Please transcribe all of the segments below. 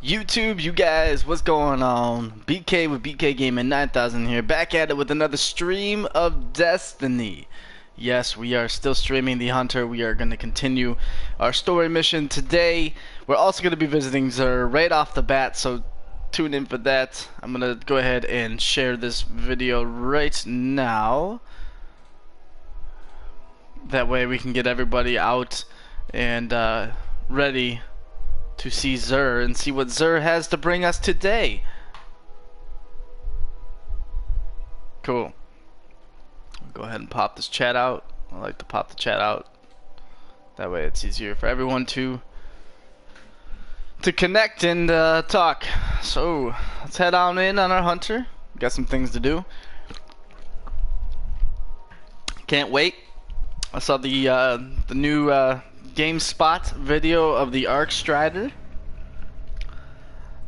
YouTube, you guys, what's going on? BK with BK Gaming 9000 here, back at it with another stream of Destiny. Yes, we are still streaming the Hunter. We are going to continue our story mission today. We're also going to be visiting Xur right off the bat, so tune in for that. I'm going to go ahead and share this video right now. That way we can get everybody out and ready to see Xur and see what Xur has to bring us today. Cool. I'll go ahead and pop this chat out. I like to pop the chat out. That way it's easier for everyone to connect and talk. So let's head on in on our Hunter. Got some things to do. Can't wait. I saw the new GameSpot video of the Arc Strider,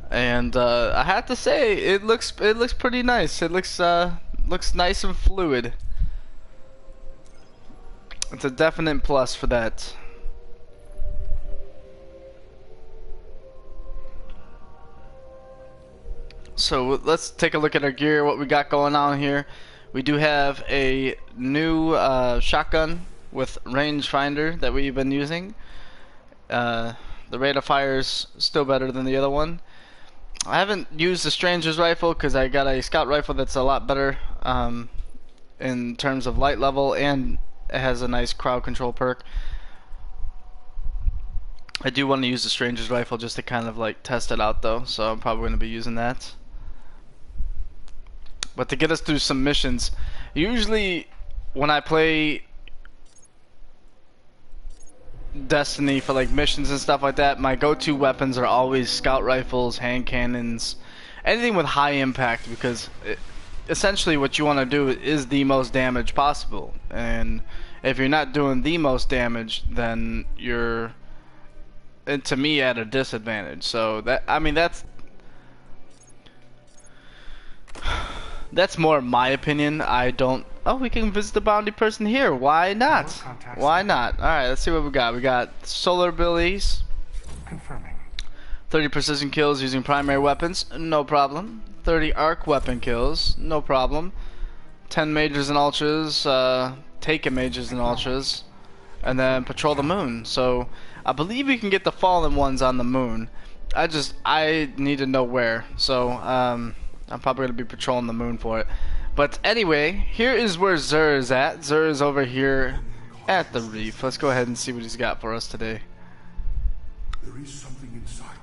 and I have to say it looks pretty nice. It looks nice and fluid. It's a definite plus for that. So let's take a look at our gear, what we got going on here. We do have a new shotgun with rangefinder that we've been using. The rate of fire is still better than the other one. I haven't used the Stranger's rifle because I got a scout rifle that's a lot better in terms of light level, and it has a nice crowd control perk. I do want to use the Stranger's rifle just to kind of like test it out though, so I'm probably going to be using that. But to get us through some missions, usually when I play Destiny for like missions and stuff like that, my go-to weapons are always scout rifles, hand cannons, anything with high impact, because essentially what you want to do is the most damage possible, and if you're not doing the most damage, then you're, to me, at a disadvantage. So that, I mean, that's more my opinion. I don't. Oh, we can visit the bounty person here. Why not? Why not? Alright, let's see what we got. We got solar abilities. Confirming. 30 precision kills using primary weapons. No problem. 30 arc weapon kills. No problem. 10 majors and ultras. Take majors and ultras. And then patrol the moon. So, I believe we can get the fallen ones on the moon. I need to know where. So, I'm probably going to be patrolling the moon for it. But anyway, here is where Xur is at. Xur is over here at the reef. Let's go ahead and see what he's got for us today. There is something inside.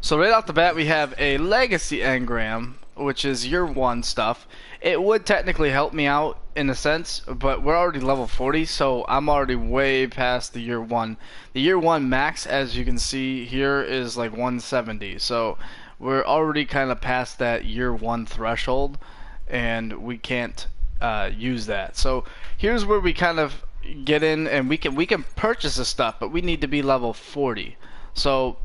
So right off the bat we have a legacy engram, which is year 1 stuff. It would technically help me out in a sense, but we're already level 40, so I'm already way past the year 1. The year 1 max, as you can see here, is like 170. So we're already kind of past that year 1 threshold, and we can't use that. So here's where we kind of get in, and we can purchase the stuff, but we need to be level 40. So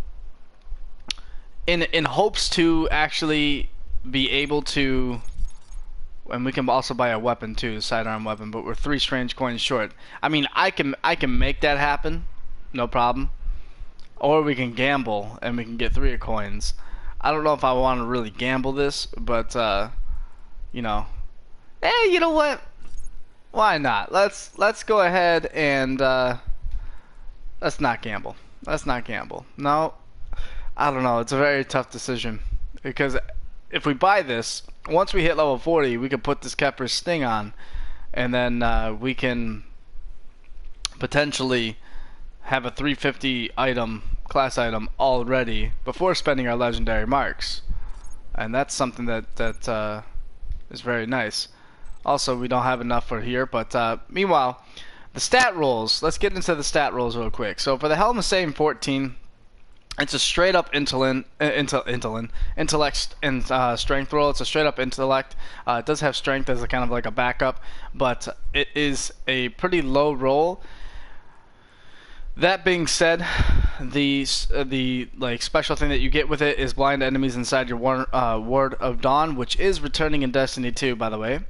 in hopes to actually be able to, and we can also buy a weapon too, sidearm weapon, but we're 3 strange coins short. I mean, I can make that happen, no problem. Or we can gamble and we can get 3 coins. I don't know if I want to really gamble this, but you know, you know what? Why not? Let's go ahead and let's not gamble. Let's not gamble. No, I don't know. It's a very tough decision, because if we buy this, once we hit level 40, we can put this Kepler's Sting on, and then we can potentially have a 350 item, class item, already before spending our legendary marks, and that's something that is very nice. Also, we don't have enough for here, but meanwhile, the stat rolls. Let's get into the stat rolls real quick. So for the Helm of Satan 14, it's a straight up intellect and strength roll. It's a straight up intellect. It does have strength as a kind of like a backup, but it is a pretty low roll. That being said, the like special thing that you get with it is blind enemies inside your Ward of Dawn, which is returning in Destiny 2, by the way.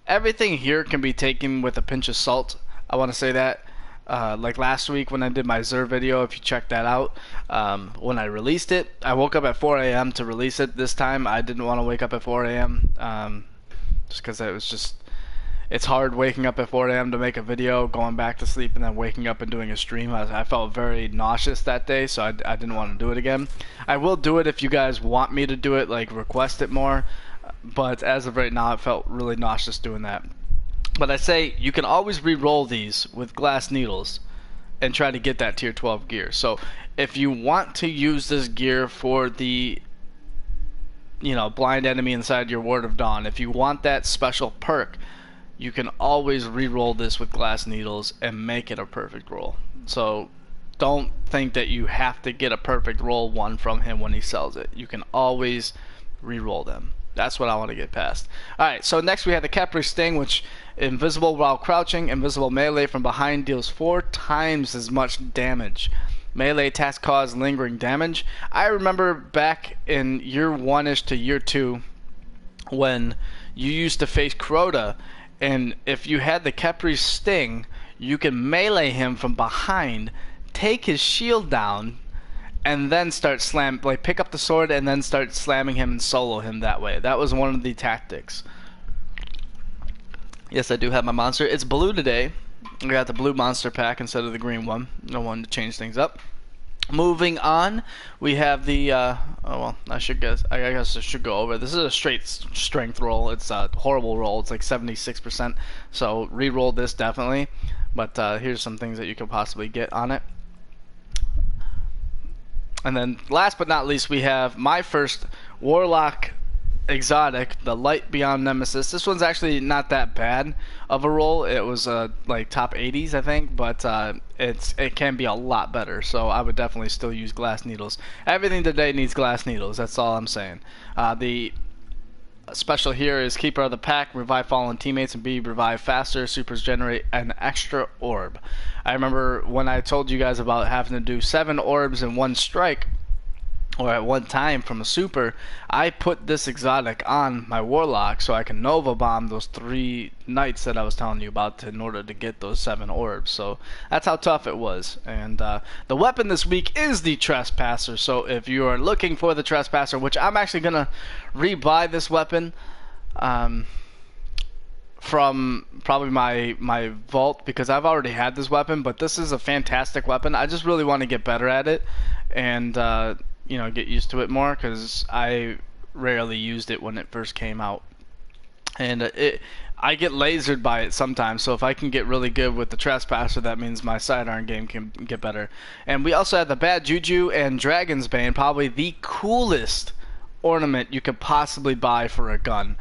Everything here can be taken with a pinch of salt. I want to say that. Like last week when I did my Zer video, if you check that out, when I released it, I woke up at 4 a.m. to release it. This time I didn't want to wake up at 4 a.m. Just because it was just, it's hard waking up at 4 a.m. to make a video, going back to sleep, and then waking up and doing a stream. I felt very nauseous that day, so I didn't want to do it again. I will do it if you guys want me to do it, like request it more, but as of right now, it felt really nauseous doing that. But I say you can always re-roll these with glass needles and try to get that tier 12 gear. So if you want to use this gear for the, you know, blind enemy inside your Ward of Dawn, if you want that special perk, you can always re-roll this with glass needles and make it a perfect roll. So don't think that you have to get a perfect roll one from him when he sells it. You can always re-roll them. That's what I want to get past. Alright, so next we have the Capri Sting, which invisible while crouching, invisible melee from behind, deals 4 times as much damage. Melee attacks cause lingering damage. I remember back in year 1-ish to year 2 when you used to face Crota, and if you had the Capri Sting, you can melee him from behind, take his shield down, and then start pick up the sword and then start slamming him and solo him that way. That was one of the tactics. Yes, I do have my monster. It's blue today. I got the blue monster pack instead of the green one. No one to change things up. Moving on, we have the oh well, I guess I should go over. This is a straight strength roll. It's a horrible roll. It's like 76%. So re-roll this definitely. But here's some things that you could possibly get on it. And then last but not least, we have my first Warlock exotic, the Light Beyond Nemesis. This one's actually not that bad of a roll. It was like top 80s, I think, but it can be a lot better. So I would definitely still use glass needles. Everything today needs glass needles. That's all I'm saying. The special here is Keeper of the Pack, revive fallen teammates and be revived faster. Supers generate an extra orb. I remember when I told you guys about having to do 7 orbs in one strike, or at one time from a super, I put this exotic on my Warlock so I can Nova Bomb those 3 knights that I was telling you about in order to get those 7 orbs. So that's how tough it was. And the weapon this week is the Trespasser. So if you are looking for the Trespasser, which I'm actually going to rebuy this weapon from probably my vault, because I've already had this weapon, but this is a fantastic weapon. I just really want to get better at it and you know, get used to it more, because I rarely used it when it first came out, and I get lasered by it sometimes. So if I can get really good with the Trespasser, that means my sidearm game can get better. And we also have the Bad Juju and Dragon's Bane, probably the coolest ornament you could possibly buy for a gun.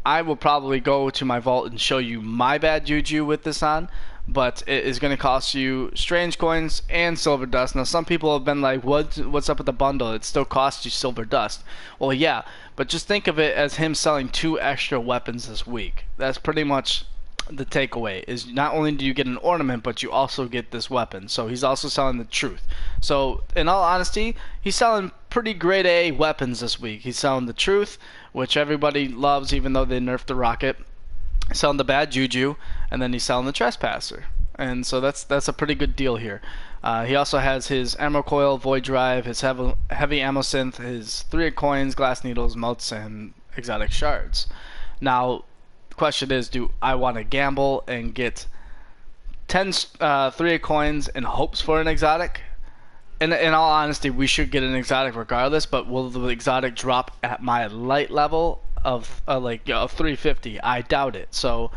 I will probably go to my vault and show you my Bad Juju with this on, but it is going to cost you strange coins and silver dust. Now some people have been like, what's up with the bundle? It still costs you silver dust. Well, yeah, but just think of it as him selling 2 extra weapons this week. That's pretty much the takeaway, is not only do you get an ornament, but you also get this weapon. So he's also selling the truth. So in all honesty, he's selling pretty grade A weapons this week. He's selling the truth, which everybody loves even though they nerfed the rocket. He's selling the Bad Juju, and then he's selling the Trespasser. And so that's a pretty good deal here. He also has his Emerald Coil, Void Drive, his heavy ammo synth, his 3 coins, glass needles, motes, and exotic shards. Now, the question is, do I want to gamble and get 10 3 coins in hopes for an exotic? In all honesty, we should get an exotic regardless, but will the exotic drop at my light level of like 350? I doubt it. So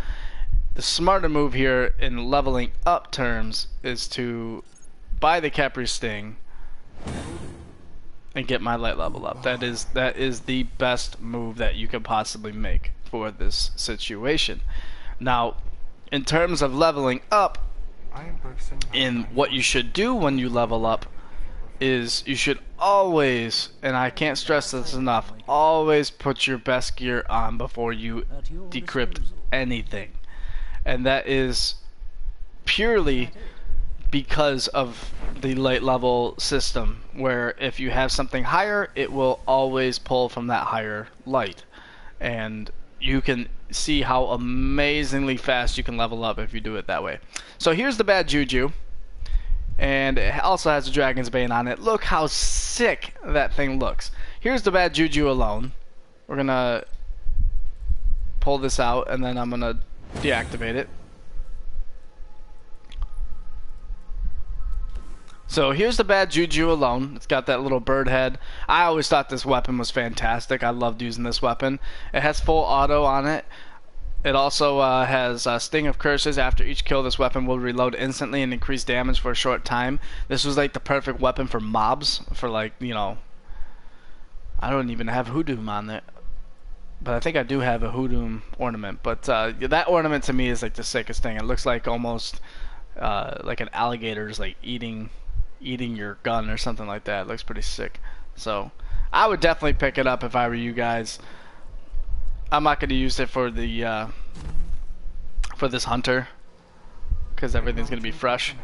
the smarter move here in leveling up terms is to buy the Capri Sting and get my light level up. That is the best move that you can possibly make for this situation. Now, in terms of leveling up, in what you should do when you level up is you should always, and I can't stress this enough, always put your best gear on before you decrypt anything. And that is purely because of the light level system, where if you have something higher, it will always pull from that higher light. And you can see how amazingly fast you can level up if you do it that way. So here's the bad juju, and it also has a Dragon's Bane on it. Look how sick that thing looks. Here's the bad juju alone. We're gonna pull this out, and then I'm gonna deactivate it. So here's the bad juju alone. It's got that little bird head. I always thought this weapon was fantastic. I loved using this weapon. It has full auto on it. It also has Sting of Curses. After each kill, this weapon will reload instantly and increase damage for a short time. This was like the perfect weapon for mobs. For like, you know, I don't even have Hoodoo on it. But I think I do have a Hoodoo ornament. But that ornament to me is like the sickest thing. It looks like almost like an alligator is like eating your gun or something like that. It looks pretty sick. So I would definitely pick it up if I were you guys. I'm not going to use it for the for this hunter because everything's going to be fresh.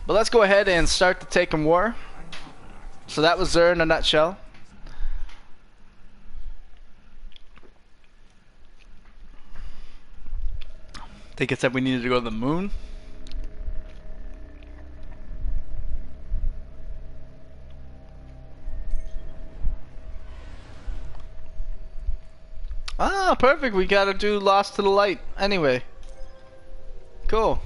But let's go ahead and start the Taken War. So that was Xur in a nutshell. I think it said we needed to go to the moon. Ah, perfect. We gotta do Lost to the Light anyway. Cool.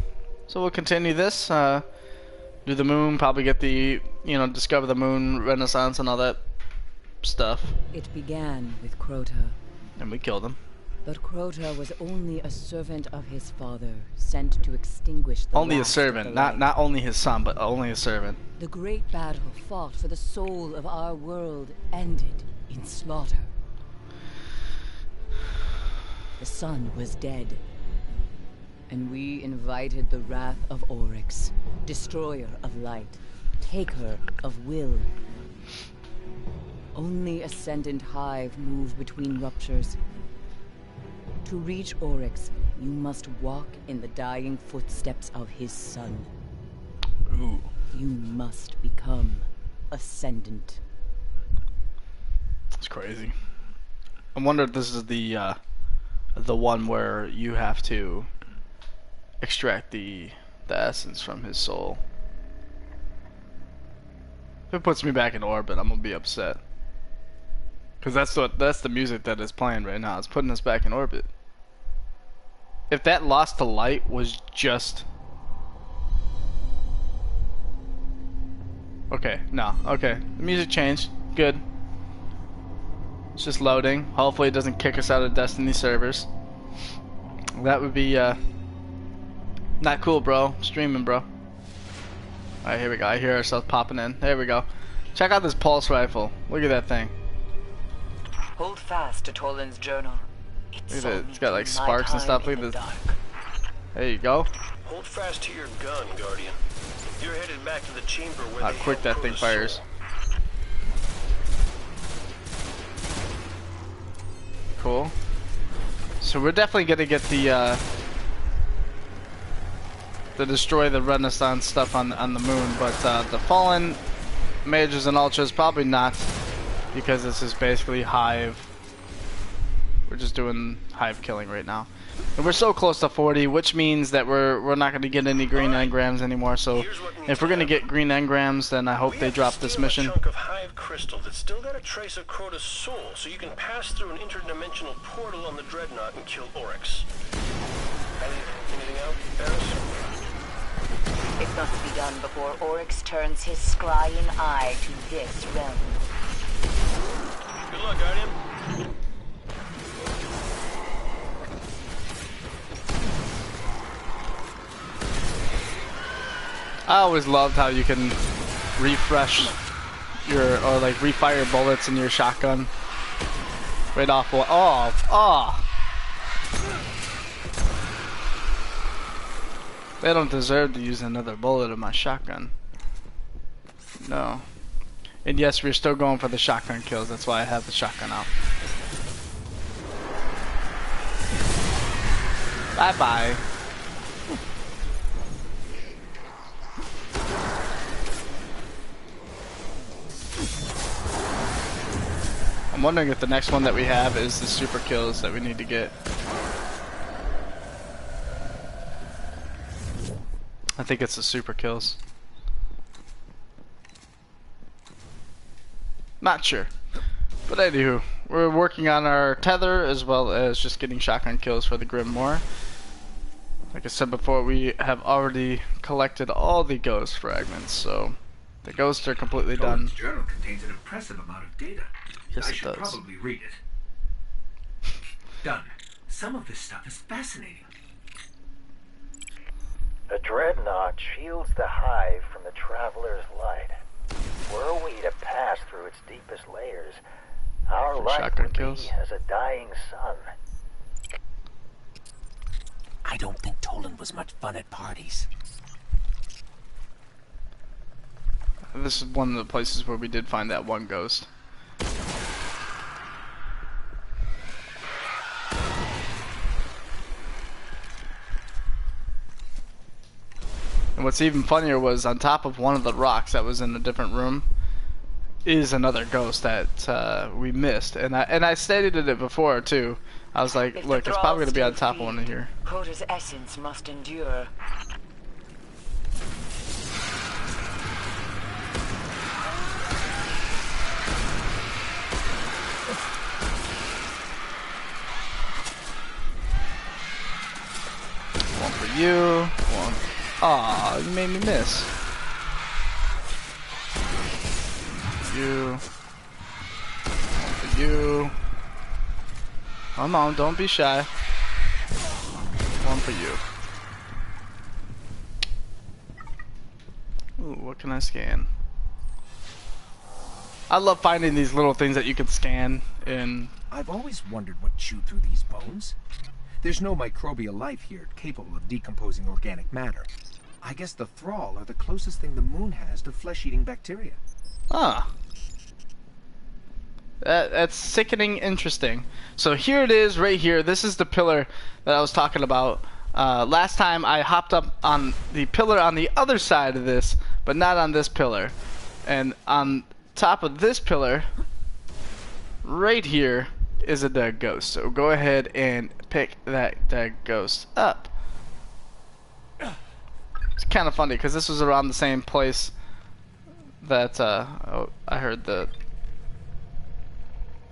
So we'll continue this. Do the moon, probably get the, you know, discover the moon renaissance and all that stuff. It began with Crota. And we killed him. But Crota was only a servant of his father, sent to extinguish the Only a last of servant, the not light. only his son, but only a servant. The great battle fought for the soul of our world ended in slaughter. The sun was dead, and we invited the wrath of Oryx, destroyer of light, taker of will. Only Ascendant Hive move between ruptures. To reach Oryx, you must walk in the dying footsteps of his son. Ooh. You must become Ascendant. That's crazy. I wonder if this is the one where you have to extract the essence from his soul. If it puts me back in orbit, I'm gonna be upset. Cause that's the music that is playing right now. It's putting us back in orbit. If that Lost to Light was just okay, no, okay. The music changed. Good. It's just loading. Hopefully it doesn't kick us out of Destiny servers. That would be not cool, bro. Streaming, bro. Alright, here we go. I hear ourselves popping in. There we go. Check out this pulse rifle. Look at that thing. Hold fast to Toland's journal. Look at it. It's got like sparks and stuff. Look at this. There you go. Hold fast to your gun, Guardian. You're headed back to the chamber where How they quick held that thing Crota's fires. soul. Cool. So we're definitely gonna get the destroy the Renaissance stuff on the moon, but the Fallen Mages and Ultras probably not, because this is basically Hive. We're just doing Hive killing right now, and we're so close to 40, which means that we're not gonna get any green engrams anymore. So if we're gonna get green engrams, then I hope they drop this mission. We have a chunk of Hive crystal that's still got a trace of Crota's soul, so you can pass through an interdimensional portal on the Dreadnought and kill Oryx. Anything out, Paris? It must be done before Oryx turns his scrying eye to this realm. Good luck, Guardian. I always loved how you can refresh or like refire bullets in your shotgun right off. Oh. They don't deserve to use another bullet in my shotgun. No. And yes, we're still going for the shotgun kills. That's why I have the shotgun out. Bye bye. I'm wondering if the next one that we have is the super kills that we need to get. I think it's the super kills. Not sure. But anywho, we're working on our tether as well as just getting shotgun kills for the Grimoire. Like I said before, we have already collected all the ghost fragments, so the ghosts are completely done. Toland's journal contains an impressive amount of data. Yes, I it should does. probably read it. Done. Some of this stuff is fascinating. The dreadnought shields the hive from the traveler's light. Were we to pass through its deepest layers, our light shotgun would kills. be as a dying sun. I don't think Toland was much fun at parties. This is one of the places where we did find that one ghost. And what's even funnier was on top of one of the rocks that was in a different room is another ghost that we missed. And I stated it before too. I was like, If look, the it's probably gonna be on thralls top of still one in feed, here. Crota's essence must endure. One for you. One. Aw, you made me miss. You. One for you. Come on, don't be shy. One for you. Ooh, what can I scan? I love finding these little things that you can scan in. I've always wondered what chewed through these bones. There's no microbial life here capable of decomposing organic matter. I guess the thrall are the closest thing the moon has to flesh-eating bacteria. Ah. That's sickening interesting. So here it is right here. This is the pillar that I was talking about. Last time I hopped up on the pillar on the other side of this, but not on this pillar. And on top of this pillar, right here, is a dead ghost. So go ahead and pick that dead ghost up. It's kind of funny because this was around the same place that oh, I heard the...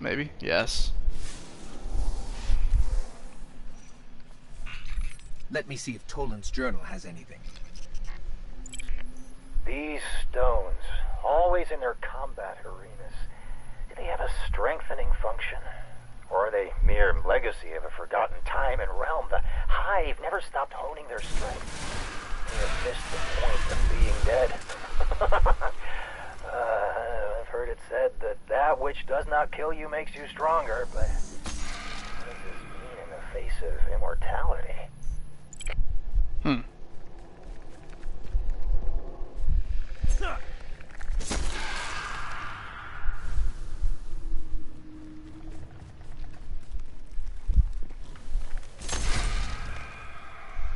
Maybe? Yes. Let me see if Toland's journal has anything. These stones, always in their combat arenas, do they have a strengthening function? Or are they mere legacy of a forgotten time and realm? The hive never stopped honing their strength. They have missed the point of being dead. I've heard it said that that which does not kill you makes you stronger, but what does this mean in the face of immortality?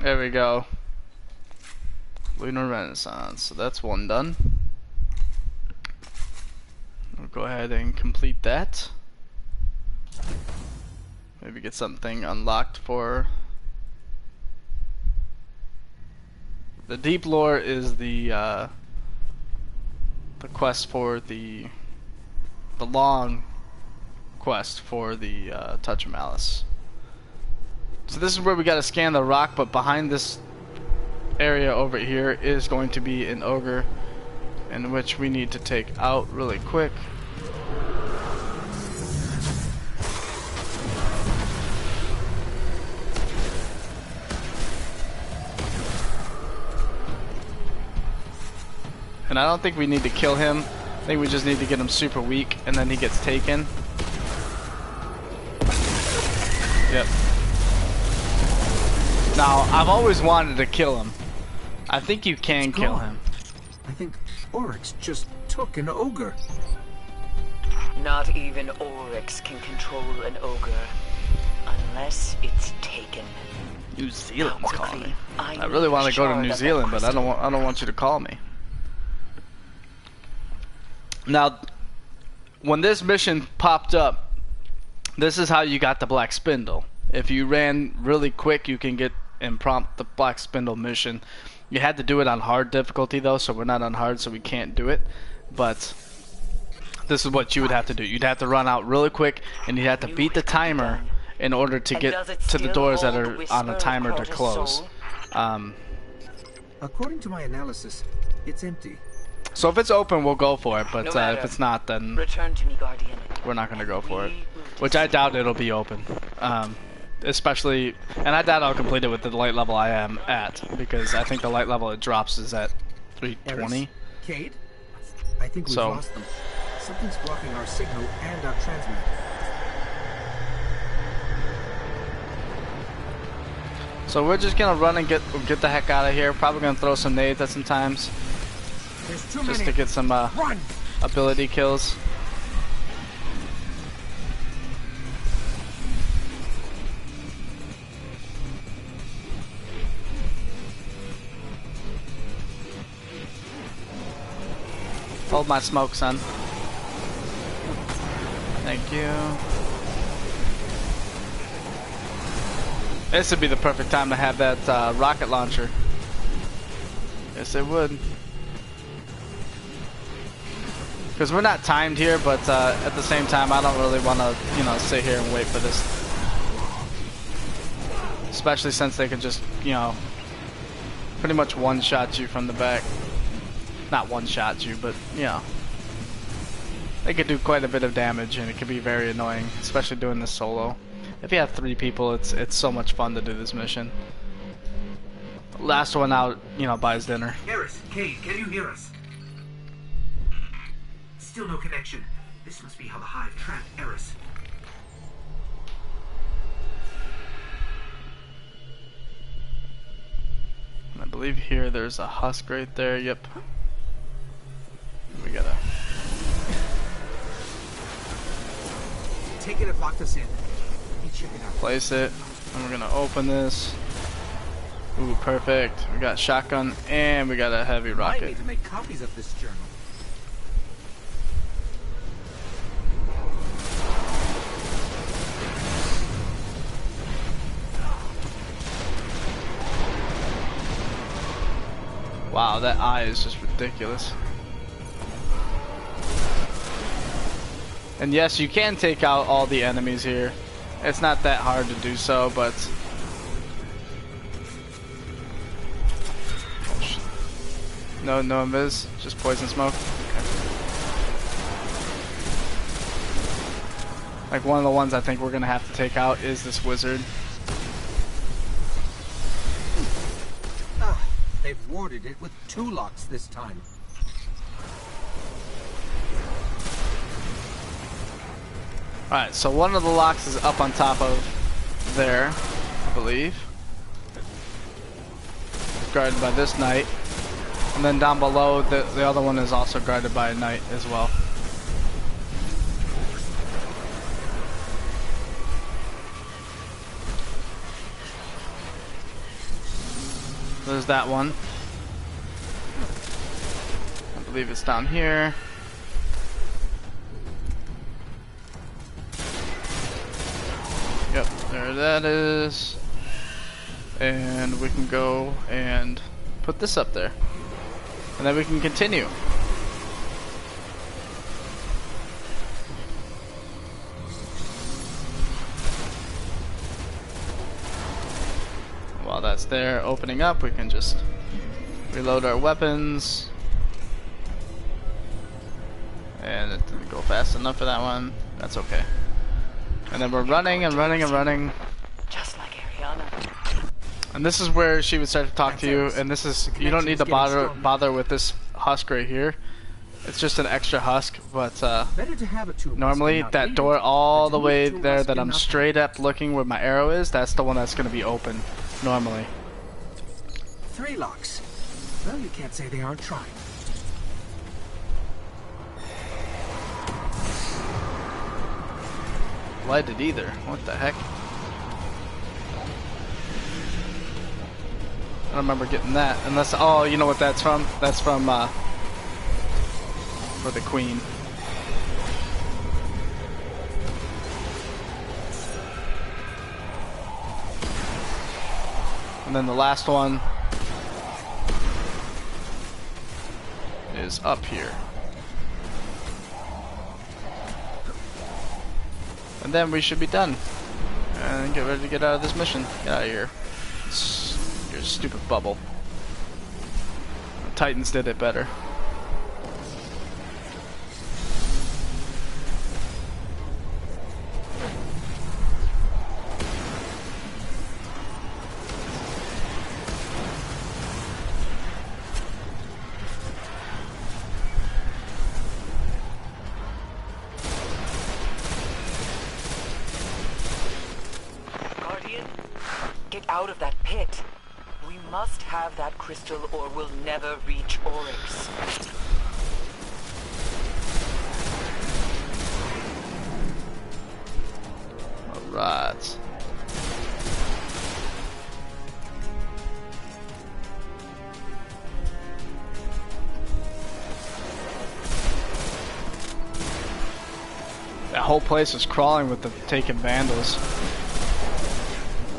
There we go. Lunar Renaissance. So that's one done. We'll go ahead and complete that. Maybe get something unlocked for... The deep lore is the quest for the long quest for the Touch of Malice. So this is where we gotta scan the rock, but behind this area over here is going to be an ogre, in which we need to take out really quick. And I don't think we need to kill him. I think we just need to get him super weak, and then he gets taken. Yep. Now, I've always wanted to kill him. I think you can kill him. I think Oryx just took an ogre. Not even Oryx can control an ogre. Unless it's taken. New Zealand's calling me. I I really want to go to New Zealand, but I don't want you to call me. Now, when this mission popped up, This is how you got the black spindle. If you ran really quick, you can get and prompt the black spindle mission. You had to do it on hard difficulty though, so we're not on hard, so we can't do it. But this is what you would have to do. You'd have to run out really quick, and you'd have to beat the timer in order to get to the doors that are on a timer to close. According to my analysis, it's empty. So if it's open, we'll go for it, but if it's not, then Return to me, Guardian. we're not going to go for it. Which I doubt it'll be open. Especially, and I doubt I'll complete it with the light level I am at, because I think the light level it drops is at 320. Cade? I think we've lost them. Something's blocking our signal and our transmitter. So we're just gonna run and get the heck out of here. Probably gonna throw some nades at some times, just to get some ability kills. Hold my smoke, son. Thank you. This would be the perfect time to have that rocket launcher. Yes, it would. Because we're not timed here, but at the same time, I don't really want to, you know, sit here and wait for this. Especially since they could just, you know, pretty much one-shot you from the back. Not one-shot you, but, you know. They could do quite a bit of damage, and it could be very annoying, especially doing this solo. If you have 3 people, it's so much fun to do this mission. Last one out, you know, buys dinner. Eris, Cade, can you hear us? Still no connection. This must be how the Hive trapped Eris. I believe here there's a husk right there. Yep. We gotta take it and lock us in. Check it out. Place it, and we're gonna open this. Ooh, perfect. We got shotgun and we got a heavy rocket. I need to make copies of this journal. Wow, that eye is just ridiculous. And yes, you can take out all the enemies here. It's not that hard to do so, but no invis, just poison smoke. Okay. Like one of the ones I think we're gonna have to take out is this wizard. They've warded it with 2 locks this time. Alright, so one of the locks is up on top of there, I believe. Guarded by this knight. And then down below, the other one is also guarded by a knight as well. There's that one. I believe it's down here. Yep, there that is. And we can go and put this up there. And then we can continue. While that's there opening up, we can just reload our weapons. And it didn't go fast enough for that one. That's okay. And then we're running and running and running. Just like Ariana. And this is where she would start to talk to you. And this is, you don't need to bother with this husk right here. It's just an extra husk, but normally that door all the way there that I'm straight up looking where my arrow is, that's the one that's going to be open normally. 3 locks. Well, you can't say they aren't trying. Lighted either. What the heck? I don't remember getting that. Unless, oh, you know what that's from? That's from, for the queen. And then the last one is up here. And then we should be done. And get ready to get out of this mission. Get out of here. Your stupid bubble. The Titans did it better. Get out of that pit. We must have that crystal or we'll never reach Oryx. Alright. That whole place is crawling with the taken vandals.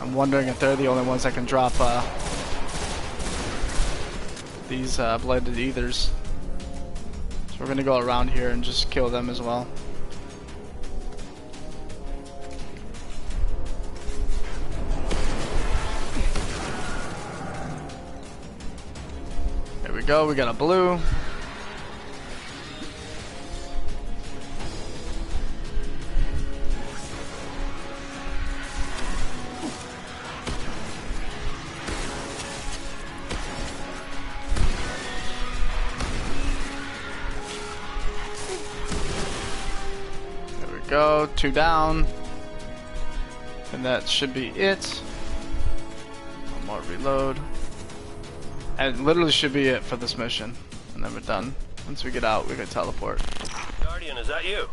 I'm wondering if they're the only ones that can drop these blended ethers. So we're gonna go around here and just kill them as well. There we go, we got a blue. Go, 2 down, and that should be it. One more reload, and it literally should be it for this mission, and then we're done. Once we get out, we can teleport. Guardian, is that you?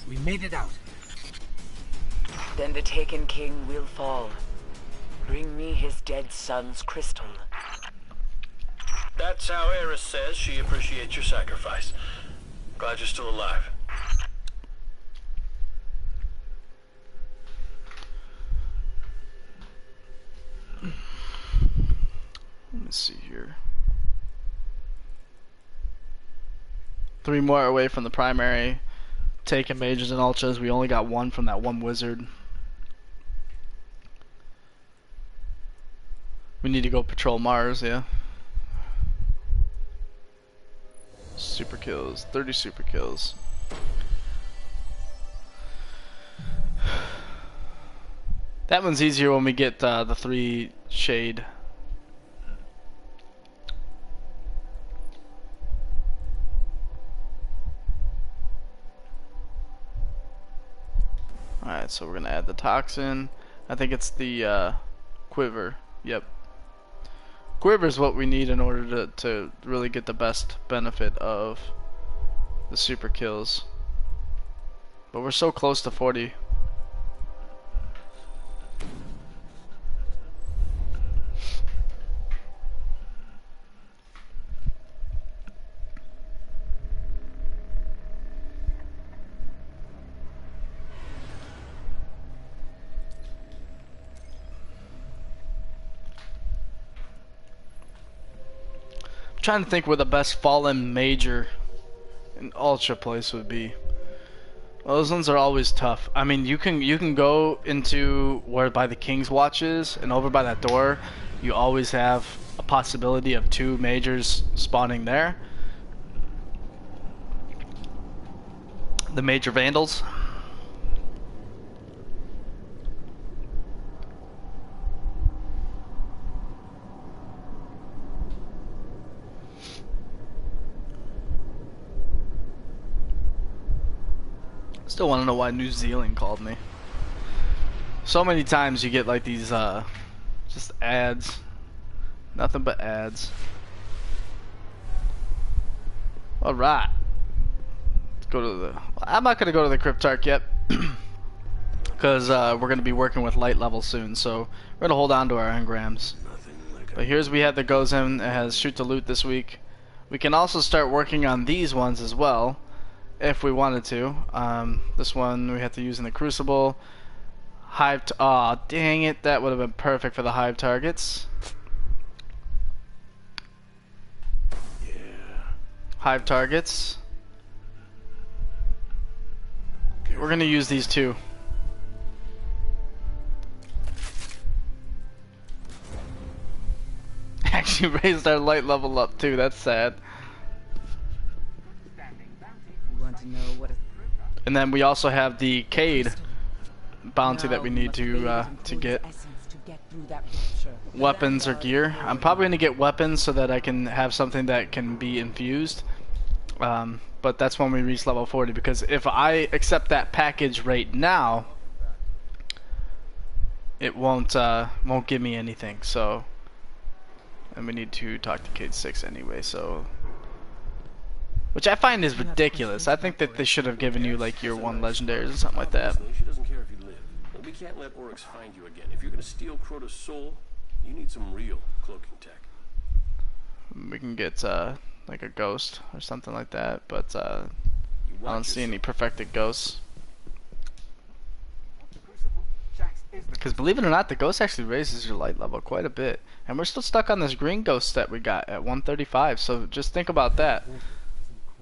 We made it out. Then the Taken King will fall. Bring me his dead son's crystal. That's how Eris says she appreciates your sacrifice. Glad you're still alive. Let me see here. 3 more away from the primary. Taking mages and ultras. We only got 1 from that one wizard. We need to go patrol Mars, yeah. Super kills. 30 super kills. That one's easier when we get the 3 shade. Alright, so we're gonna add the toxin. I think it's the quiver. Yep. Quiver is what we need in order to really get the best benefit of the super kills. But we're so close to 40. Trying to think where the best fallen major and ultra place would be. Well, those ones are always tough. I mean, you can go into where by the King's Watch is, and over by that door, you always have a possibility of 2 majors spawning there. The major vandals. Still want to know why New Zealand called me. So many times you get like these just ads. Nothing but ads. Alright. Let's go to the... I'm not going to go to the Cryptarch yet. Because we're going to be working with light level soon. So we're going to hold on to our engrams. But here's we have the Gozem. It has shoot to loot this week. We can also start working on these ones as well, if we wanted to. This one we have to use in the Crucible. Hive. Aw, dang it! That would have been perfect for the hive targets. Yeah. Hive targets. We're gonna use these two. Actually raised our light level up too. That's sad. You want to know what a And then we also have the Cade bounty that we Now need must to bathe in Code's get. essence to get through that rupture. The Weapons or Vanguard gear. I'm authority. probably gonna get weapons so that I can have something that can be infused. But that's when we reach level 40, because if I accept that package right now, it won't give me anything. So, and we need to talk to Cade 6 anyway. So, which I find is ridiculous. I think that they should have given you like year 1 legendaries or something like that. Obviously, she doesn't care if you live. But we can't let Oryx find you again. If you're gonna steal Crota's soul, you need some real cloaking tech. We can get like a ghost or something like that, but I don't see any perfected ghosts. Because believe it or not, the ghost actually raises your light level quite a bit. And we're still stuck on this green ghost that we got at 135, so just think about that.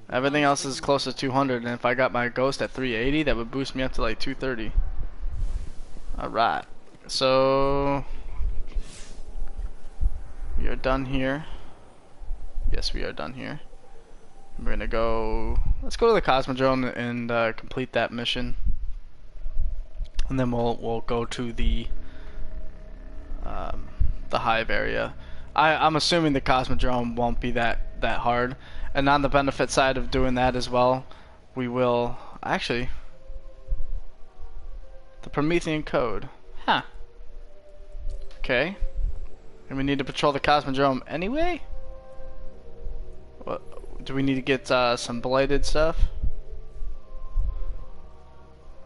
Everything else is close to 200, and if I got my ghost at 380, that would boost me up to like 230. Alright, so we are done here. Yes, we are done here. We're gonna go. Let's go to the Cosmodrome and complete that mission, and then we'll go to the hive area. I'm assuming the Cosmodrome won't be that hard, and on the benefit side of doing that as well, we will actually the Promethean code. Huh. Okay. And we need to patrol the Cosmodrome anyway. What, do we need to get some blighted stuff?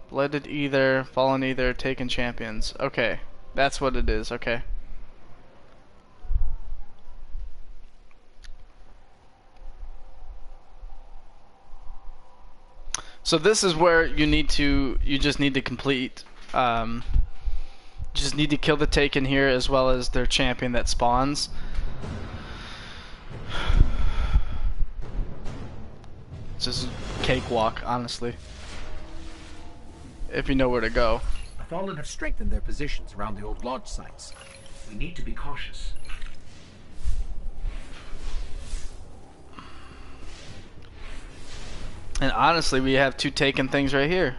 Blighted either, fallen either, taken champions. Okay, that's what it is. Okay. So this is where you just need to complete. You just need to kill the taken here as well as their champion that spawns. It's just cakewalk, honestly. If you know where to go. The Fallen have strengthened their positions around the old launch sites. We need to be cautious. And honestly, we have 2 taken things right here.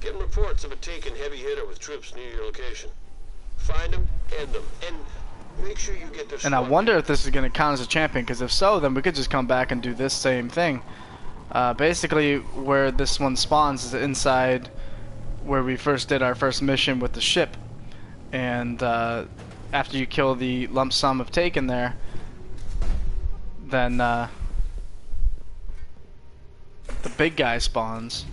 Getting reports of a taken heavy hitter with troops near your location. Find them, end them, and make sure you get their And I squad. wonder if this is going to count as a champion, because if so, then we could just come back and do this same thing. Basically, where this one spawns is inside where we first did our first mission with the ship. And after you kill the lump sum of taken there, then the big guy spawns.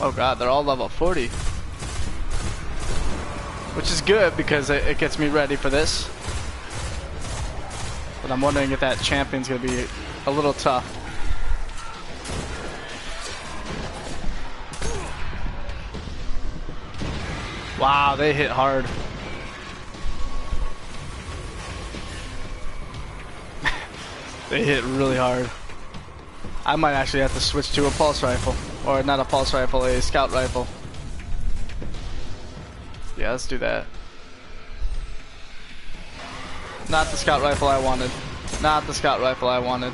Oh god, they're all level 40. Which is good because it gets me ready for this. But I'm wondering if that champion's gonna be a little tough. Wow, they hit hard. They hit really hard. I might actually have to switch to a pulse rifle. Or not a pulse rifle, a scout rifle. Yeah, let's do that. Not the scout rifle I wanted. Not the scout rifle I wanted.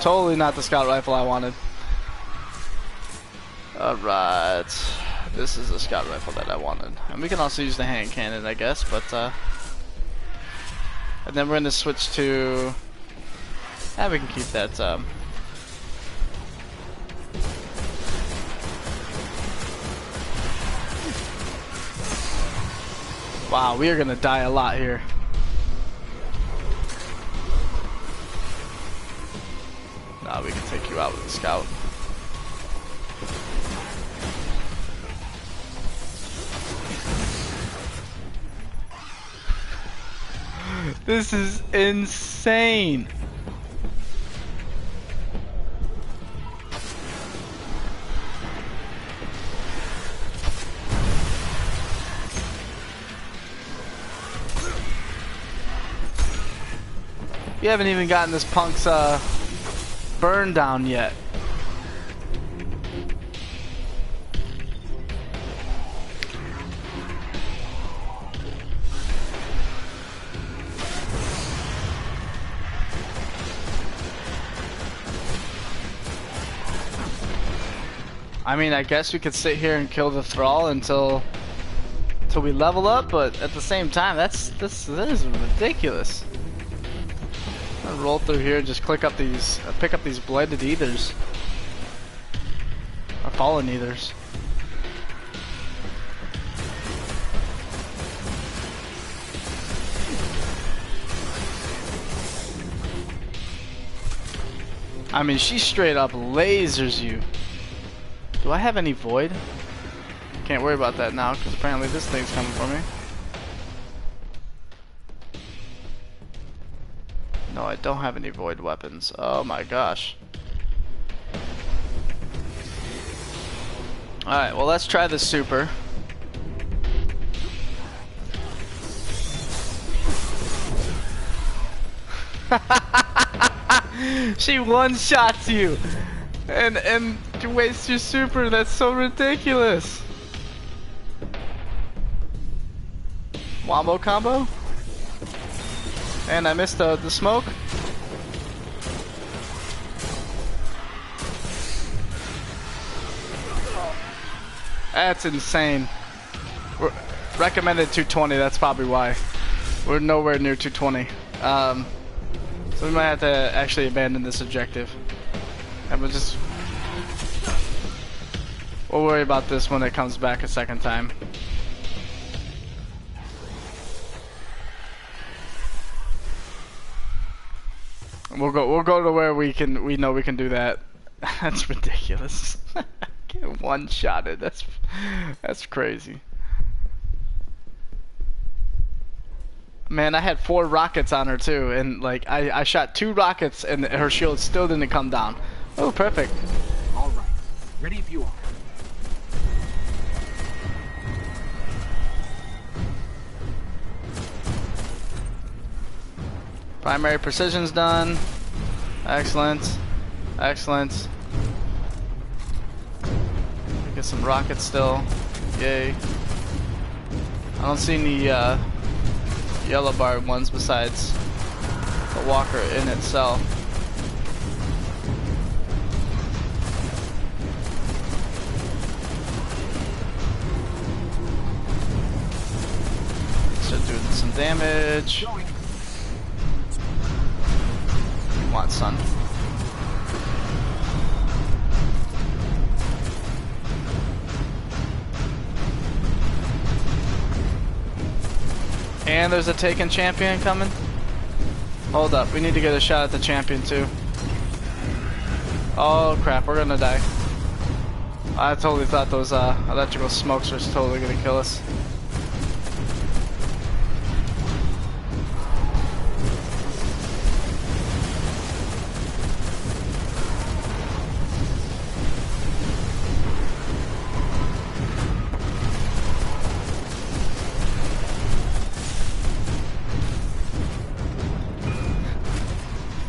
Totally not the scout rifle I wanted. Alright. This is the scout rifle that I wanted. And we can also use the hand cannon, I guess, but and then we're gonna switch to we can keep that wow, we are gonna die a lot here. Nah, we can take you out with the scout. This is insane. You haven't even gotten this punk's burn down yet. I mean, I guess we could sit here and kill the thrall until we level up, but at the same time, that is ridiculous. I'll roll through here, just pick up these bladed ethers, or fallen ethers. I mean, she straight up lasers you. Do I have any void? Can't worry about that now, because apparently this thing's coming for me. No, I don't have any void weapons. Oh my gosh. Alright, well let's try the super. She one-shots you! And you waste your super, that's so ridiculous! Wombo combo? And I missed the smoke. That's insane. We're recommended 220, that's probably why. We're nowhere near 220. So we might have to actually abandon this objective. And we'll worry about this when it comes back a second time. We'll go to where we know we can do that. That's ridiculous. Get one-shotted. That's crazy. Man, I had 4 rockets on her too, and like I shot 2 rockets and her shield still didn't come down. Oh, perfect. All right, ready if you are. Primary precision's done. Excellent. Excellent. Get some rockets still. Yay. I don't see any yellow bar ones besides the walker in itself. Start doing some damage. Come on, son. And there's a taken champion coming. Hold up, we need to get a shot at the champion too. Oh crap, we're gonna die. I totally thought those electrical smokes were totally gonna kill us.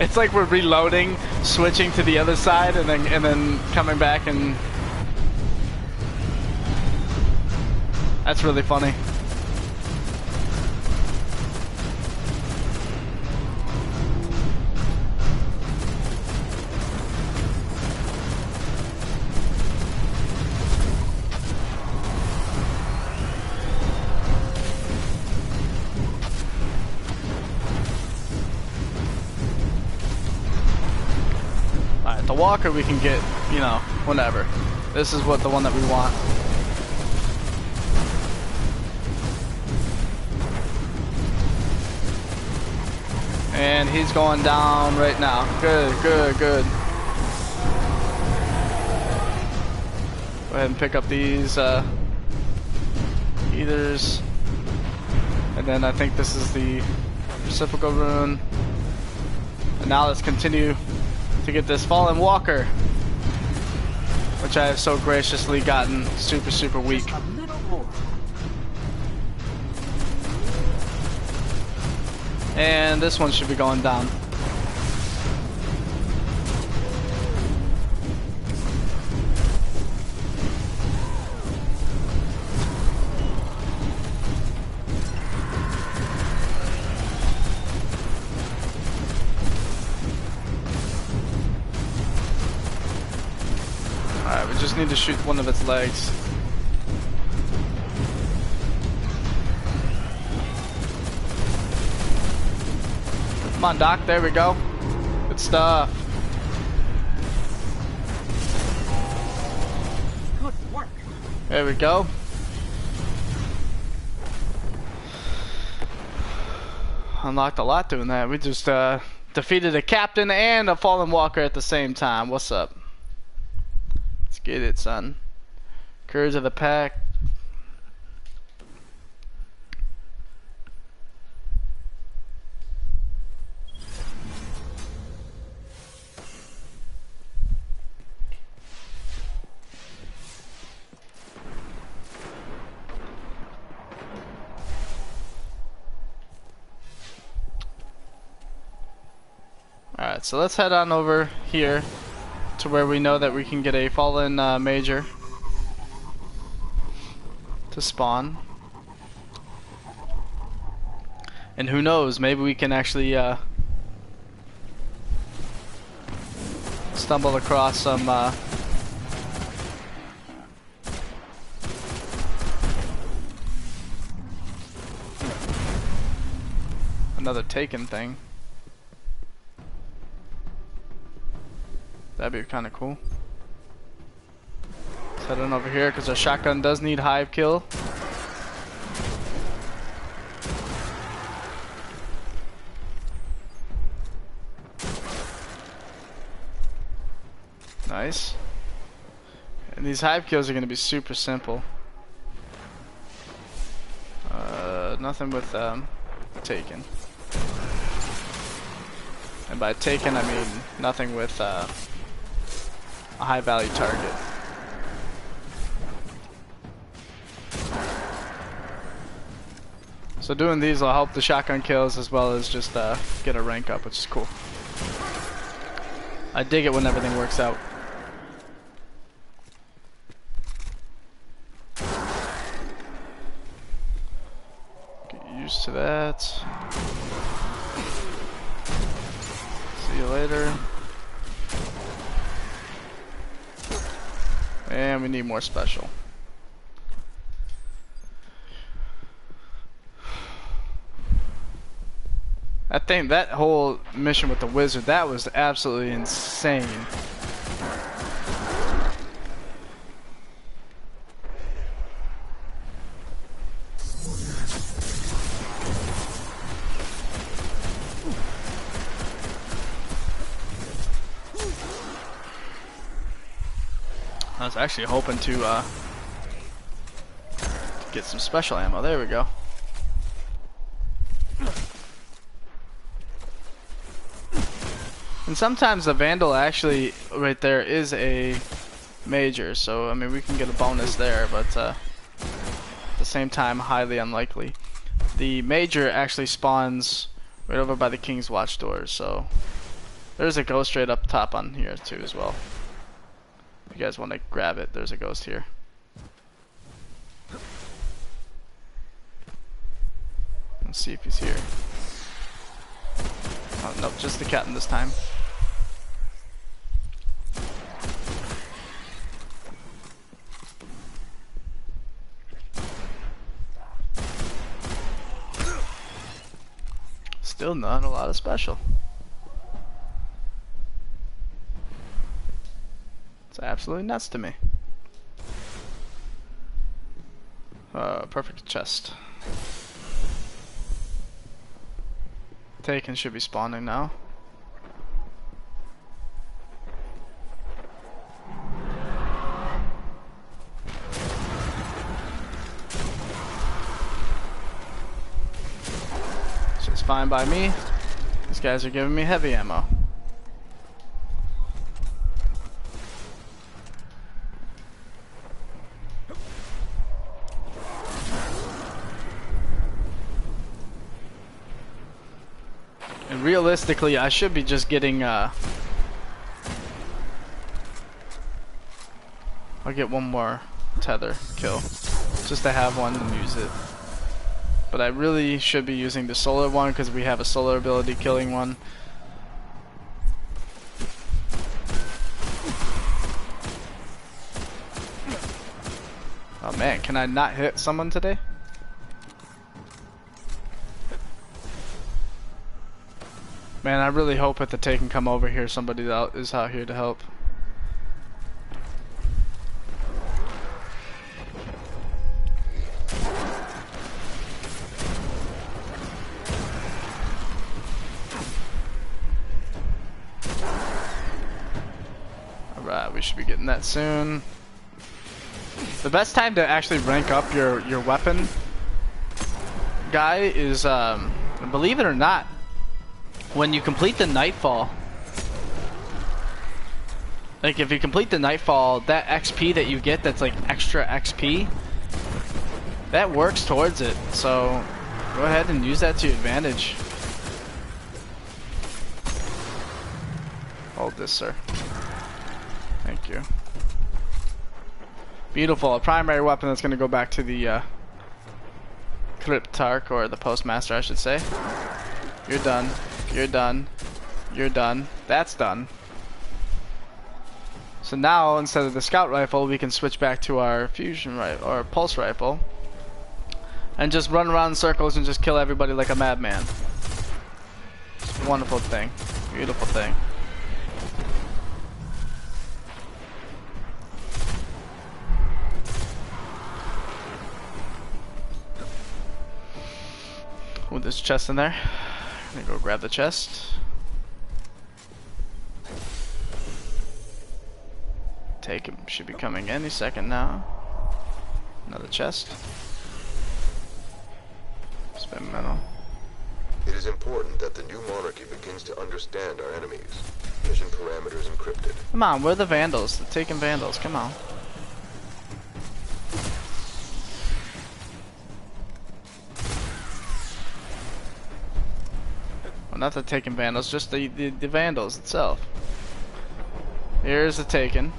It's like we're reloading, switching to the other side, and then coming back, and that's really funny. The walker we can get, you know, whenever. This is the one that we want. And he's going down right now. Good, good, good. Go ahead and pick up these ethers. And then I think this is the Reciprocal rune. And now let's continue to get this Fallen Walker, which I have so graciously gotten super weak. Just a little more. And this one should be going down. Alright, we just need to shoot one of its legs. Come on, Doc, there we go. Good stuff. Good work. There we go. Unlocked a lot doing that. We just defeated a captain and a fallen walker at the same time. What's up? Let's get it, son. Courage of the pack. Alright, so let's head on over here to where we know that we can get a fallen major to spawn. And who knows, maybe we can actually stumble across some another taken thing. That'd be kind of cool. Let's head on over here because our shotgun does need hive kill. Nice. And these hive kills are going to be super simple. Nothing with taken. And by taken I mean nothing with a high value target. So doing these will help the shotgun kills as well as just get a rank up, which is cool. I dig it when everything works out. Get used to that. See you later. And we need more special. I think that whole mission with the wizard, that was absolutely insane. I was actually hoping to get some special ammo. There we go. And sometimes the Vandal actually, right there, is a major. So, I mean, we can get a bonus there, but at the same time, highly unlikely. The major actually spawns right over by the King's Watch doors. So, there's a ghost right up top on here, too, as well. If you guys want to grab it, there's a ghost here. Let's see if he's here. Oh, nope, just the captain this time. Still not a lot of special. It's absolutely nuts to me. Perfect chest. Taken should be spawning now. fine by me. These guys are giving me heavy ammo. And realistically, I should be just getting, I'll get one more tether kill, just to have one and use it. But I really should be using the solar one, because we have a solar ability killing one. Oh man, can I not hit someone today? Man, I really hope if the Tay can come over here, somebody is out here to help. Alright, we should be getting that soon. The best time to actually rank up your weapon guy is, believe it or not, when you complete the Nightfall. Like, if you complete the Nightfall, that XP that you get that's like extra XP, that works towards it. So, go ahead and use that to your advantage. Hold this, sir. Thank you. Beautiful. A primary weapon that's going to go back to the Cryptarch, or the Postmaster, I should say. You're done. You're done. You're done. That's done. So now, instead of the scout rifle, we can switch back to our fusion rifle, or pulse rifle, and just run around in circles and just kill everybody like a madman. It's a wonderful thing. Beautiful thing. Oh, there's a chest in there. I'm gonna go grab the chest. Take him. Should be coming any second now. Another chest. Spin metal. It is important that the new monarchy begins to understand our enemies. Mission parameters encrypted. Come on, we're the Vandals. The taking Vandals. Come on. Well, not the taken Vandals, just the Vandals itself. Here's the taken.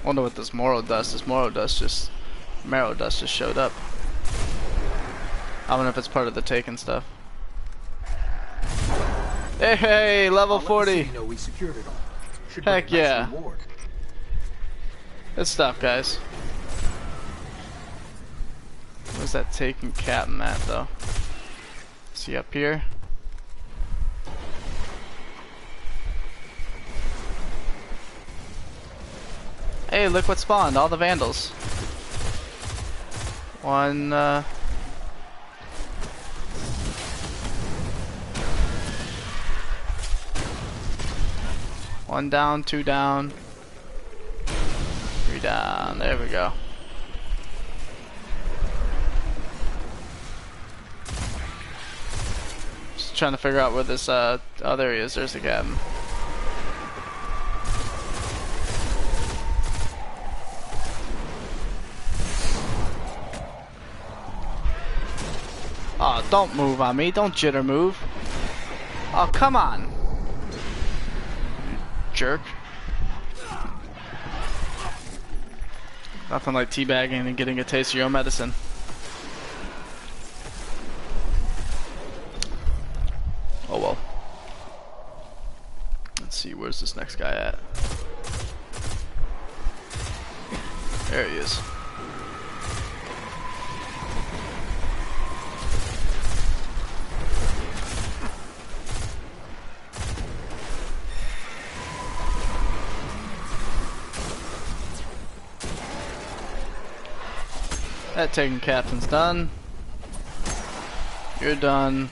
Wonder what this Marrow dust just showed up. I wonder if it's part of the taken stuff. Hey, level 40. We secured it all. Heck yeah. Good stuff, guys. Where's that taken captain at, though? Is he up here? Hey, look what spawned, all the Vandals. One down, two down, three down, there we go. Just trying to figure out where this, oh there he is, there's the cabin. Oh, don't move on me. Don't jitter move. Oh, come on. You jerk. Nothing like teabagging and getting a taste of your own medicine. Oh well. Let's see, where's this next guy at? There he is. That taking captain's done. You're done.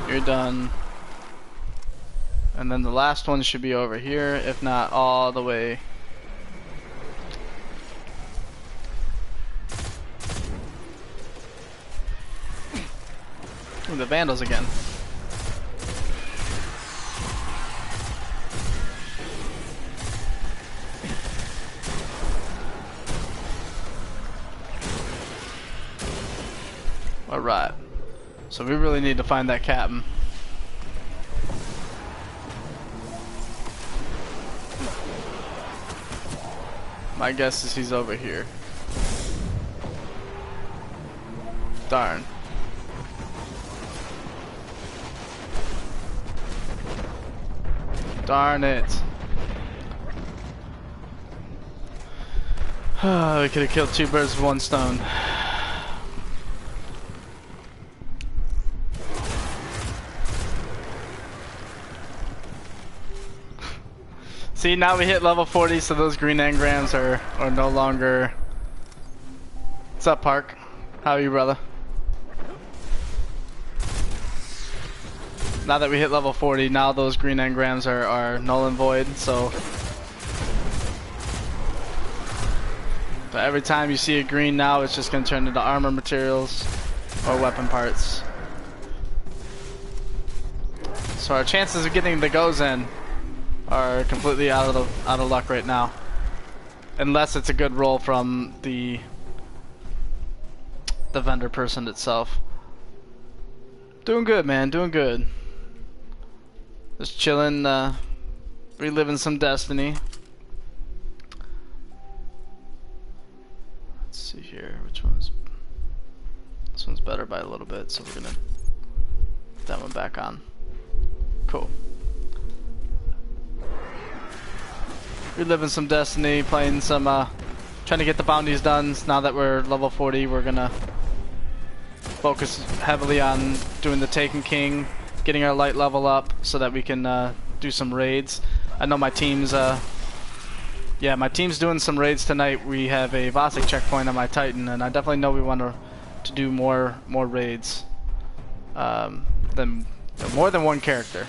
You're done. And then the last one should be over here, if not all the way. Ooh, the Vandals again. Alright. So we really need to find that captain. My guess is he's over here. Darn. Darn it. We could have killed two birds with one stone. See, now we hit level 40, so those green engrams are no longer... What's up, Park? How are you, brother? Now that we hit level 40, now those green engrams are null and void, so... But every time you see a green now, it's just going to turn into armor materials or weapon parts. So our chances of getting the Gozen are completely out of luck right now, unless it's a good roll from the vendor person itself. Doing good, man. Doing good. Just chilling, reliving some Destiny. Let's see here, which one's... This one's better by a little bit, so we're gonna put that one back on. Cool. Reliving some Destiny, playing some, trying to get the bounties done. Now that we're level 40, we're gonna focus heavily on doing the Taken King, getting our light level up so that we can do some raids. I know my team's, yeah, my team's doing some raids tonight. We have a Vosik checkpoint on my Titan, and I definitely know we want to do more raids, more than one character.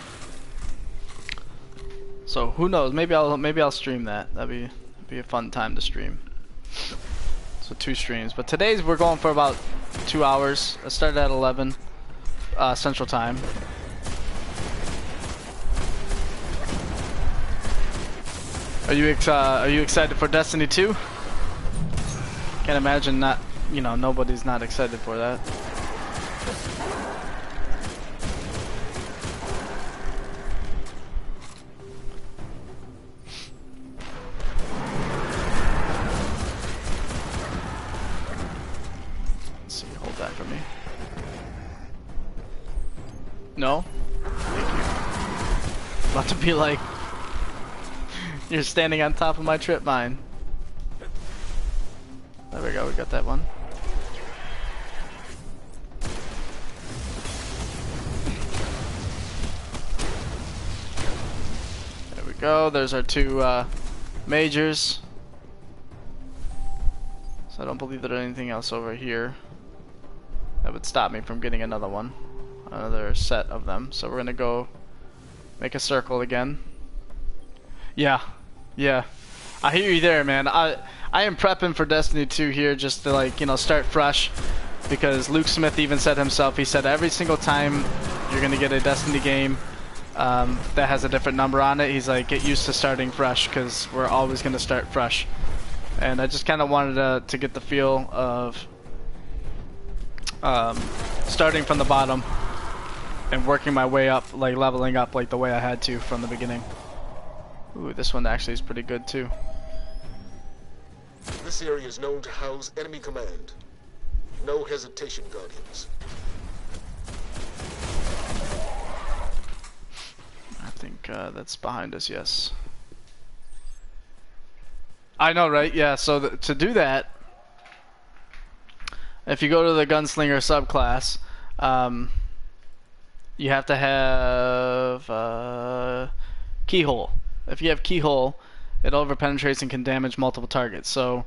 So who knows? Maybe I'll stream that. That'd be a fun time to stream. So 2 streams. But today's we're going for about 2 hours. I started at 11 Central Time. Are you excited for Destiny 2? Can't imagine not. You know, nobody's not excited for that. No? Thank you. About to be like, you're standing on top of my trip mine. There we go, we got that one. There we go, there's our 2 majors. So I don't believe there's anything else over here that would stop me from getting another one. Another set of them. So we're gonna go make a circle again. Yeah, I hear you there, man. I am prepping for Destiny 2 here just to, like, you know, start fresh, because Luke Smith even said himself, he said every single time you're gonna get a Destiny game that has a different number on it, he's like, get used to starting fresh, because we're always gonna start fresh. And I just kind of wanted to get the feel of starting from the bottom and working my way up, like leveling up like the way I had to from the beginning. Ooh, this one actually is pretty good too. This area is known to house enemy command. No hesitation, Guardians. I think that's behind us, yes. I know, right? Yeah, so to do that, if you go to the Gunslinger subclass, you have to have Keyhole If you have keyhole, it overpenetrates and can damage multiple targets. So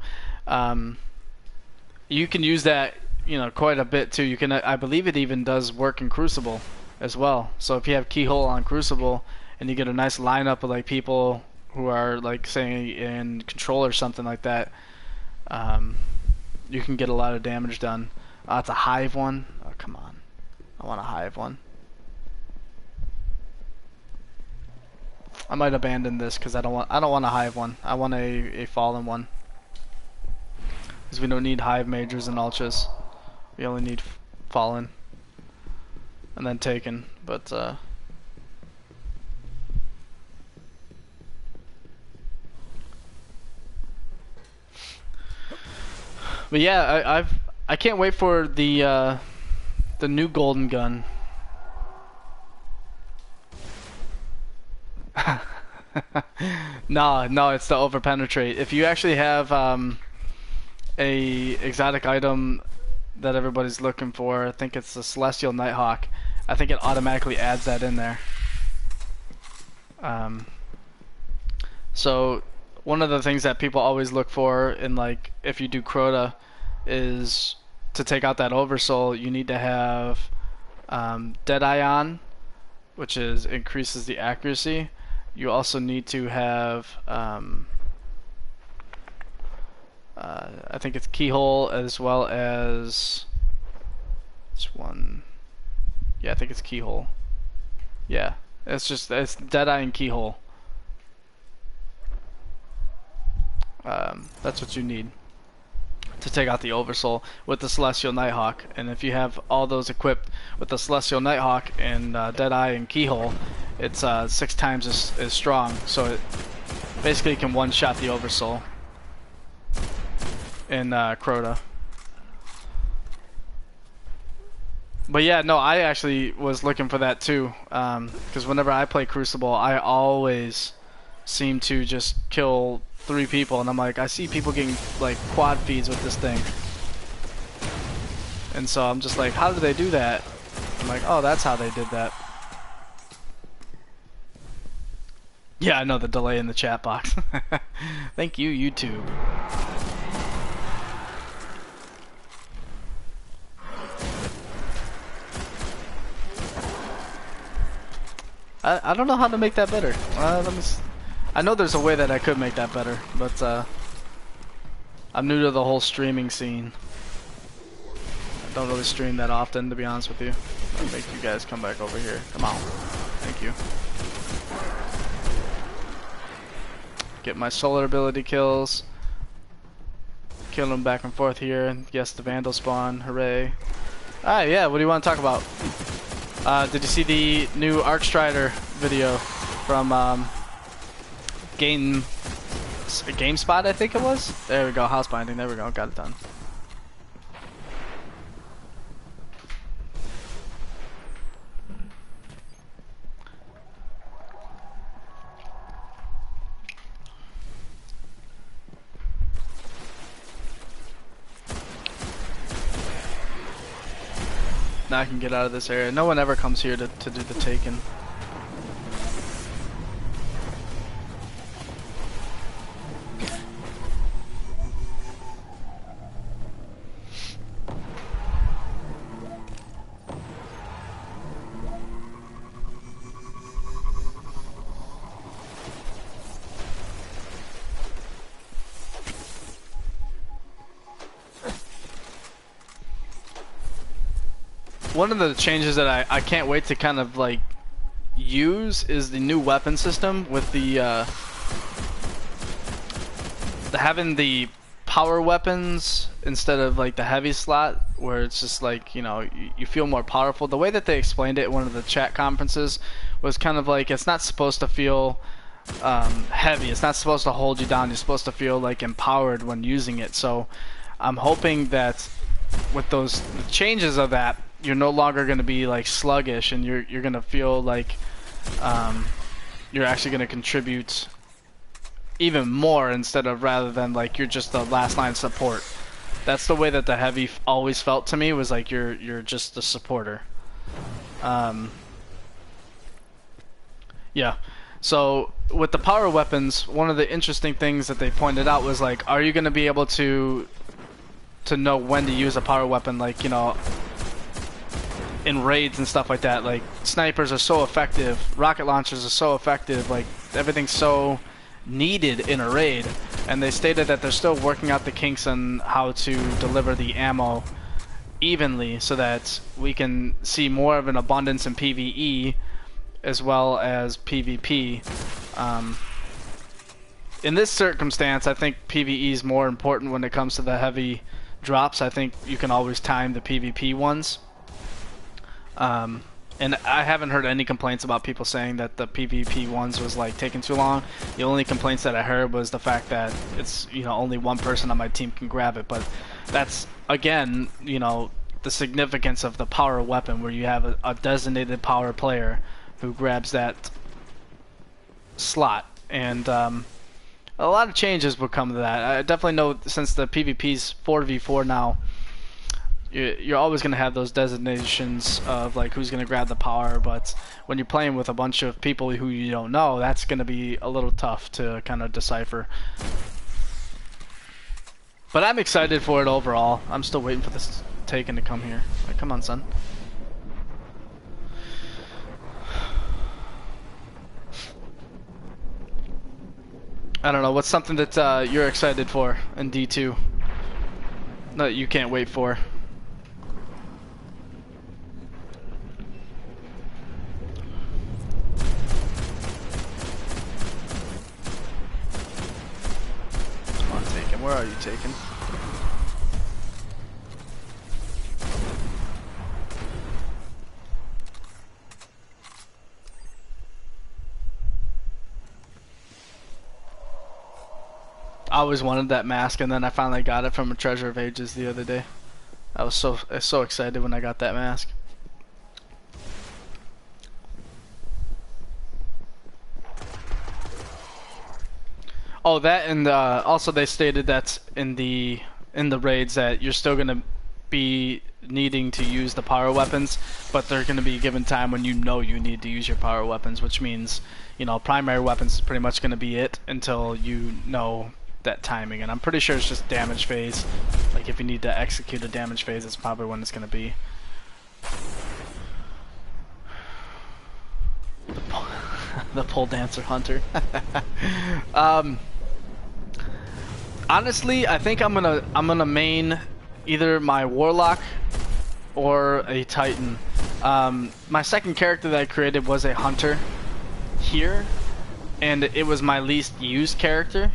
you can use that, you know, quite a bit too. You can, I believe it even does work in Crucible as well. So if you have keyhole on Crucible and you get a nice lineup of like people who are like say in control or something like that, you can get a lot of damage done. It's a hive one. Oh, come on, I want a hive one. I might abandon this because I don't want a hive one. I want a fallen one. Because we don't need hive majors and ultras. We only need fallen. And then taken. But yeah, I can't wait for the new golden gun. No, it's the overpenetrate. If you actually have a exotic item that everybody's looking for, I think it's the Celestial Nighthawk. I think it automatically adds that in there. So one of the things that people always look for in, like, if you do Crota is to take out that Oversoul, you need to have Deadeye on, which is increases the accuracy. You also need to have I think it's Keyhole, as well as it's one. Yeah, I think it's Keyhole. Yeah, it's Deadeye and Keyhole. That's what you need to take out the Oversoul with the Celestial Nighthawk. And if you have all those equipped with the Celestial Nighthawk and Deadeye and Keyhole, it's 6 times as strong. So it basically can one-shot the Oversoul in Crota. But yeah, no, I actually was looking for that too, because whenever I play Crucible, I always seem to just kill 3 people, and I'm like, I see people getting like quad feeds with this thing, and so I'm just like, how did they do that? I'm like, oh, that's how they did that. Yeah, I know the delay in the chat box. Thank you, YouTube. I don't know how to make that better. I know there's a way that I could make that better, but I'm new to the whole streaming scene. I don't really stream that often, to be honest with you. I'll make you guys come back over here. Come on. Thank you. Get my solar ability kills. Kill them back and forth here. And yes, the Vandal spawn. Hooray. Alright, yeah, what do you want to talk about? Did you see the new Arcstrider video from GameSpot, I think it was? There we go, house binding, there we go, got it done. Now I can get out of this area. No one ever comes here to do the taken. One of the changes that I can't wait to kind of like use is the new weapon system with the having the power weapons instead of like the heavy slot, where it's just like, you know, you feel more powerful. The way that they explained it in one of the chat conferences was kind of like, it's not supposed to feel heavy, it's not supposed to hold you down, you're supposed to feel like empowered when using it. So I'm hoping that with those changes of that, you're no longer going to be like sluggish, and you're going to feel like you're actually going to contribute even more, instead of rather than like you're just the last line support. That's the way that the heavy always felt to me, was like you're just the supporter. Yeah. So with the power weapons, one of the interesting things that they pointed out was like, are you going to be able to know when to use a power weapon, like, you know, in raids and stuff like that. Like, snipers are so effective, rocket launchers are so effective, like, everything's so needed in a raid, and they stated that they're still working out the kinks on how to deliver the ammo evenly so that we can see more of an abundance in PvE as well as PvP. In this circumstance, I think PvE is more important when it comes to the heavy drops. I think you can always time the PvP ones. And I haven't heard any complaints about people saying that the PvP ones was like taking too long. The only complaints that I heard was the fact that it's, you know, only one person on my team can grab it. But that's, again, you know, the significance of the power weapon, where you have a designated power player who grabs that slot. And a lot of changes will come to that. I definitely know, since the PvP's 4v4 now, you're always going to have those designations of like who's going to grab the power, but when you're playing with a bunch of people who you don't know, that's going to be a little tough to kind of decipher. But I'm excited for it overall. I'm still waiting for this Taken to come here. Like, come on, son. I don't know, what's something that you're excited for in D2 that you can't wait for? Where are you taking? I always wanted that mask, and then I finally got it from a Treasure of Ages the other day. I was so excited when I got that mask. Oh, that, and also they stated that in the raids that you're still gonna be needing to use the power weapons, but they're gonna be given time when you know you need to use your power weapons, which means, you know, primary weapons is pretty much gonna be it until you know that timing. And I'm pretty sure it's just damage phase. Like, if you need to execute a damage phase, it's probably when it's gonna be. The pole dancer hunter. Honestly, I think I'm gonna main either my warlock or a titan. My second character that I created was a hunter here, and it was my least used character,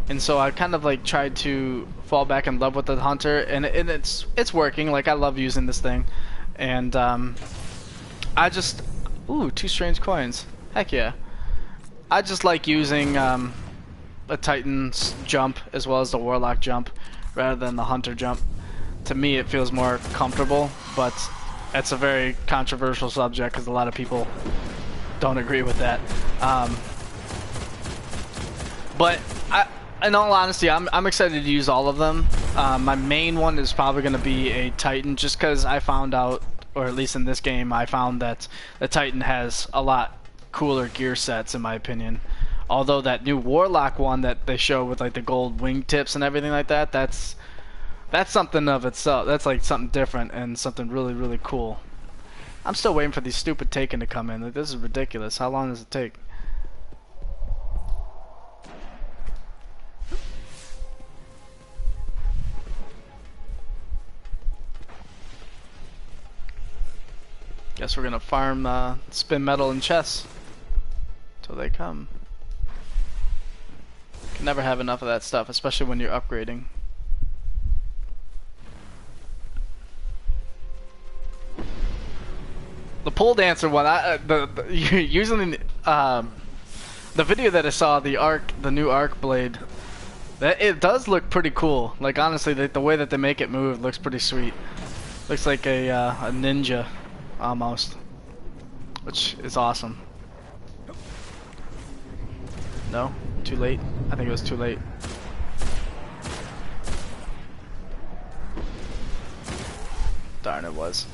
and so I kind of like tried to fall back in love with the hunter, and it's working. Like, I love using this thing, and I just, ooh, 2 strange coins. Heck yeah. I just like using a Titan's jump as well as the Warlock jump rather than the Hunter jump. To me, it feels more comfortable, but it's a very controversial subject because a lot of people don't agree with that. But in all honesty, I'm excited to use all of them. My main one is probably going to be a Titan, just because I found out, or at least in this game, I found that the Titan has a lot cooler gear sets, in my opinion. Although that new Warlock one that they show with like the gold wingtips and everything like that, that's something of itself. That's like something different and something really, really cool. I'm still waiting for these stupid Taken to come in. Like, this is ridiculous. How long does it take? Guess we're gonna farm spin metal and chests till they come. Can never have enough of that stuff, especially when you're upgrading. The pole dancer one, using the video that I saw, the new arc blade, that it does look pretty cool. Like, honestly, the way that they make it move looks pretty sweet. Looks like a ninja almost, which is awesome. No? Too late? I think it was too late. Darn, it was.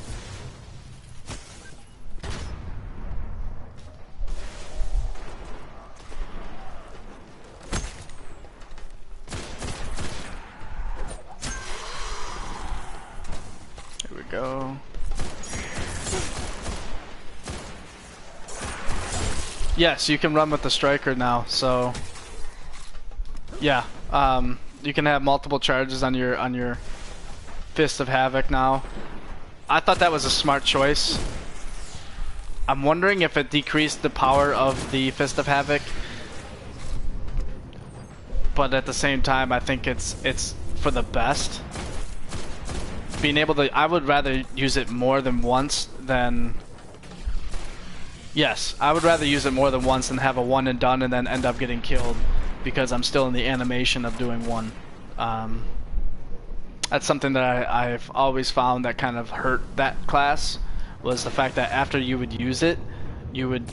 Yes, you can run with the striker now. So yeah, you can have multiple charges on your Fist of Havoc now. I thought that was a smart choice. I'm wondering if it decreased the power of the Fist of Havoc, but at the same time, I think it's for the best. Being able to, I would rather use it more than once than. Yes, I would rather use it more than once than have a one and done and then end up getting killed because I'm still in the animation of doing one. That's something that I've always found that kind of hurt that class, was the fact that after you would use it, you would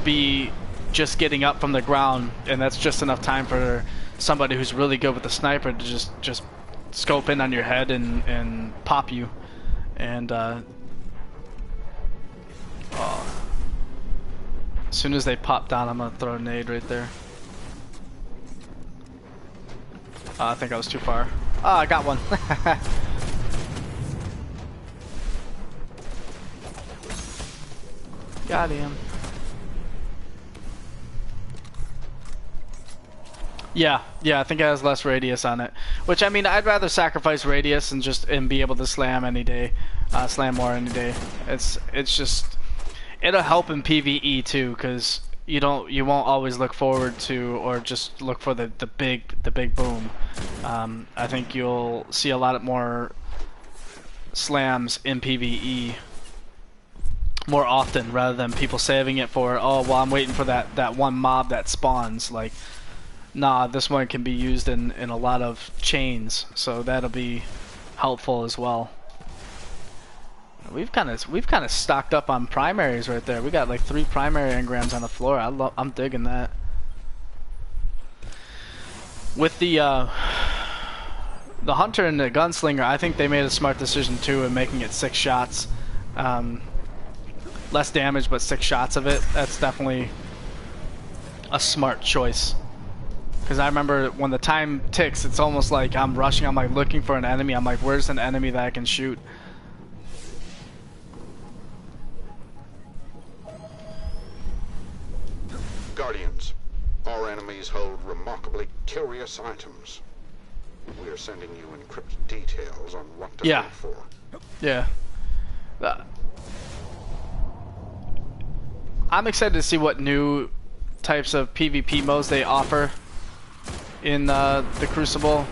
be just getting up from the ground, and that's just enough time for somebody who's really good with the sniper to just scope in on your head and pop you. And as soon as they pop down, I'm gonna throw a nade right there. I think I was too far. Oh, I got one. Got him. Yeah, I think it has less radius on it. Which, I mean, I'd rather sacrifice radius and be able to slam any day, slam more any day. It's just, it'll help in PvE too, because you won't always look forward to or just look for the big boom. I think you'll see a lot more slams in PvE more often rather than people saving it for, oh well, I'm waiting for that one mob that spawns. Like, nah, this one can be used in a lot of chains, so that'll be helpful as well. We've kind of stocked up on primaries right there. We got like 3 primary engrams on the floor. I'm digging that. With the hunter and the gunslinger, I think they made a smart decision too in making it 6 shots. Less damage, but 6 shots of it. That's definitely a smart choice. Because I remember when the time ticks, it's almost like I'm rushing. I'm like looking for an enemy. I'm like, where's an enemy that I can shoot? Guardians, our enemies hold remarkably curious items. We are sending you encrypted details on what to look for. Yeah. I'm excited to see what new types of PvP modes they offer in the Crucible,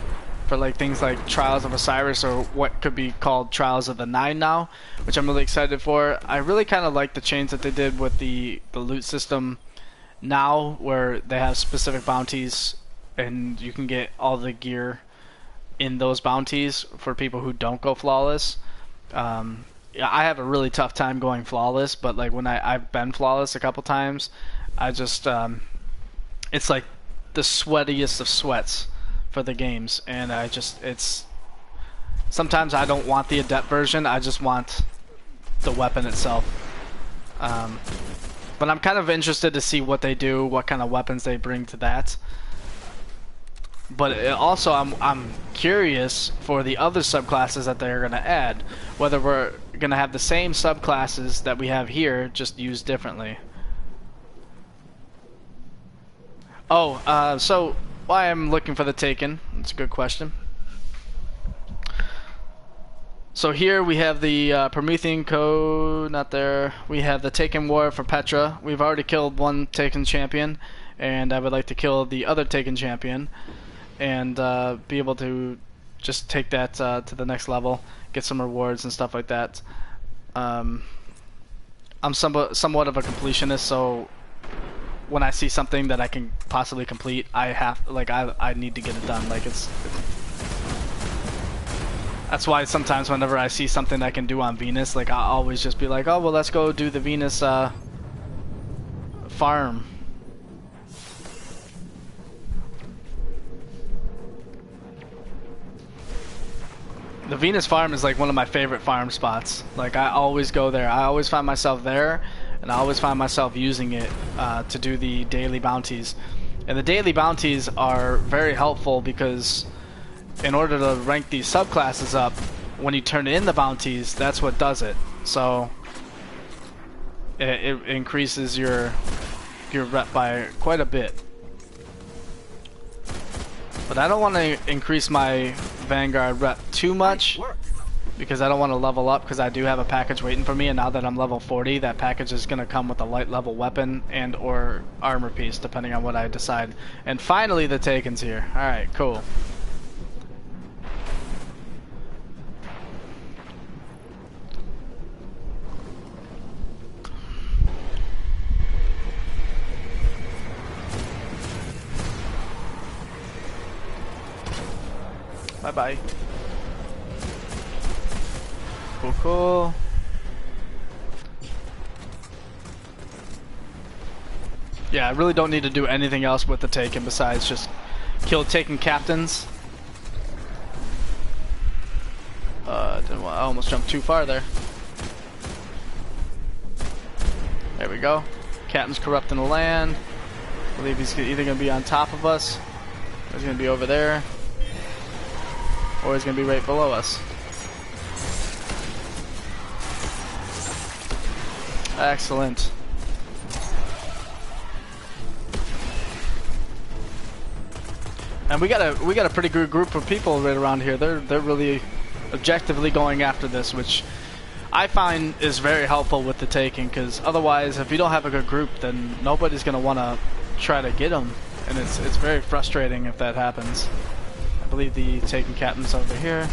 for like things like Trials of Osiris, or what could be called Trials of the Nine now, which I'm really excited for. I really kind of like the change that they did with the loot system now, where they have specific bounties and you can get all the gear in those bounties for people who don't go flawless. I have a really tough time going flawless, but like when I've been flawless a couple times, I just it's like the sweatiest of sweats for the games, and it's sometimes I don't want the adept version, I just want the weapon itself. But I'm kind of interested to see what they do, what kind of weapons they bring to that. But also I'm curious for the other subclasses that they're going to add, whether we're going to have the same subclasses that we have here, just used differently. Oh, so why I'm looking for the Taken? That's a good question. So here we have the Promethean Code, not there. We have the Taken War for Petra. We've already killed one Taken champion, and I would like to kill the other Taken champion, and be able to just take that to the next level, get some rewards and stuff like that. I'm somewhat of a completionist, so when I see something that I can possibly complete, I need to get it done. Like that's why sometimes whenever I see something I can do on Venus, like I'll always just be like, oh well, let's go do the Venus farm. The Venus farm is like one of my favorite farm spots. Like I always go there. I always find myself there, and I always find myself using it to do the daily bounties. And the daily bounties are very helpful because in order to rank these subclasses up, when you turn in the bounties, that's what does it. So it increases your gear rep by quite a bit. But I don't want to increase my Vanguard rep too much because I don't want to level up, because I do have a package waiting for me, and now that I'm level 40, that package is going to come with a light level weapon and or armor piece depending on what I decide. And finally the Taken's here. Alright, cool. Bye-bye. Cool, cool. Yeah, I really don't need to do anything else with the Taken besides just kill Taken captains. I almost jumped too far there. There we go. Captain's corrupting the land. I believe he's either going to be on top of us, or he's going to be over there, or he's going to be right below us. Excellent. And we got a pretty good group of people right around here. They're really objectively going after this, which I find is very helpful with the Taken, because otherwise, if you don't have a good group, then nobody's gonna want to try to get them, and it's very frustrating if that happens. I believe the Taken captain's over here.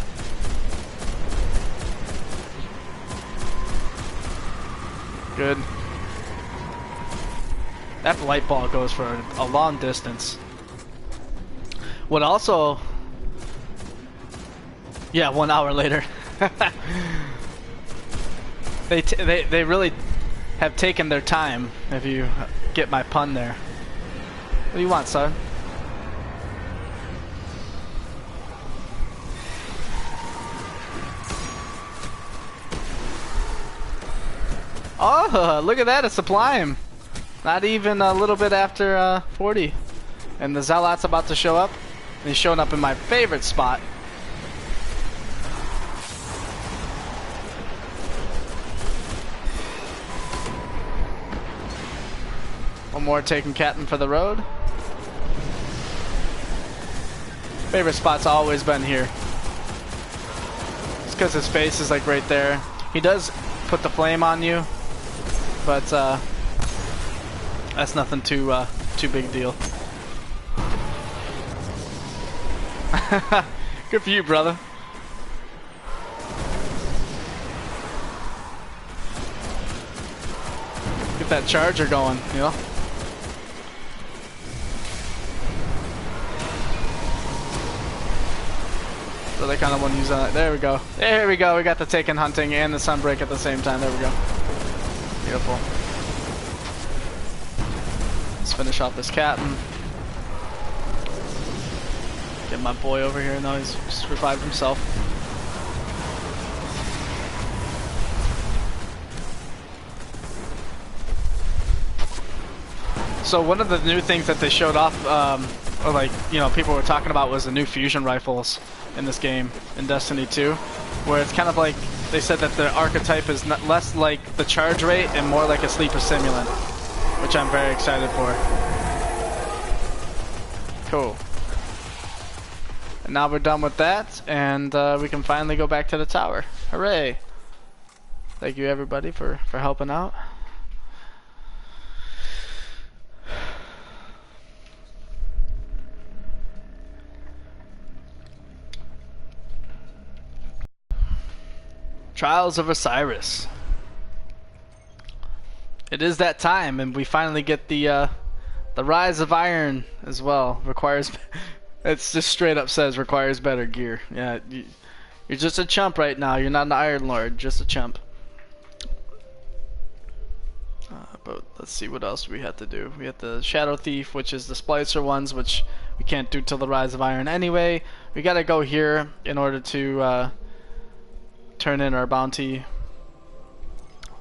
Good. That light ball goes for a long distance. What also... Yeah, 1 hour later. They really have taken their time, if you get my pun there. What do you want, son? Oh, look at that, it's Sublime. Not even a little bit after 40. And the Zealot's about to show up. And he's showing up in my favorite spot. One more Taken captain for the road. Favorite spot's always been here. It's because his face is like right there. He does put the flame on you, but that's nothing too big a deal. Good for you, brother. Get that charger going, you know? So they kind of want to use that. There we go. There we go. We got the Taken hunting and the Sunbreak at the same time. There we go. Beautiful. Let's finish off this captain. Get my boy over here. No, he's just revived himself. So one of the new things that they showed off, or like, you know, people were talking about, was the new fusion rifles in this game, in Destiny 2, where it's kind of like, they said that the archetype is less like the charge rate and more like a sleeper simulant, which I'm very excited for. Cool. And now we're done with that, and we can finally go back to the tower. Hooray! Thank you everybody for helping out. Trials of Osiris. It is that time, and we finally get the Rise of Iron as well. Requires, it's just straight up says requires better gear. Yeah, you're just a chump right now. You're not an Iron Lord, just a chump. But let's see what else we have to do. We have the Shadow Thief, which is the Splicer ones, which we can't do till the Rise of Iron anyway. We gotta go here in order to turn in our bounty.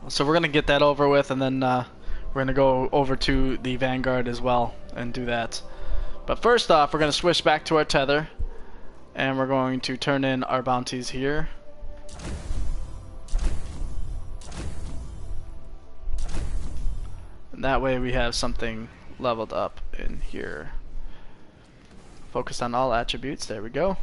So we're gonna get that over with, and then we're gonna go over to the Vanguard as well and do that. But first off, we're gonna switch back to our tether, and we're going to turn in our bounties here. That way we have something leveled up in here. Focus on all attributes. There we go.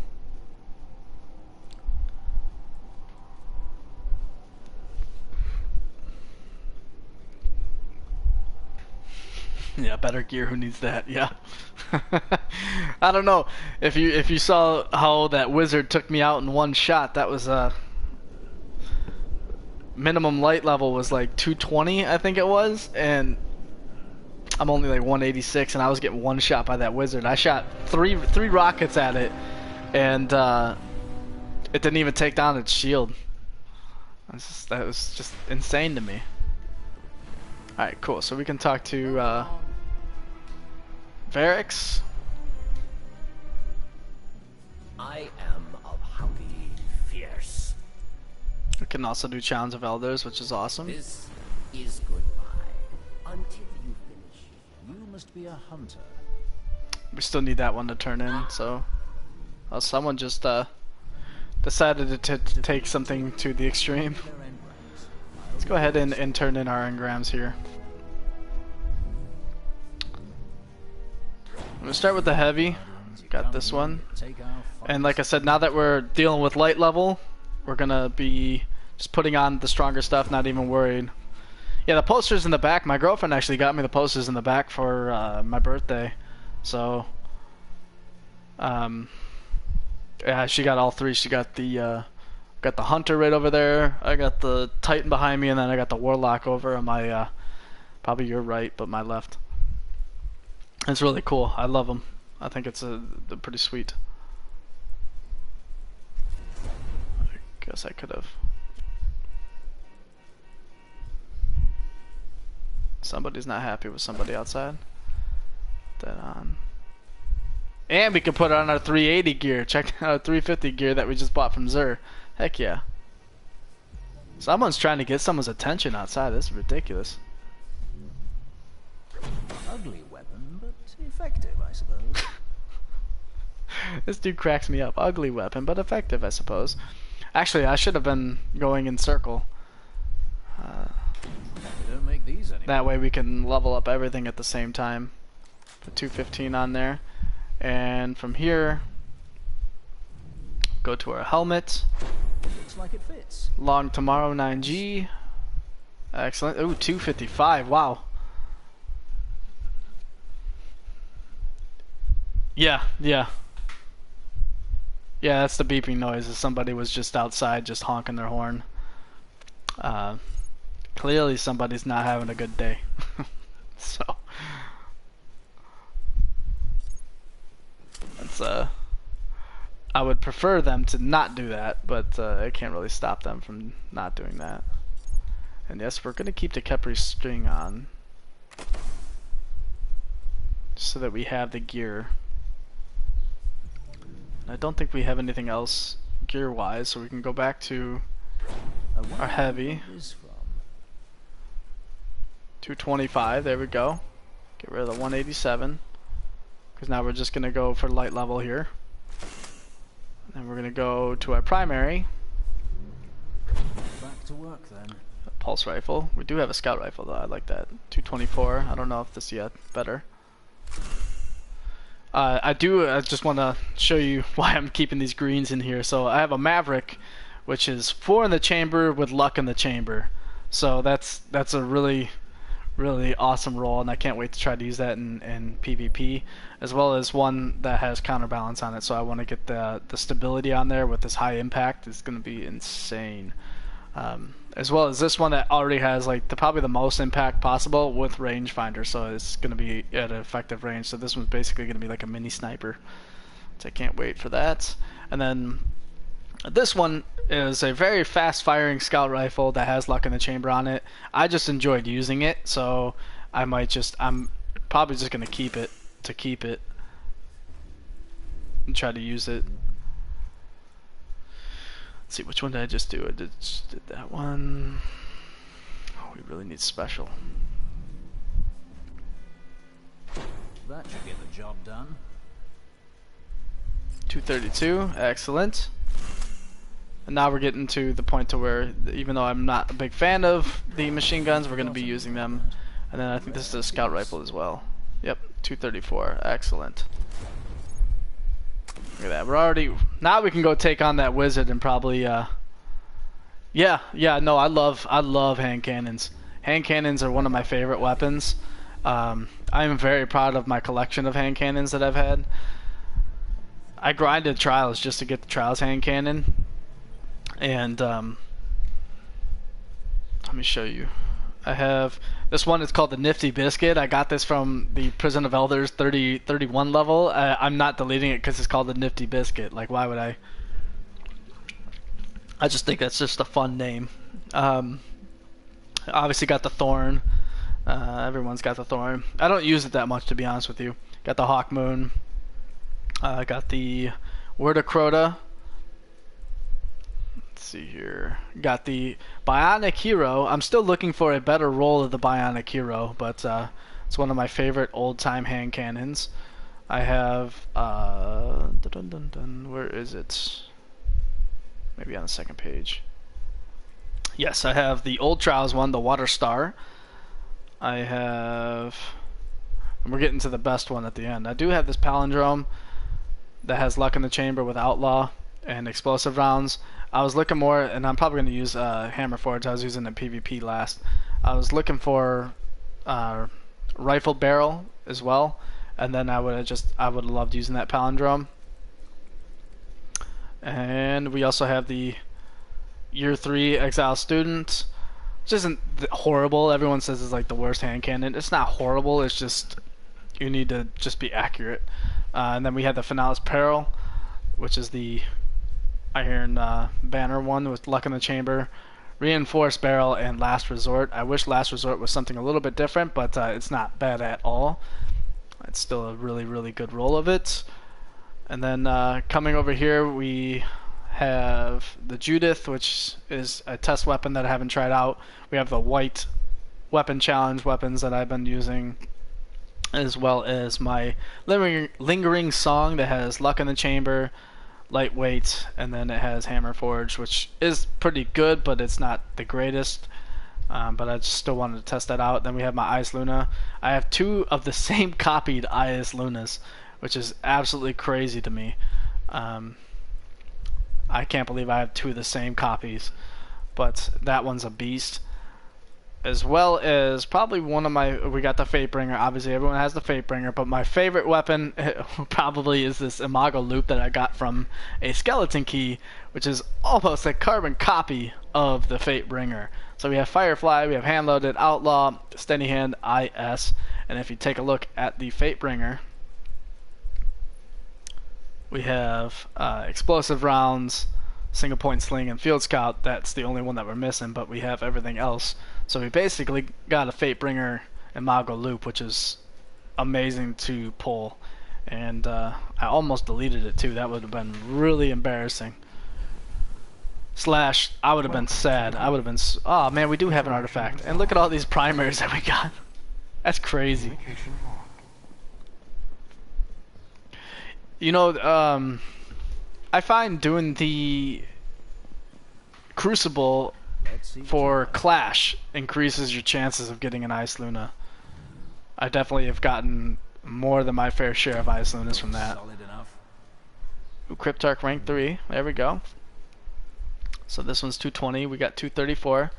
Yeah, better gear. Who needs that? Yeah. I don't know if you saw how that wizard took me out in one shot. That was minimum light level was like 220, I think it was, and I'm only like 186, and I was getting one shot by that wizard. I shot three rockets at it, and it didn't even take down its shield. That was just insane to me. All right, cool. So we can talk to Varix. I am of howdy fierce. We can also do Challenge of Elders, which is awesome. This is goodbye. Until you finish, you must be a hunter. We still need that one to turn in, so someone just decided to take something to the extreme. Let's go ahead and turn in our engrams here. I'm gonna start with the heavy. Got this one. And like I said, now that we're dealing with light level, we're gonna be just putting on the stronger stuff, not even worried. Yeah, the posters in the back, my girlfriend actually got me the posters in the back for my birthday. So yeah, she got all three. She got the hunter right over there, I got the titan behind me, and then I got the warlock over on my probably your right, but my left. It's really cool. I love them. I think they're pretty sweet. I guess I could have. Somebody's not happy with somebody outside. Put that on. And we can put it on our 380 gear. Check out our 350 gear that we just bought from Zur. Heck yeah. Someone's trying to get someone's attention outside. This is ridiculous. Ugly weapon, but effective, I suppose. This dude cracks me up. Ugly weapon, but effective, I suppose. Actually, I should have been going in circle. They don't make these anymore. That way we can level up everything at the same time. Put 215 on there. And from here, go to our helmet. Looks like it fits. Long Tomorrow 9G. Excellent. Ooh, 255. Wow. Yeah, yeah. Yeah, that's the beeping noise. If somebody was just outside just honking their horn. Clearly somebody's not having a good day. So that's I would prefer them to not do that, but I can't really stop them from not doing that. And yes, we're gonna keep the Kepri string on so that we have the gear. I don't think we have anything else gear wise, so we can go back to our heavy. 225, there we go. Get rid of the 187, because now we're just gonna go for light level here. And then we're gonna go to our primary. Back to work then. Pulse rifle. We do have a scout rifle though. I like that. 224. I don't know if this yet better. I just want to show you why I'm keeping these greens in here. So I have a Maverick, which is 4 in the chamber with luck in the chamber. So that's a really awesome roll, and I can't wait to try to use that in PvP, as well as one that has counterbalance on it. So I want to get the stability on there with this high impact. It's going to be insane. As well as this one that already has like probably the most impact possible with rangefinder, so it's going to be at an effective range. So this one's basically going to be like a mini sniper. So I can't wait for that. And then this one is a very fast firing scout rifle that has luck in the chamber on it. I just enjoyed using it, so I'm probably just going to keep it and try to use it. Let's see, which one did I just do? I did that one. Oh, we really need special. That should get the job done. 232, excellent. And now we're getting to the point to where, even though I'm not a big fan of the machine guns, we're going to be using them And then I think this is a scout rifle as well. Yep, 234. Excellent. Look at that. We're already... Now we can go take on that wizard and probably... Yeah, no, I love hand cannons. Hand cannons are one of my favorite weapons. I am very proud of my collection of hand cannons that I've had. I grinded trials just to get the trials hand cannon. And let me show you. I have this one. It's called the Nifty Biscuit. I got this from the Prison of Elders 31 level. I'm not deleting it because it's called the Nifty Biscuit. Like, why would I? I just think that's just a fun name. Obviously got the Thorn. Everyone's got the Thorn. I don't use it that much, to be honest with you. Got the Hawk Moon. Got the Word of Crota. Let's see here. Got the Bionic Hero. I'm still looking for a better roll of the Bionic Hero, but it's one of my favorite old-time hand cannons. I have... where is it? Maybe on the second page. Yes, I have the Old Trials one, the Water Star. I have... And we're getting to the best one at the end. I do have this Palindrome that has Luck in the Chamber with Outlaw and Explosive Rounds. I was looking more, and I'm probably going to use Hammer Forge. I was using the PvP last. I was looking for Rifle Barrel as well, and then I would have loved using that Palindrome. And we also have the Year 3 Exile Student, which isn't horrible. Everyone says it's like the worst hand cannon. It's not horrible. It's just you need to just be accurate. And then we have the Finalis Peril, which is the Iron Banner one with Luck in the Chamber, Reinforced Barrel, and Last Resort. I wish Last Resort was something a little bit different, but it's not bad at all. It's still a really, really good roll of it. And then coming over here, we have the Judith, which is a test weapon that I haven't tried out. We have the white weapon challenge weapons that I've been using, as well as my lingering song that has Luck in the Chamber, lightweight, and then it has Hammer Forge, which is pretty good, but it's not the greatest. But I just still wanted to test that out. Then we have my Ice Luna. I have 2 of the same copied Ice Lunas, which is absolutely crazy to me. I can't believe I have 2 of the same copies, but that one's a beast. As well as probably one of my... We got the Fatebringer. Obviously, everyone has the Fatebringer, but my favorite weapon probably is this Imago Loop that I got from a Skeleton Key, which is almost a carbon copy of the Fatebringer. So we have Firefly, we have Hand-Loaded, Outlaw, Steady Hand, IS, and if you take a look at the Fatebringer, we have Explosive Rounds, Single Point Sling, and Field Scout. That's the only one that we're missing, but we have everything else. So we basically got a Fatebringer Imago Loop, which is amazing to pull. And I almost deleted it too. That would have been really embarrassing. Slash, I would have been sad. I would have been... Oh man, we do have an artifact. And look at all these primers that we got. That's crazy. You know, I find doing the Crucible for Clash increases your chances of getting an Ice Luna. I definitely have gotten more than my fair share of Ice Lunas from that. Ooh, Cryptarch rank 3. There we go. So this one's 220. We got 234.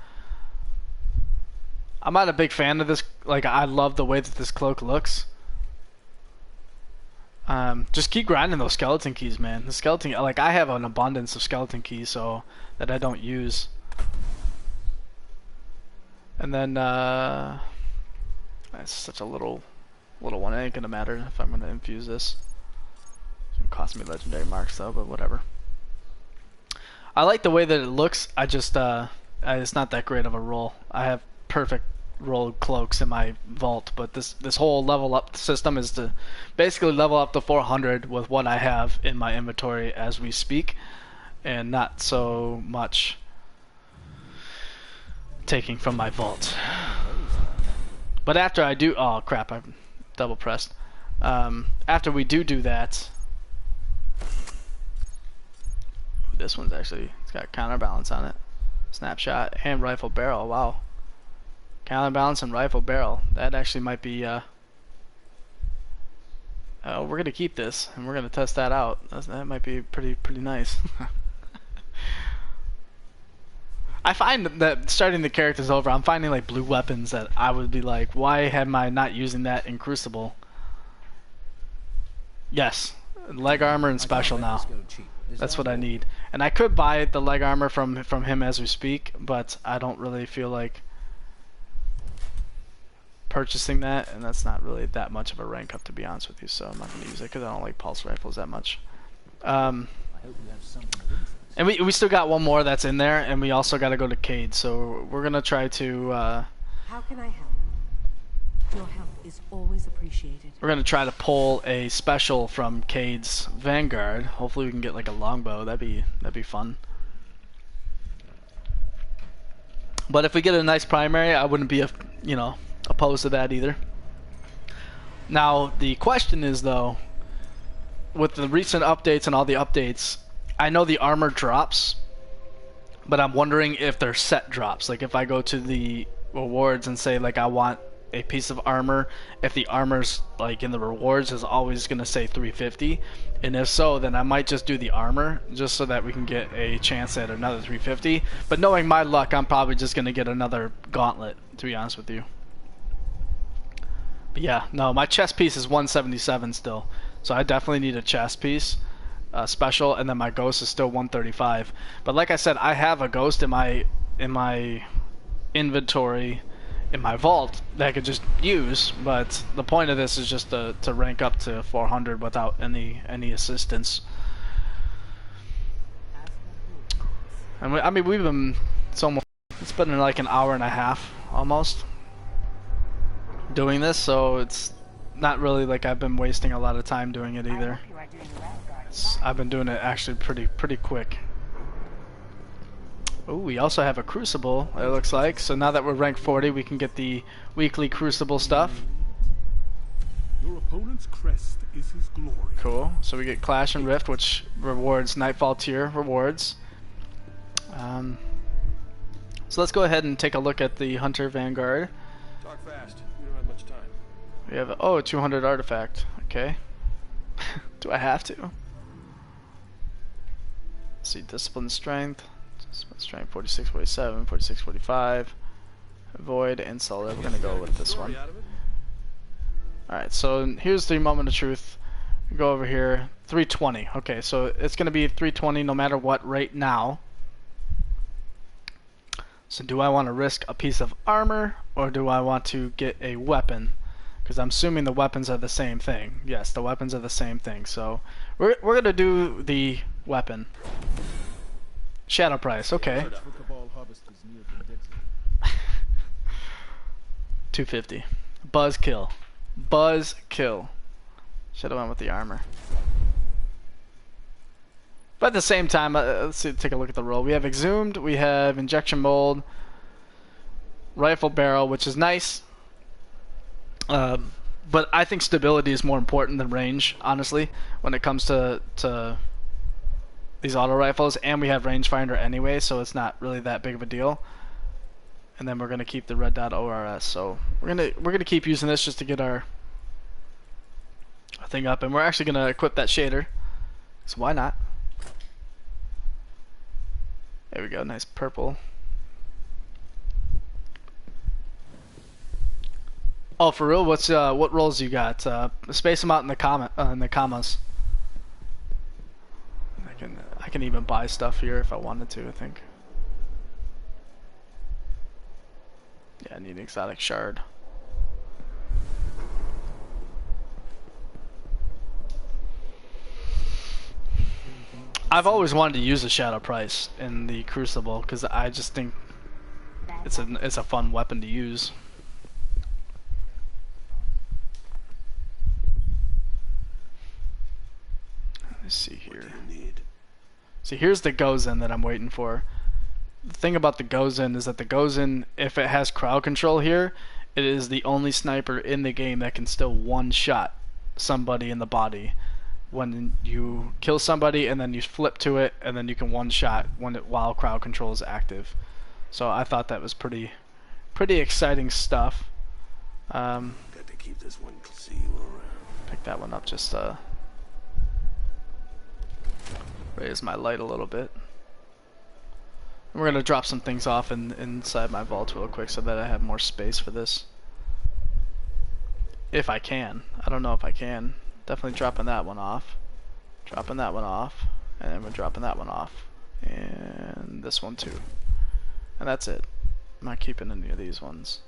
I'm not a big fan of this. Like, I love the way that this cloak looks. Just keep grinding those skeleton keys, man. The skeleton, like, I have an abundance of skeleton keys, so that I don't use. And then that's such a little one. It ain't gonna matter if I'm gonna infuse this. It's gonna cost me legendary marks though, but whatever. I like the way that it looks. I just it's not that great of a roll. I have perfect rolled cloaks in my vault, but this whole level up system is to basically level up to 400 with what I have in my inventory as we speak, and not so much taking from my vault. But after I do... Oh crap, I double pressed. After we do that, this one's actually... It's got counterbalance on it. Snapshot and rifle barrel. Wow. Counterbalance and rifle barrel. That actually might be. We're gonna keep this and we're gonna test that out. That might be pretty nice. I find that starting the characters over, I'm finding like blue weapons that I would be like, why am I not using that in Crucible? Yes, leg armor and special now. That's what I need. And I could buy the leg armor from him as we speak, but I don't really feel like purchasing that, and that's not really that much of a rank up, to be honest with you, so I'm not going to use it because I don't like pulse rifles that much. And we still got one more that's in there, and we also got to go to Cade, so we're going to try to... How can I help? Your help is always appreciated. We're going to try to pull a special from Cade's Vanguard. Hopefully we can get like a longbow. That'd be fun. But if we get a nice primary, I wouldn't be opposed to that either. Now the question is though, with the recent updates and all the updates, I know the armor drops, but I'm wondering if they're set drops. Like if I go to the rewards and say like I want a piece of armor, if the armor's like in the rewards is always gonna say 350, and if so, then I might just do the armor just so that we can get a chance at another 350. But knowing my luck, I'm probably just gonna get another gauntlet, to be honest with you. But yeah, no, my chest piece is 177 still, so I definitely need a chest piece special, and then my ghost is still 135. But like I said, I have a ghost in my inventory in my vault that I could just use, but the point of this is just to rank up to 400 without any assistance. And I mean we've been it's been like an hour and a half almost doing this, so it's not really like I've been wasting a lot of time doing it either. I've been doing it actually pretty quick. Oh, we also have a Crucible, it looks like. So now that we're rank 40, we can get the weekly Crucible stuff. Your opponent's crest is his glory. Cool. So we get Clash and Rift, which rewards Nightfall tier rewards. So let's go ahead and take a look at the Hunter Vanguard. Talk fast. We don't have much time. We have a 200 artifact. Okay. Do I have to? Let's see, Discipline Strength. Strength 46, 47, 46, 45. Void and Solid. We're gonna go with this one. Alright, so here's the moment of truth. We go over here. 320. Okay, so it's gonna be 320 no matter what right now. So do I want to risk a piece of armor, or do I want to get a weapon? Because I'm assuming the weapons are the same thing. Yes, the weapons are the same thing. So we're gonna do the weapon. Shadow price, okay. 250. Buzz kill. Buzz kill. Should have went with the armor. But at the same time, let's see, take a look at the roll. We have Exhumed, we have Injection Mold, Rifle Barrel, which is nice. But I think stability is more important than range, honestly, when it comes to these auto rifles, and we have rangefinder anyway, so it's not really that big of a deal. And then we're gonna keep the red dot ORS, so we're gonna keep using this just to get our thing up, and we're actually gonna equip that shader. So why not? There we go, nice purple. Oh, for real? What rolls you got? Space them out in the commas. I can even buy stuff here if I wanted to, I think. Yeah, I need an exotic shard. I've always wanted to use a Shadow Price in the Crucible because I just think it's a fun weapon to use. Let's see here. See, here's the Gozen that I'm waiting for. The thing about the Gozen is that the Gozen, if it has crowd control here, it is the only sniper in the game that can still one-shot somebody in the body. When you kill somebody and then you flip to it, and then you can one-shot while crowd control is active. So I thought that was pretty pretty exciting stuff. Got to keep this one see you around. Pick that one up, just raise my light a little bit. And we're gonna drop some things off inside my vault real quick so that I have more space for this. If I can. I don't know if I can. Definitely dropping that one off. Dropping that one off. And then we're dropping that one off. And this one too. And that's it. I'm not keeping any of these ones.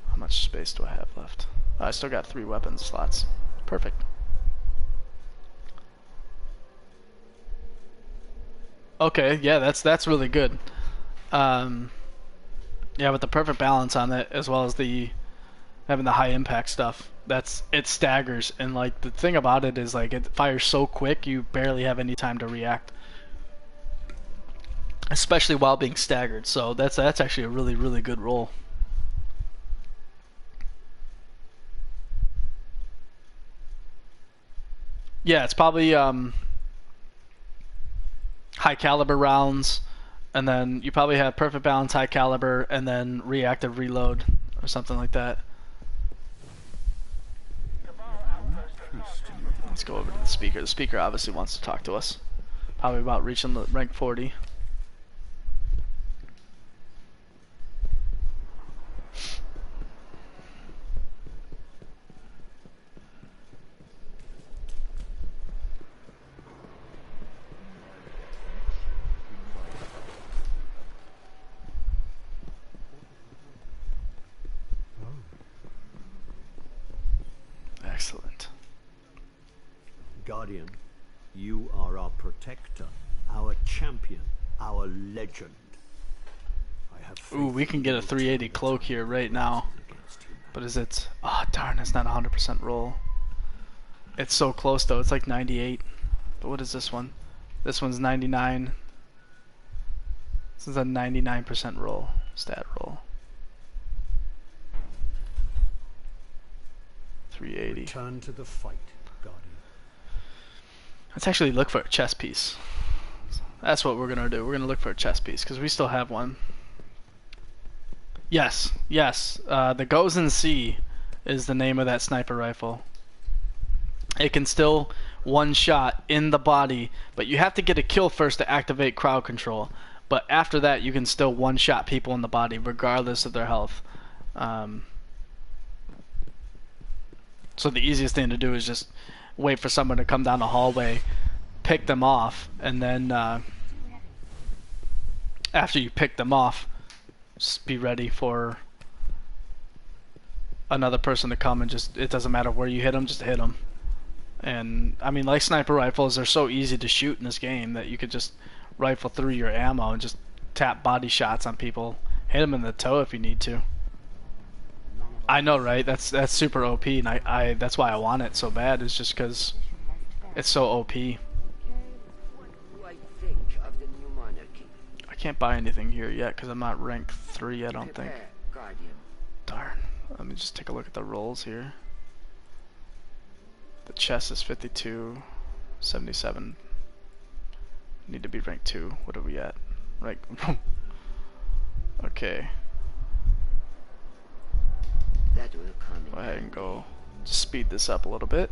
How much space do I have left? Oh, I still got 3 weapon slots. Perfect. Okay, yeah, that's really good. Yeah, with the perfect balance on it, as well as the having the high impact stuff, it staggers, and like the thing about it is like it fires so quick you barely have any time to react, especially while being staggered. So that's actually a really good roll. Yeah, it's probably high caliber rounds, and then you probably have perfect balance, high caliber, and then reactive reload or something like that. Let's go over to the speaker. The speaker obviously wants to talk to us. Probably about reaching the rank 40. Excellent. Guardian, you are our protector, our champion, our legend. I have Ooh, we can get a 380 cloak here right now. But is it... Oh, darn, it's not 100% roll. It's so close, though. It's like 98. But what is this one? This one's 99. This is a 99% roll. Stat roll. 380. Return to the fight, Guardian. Let's actually look for a chess piece. That's what we're gonna do. We're gonna look for a chess piece because we still have one. Yes, yes. The Gozen C is the name of that sniper rifle. It can still one shot in the body, but you have to get a kill first to activate crowd control. But after that, you can still one shot people in the body regardless of their health. So the easiest thing to do is just wait for someone to come down the hallway, pick them off, and then after you pick them off, just be ready for another person to come and just, it doesn't matter where you hit them, just hit them. And I mean, like sniper rifles, they're so easy to shoot in this game that you could just rifle through your ammo and just tap body shots on people, hit them in the toe if you need to. I know, right? That's super OP, and I that's why I want it so bad. It's just because it's so OP. I can't buy anything here yet because I'm not rank 3. I don't think. Darn. Let me just take a look at the rolls here. The chest is 52, 77. Need to be rank 2. What are we at? Rank. Okay. Go ahead and go speed this up a little bit,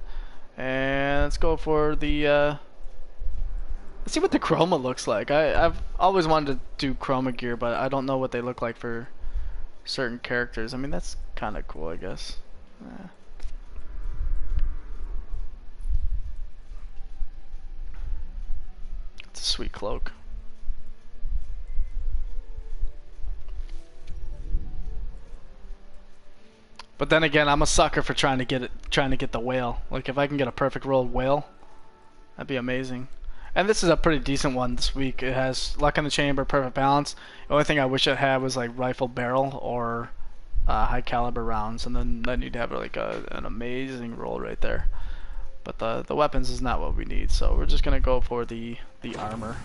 and let's go for the let's see what the chroma looks like. I've always wanted to do chroma gear, but I don't know what they look like for certain characters. I mean, that's kind of cool, I guess. It's a sweet cloak. But then again, I'm a sucker for trying to get the whale. Like if I can get a perfect rolled whale, that'd be amazing. And this is a pretty decent one this week. It has luck in the chamber, perfect balance. The only thing I wish it had was like rifle barrel or high caliber rounds, and then you'd have like an amazing roll right there. But the weapons is not what we need, so we're just gonna go for the armor.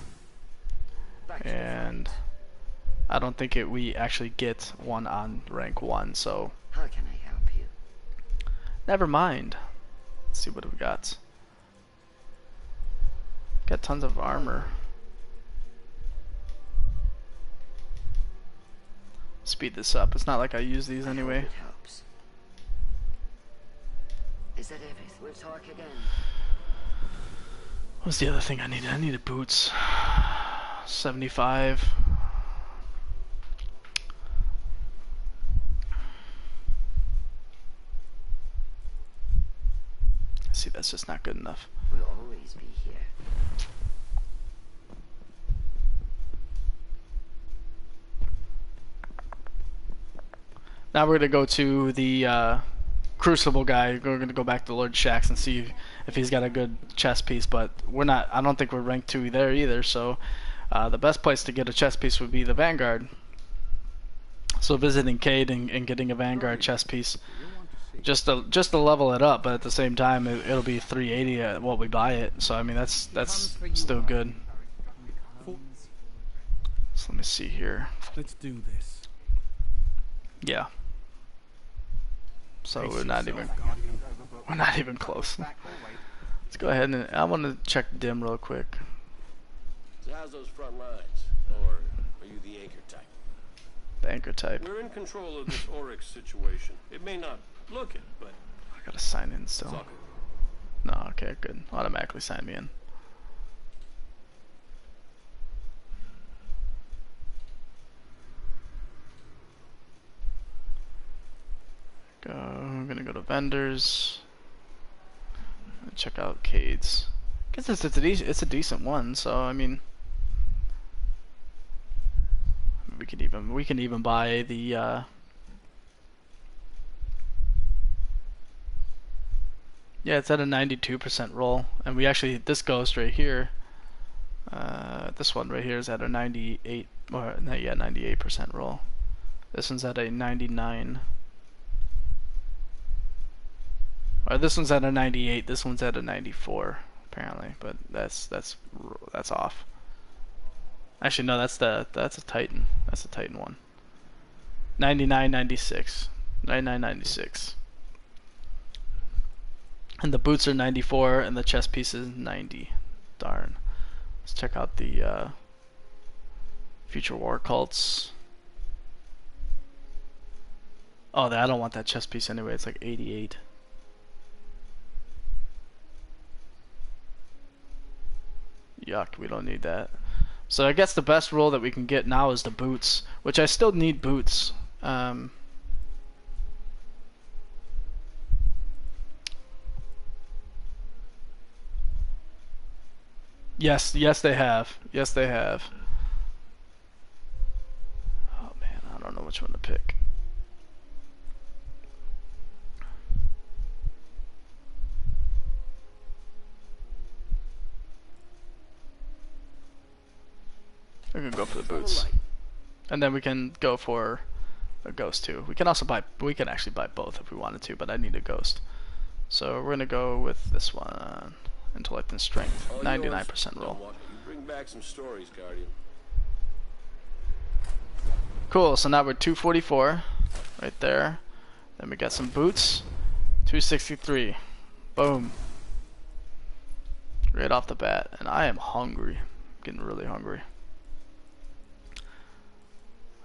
And I don't think we actually get one on rank 1, so. How can I help you? Never mind. Let's see what we got. Got tons of armor. Speed this up. It's not like I use these anyway. It helps. Is that everything? We'll talk again. What's the other thing I needed? I needed boots. 75. See, that's just not good enough. We'll always be here. Now we're gonna go to the Crucible guy. We're gonna go back to Lord Shaxx and see if he's got a good chest piece. But we're not. I don't think we're ranked 2 there either. So the best place to get a chest piece would be the Vanguard. So visiting Cade and getting a Vanguard chest piece, just to level it up. But at the same time, it'll be 380 at what we buy it. So I mean that's still good. So let me see here. Let's do this. Yeah. So we're not even close. Let's go ahead and I want to check dim real quick. So how's those front lines? Or are you the anchor type? The anchor type. We're in control of this Oryx situation. It may not look it, but I gotta sign in still. it's all good. No, okay, good. Automatically sign me in. I'm gonna go to vendors. Check out Cade's. I guess it's a decent one, so I mean, we can even buy the yeah, it's at a 92% roll, and we actually this ghost right here, this one right here is at a 98 or yeah 98% roll. This one's at a 99. Or this one's at a 98. This one's at a 94 apparently, but that's off. Actually, no, that's a Titan. That's a Titan one. 99, 96, 99, 96. And the boots are 94, and the chest piece is 90. Darn. Let's check out the Future War Cults. Oh, I don't want that chest piece anyway. It's like 88. Yuck, we don't need that. So I guess the best roll that we can get now is the boots, which I still need boots. Yes, they have. Yes, they have. Oh man, I don't know which one to pick. We're gonna go for the boots, and then we can go for a ghost too. We can actually buy both if we wanted to, but I need a ghost. So we're gonna go with this one. Intellect and strength, 99% roll. You bring back some stories, Guardian. Cool. So now we're 244, right there. Then we got some boots, 263. Boom. Right off the bat, and I am hungry. I'm getting really hungry.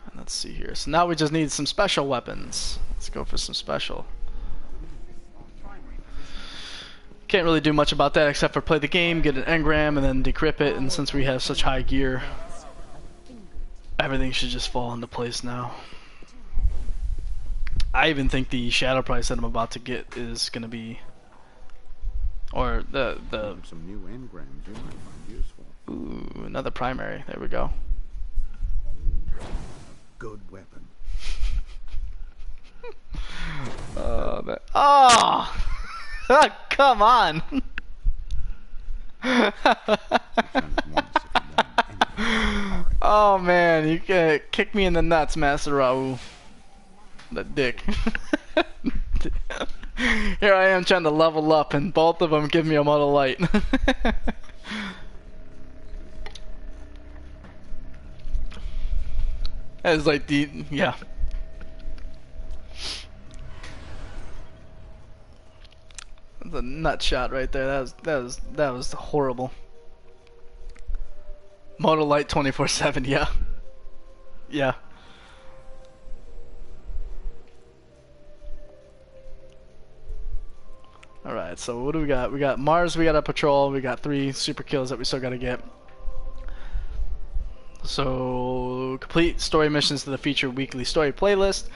And let's see here. So now we just need some special weapons. Let's go for some special. Can't really do much about that except for play the game, get an engram, and then decrypt it. And since we have such high gear, everything should just fall into place now. I even think the shadow price that I'm about to get is gonna be, or the some new engrams you might find useful. Ooh, another primary. There we go. Good weapon. Oh! Come on! Oh man, you can kick me in the nuts, Master Raul. The dick. Here I am trying to level up, and both of them give me a model light. That is like the yeah. That's a nut shot right there. That was horrible. Moto Light 24/7. Yeah. Yeah. Alright, so what do we got? We got Mars, we got a patrol, we got 3 super kills that we still gotta get. So, complete story missions to the featured weekly story playlist.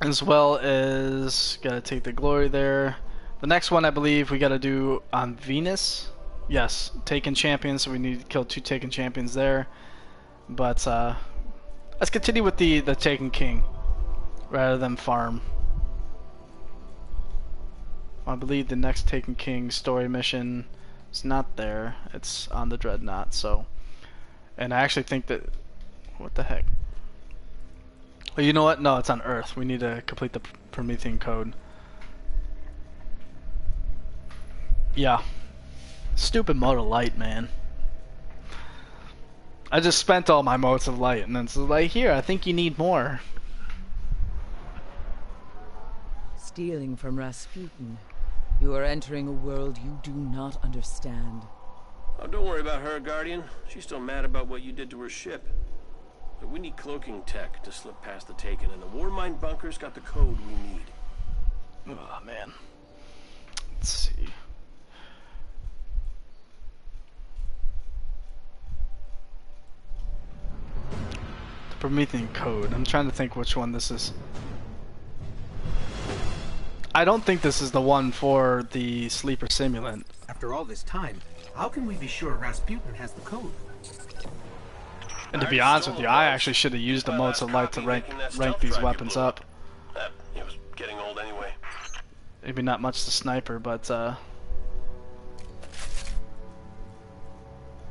As well as, gotta take the glory there. The next one I believe we gotta do on Venus. Yes, Taken Champions, so we need to kill 2 Taken Champions there. But, let's continue with the Taken King, rather than farm. I believe the next Taken King story mission is not there. It's on the Dreadnought, so... And I actually think that... What the heck? Well, you know what? No, it's on Earth. We need to complete the Promethean code. Yeah. Stupid mode of light, man. I just spent all my modes of light, and then it's like, here, I think you need more. Stealing from Rasputin. You are entering a world you do not understand. Oh, don't worry about her, Guardian. She's still mad about what you did to her ship. But we need cloaking tech to slip past the Taken, and the Warmind bunker's got the code we need. Oh, man. Let's see. The Promethean code. I'm trying to think which one this is. I don't think this is the one for the sleeper simulant. After all this time, how can we be sure Rasputin has the code? And to be honest with you, I actually should have used the modes of light to rank these weapons up. It was getting old anyway. Maybe not much the sniper, but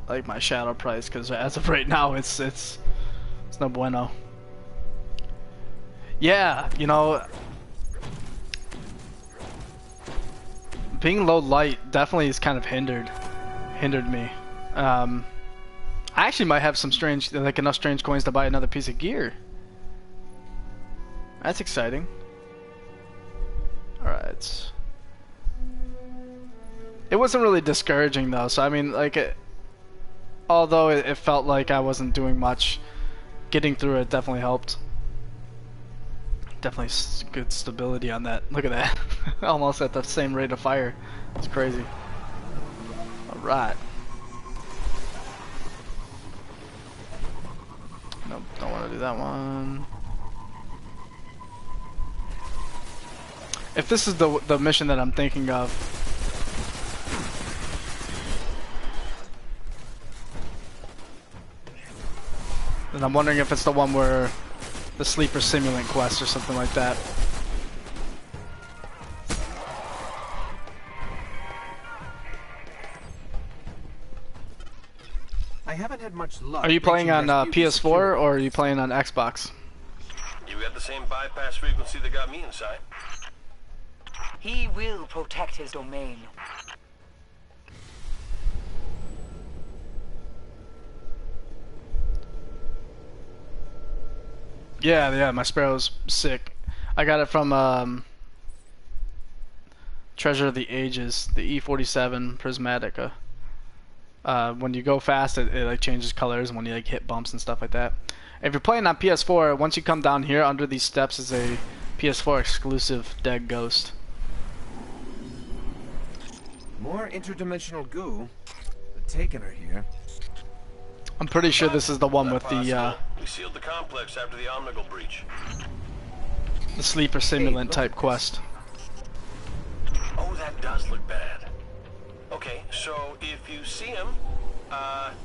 like my shadow price, because as of right now, it's no bueno. Yeah, you know, being low light definitely is kind of hindered me. I actually might have some strange, like enough strange coins to buy another piece of gear. That's exciting. Alright. It wasn't really discouraging though, so I mean, like, although it felt like I wasn't doing much, getting through it definitely helped. Definitely good stability on that. Look at that. Almost at the same rate of fire. It's crazy. Alright. Nope, don't want to do that one. If this is the mission that I'm thinking of, then I'm wondering if it's the one where the sleeper simulant quest or something like that. I haven't had much luck. Are you playing on PS4 or are you playing on Xbox? You got the same bypass frequency that got me inside. He will protect his domain. Yeah, my Sparrow's sick. I got it from Treasure of the Ages, the E47 Prismatica. When you go fast, it like changes colors when you like hit bumps and stuff like that. If you're playing on PS4, once you come down here, under these steps is a PS4 exclusive Dead Ghost. More interdimensional goo. The Taken are here. I'm pretty sure this is the one with the We sealed the complex after the Omnigal breach. the sleeper simulant type quest. Oh, that does look bad. Okay, so if you see him,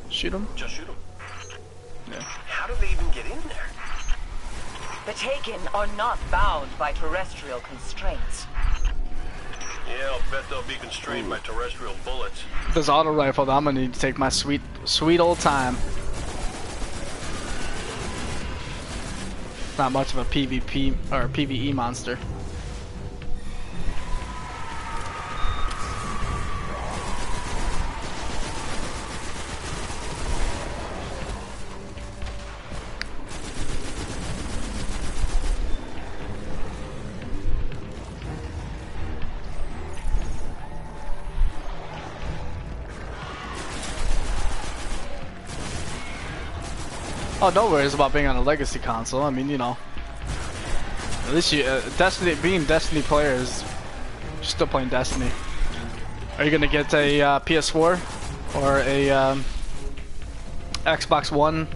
shoot him? Just shoot him. Yeah. How do they even get in there? The Taken are not bound by terrestrial constraints. Yeah, I'll bet they'll be constrained by terrestrial bullets. This auto rifle, I'm gonna need to take my sweet old time. Not much of a PvP or PvE monster. Oh, no worries about being on a legacy console. I mean, you know, at least you Destiny, being Destiny players, you're still playing Destiny. Are you gonna get a PS4 or a Xbox One?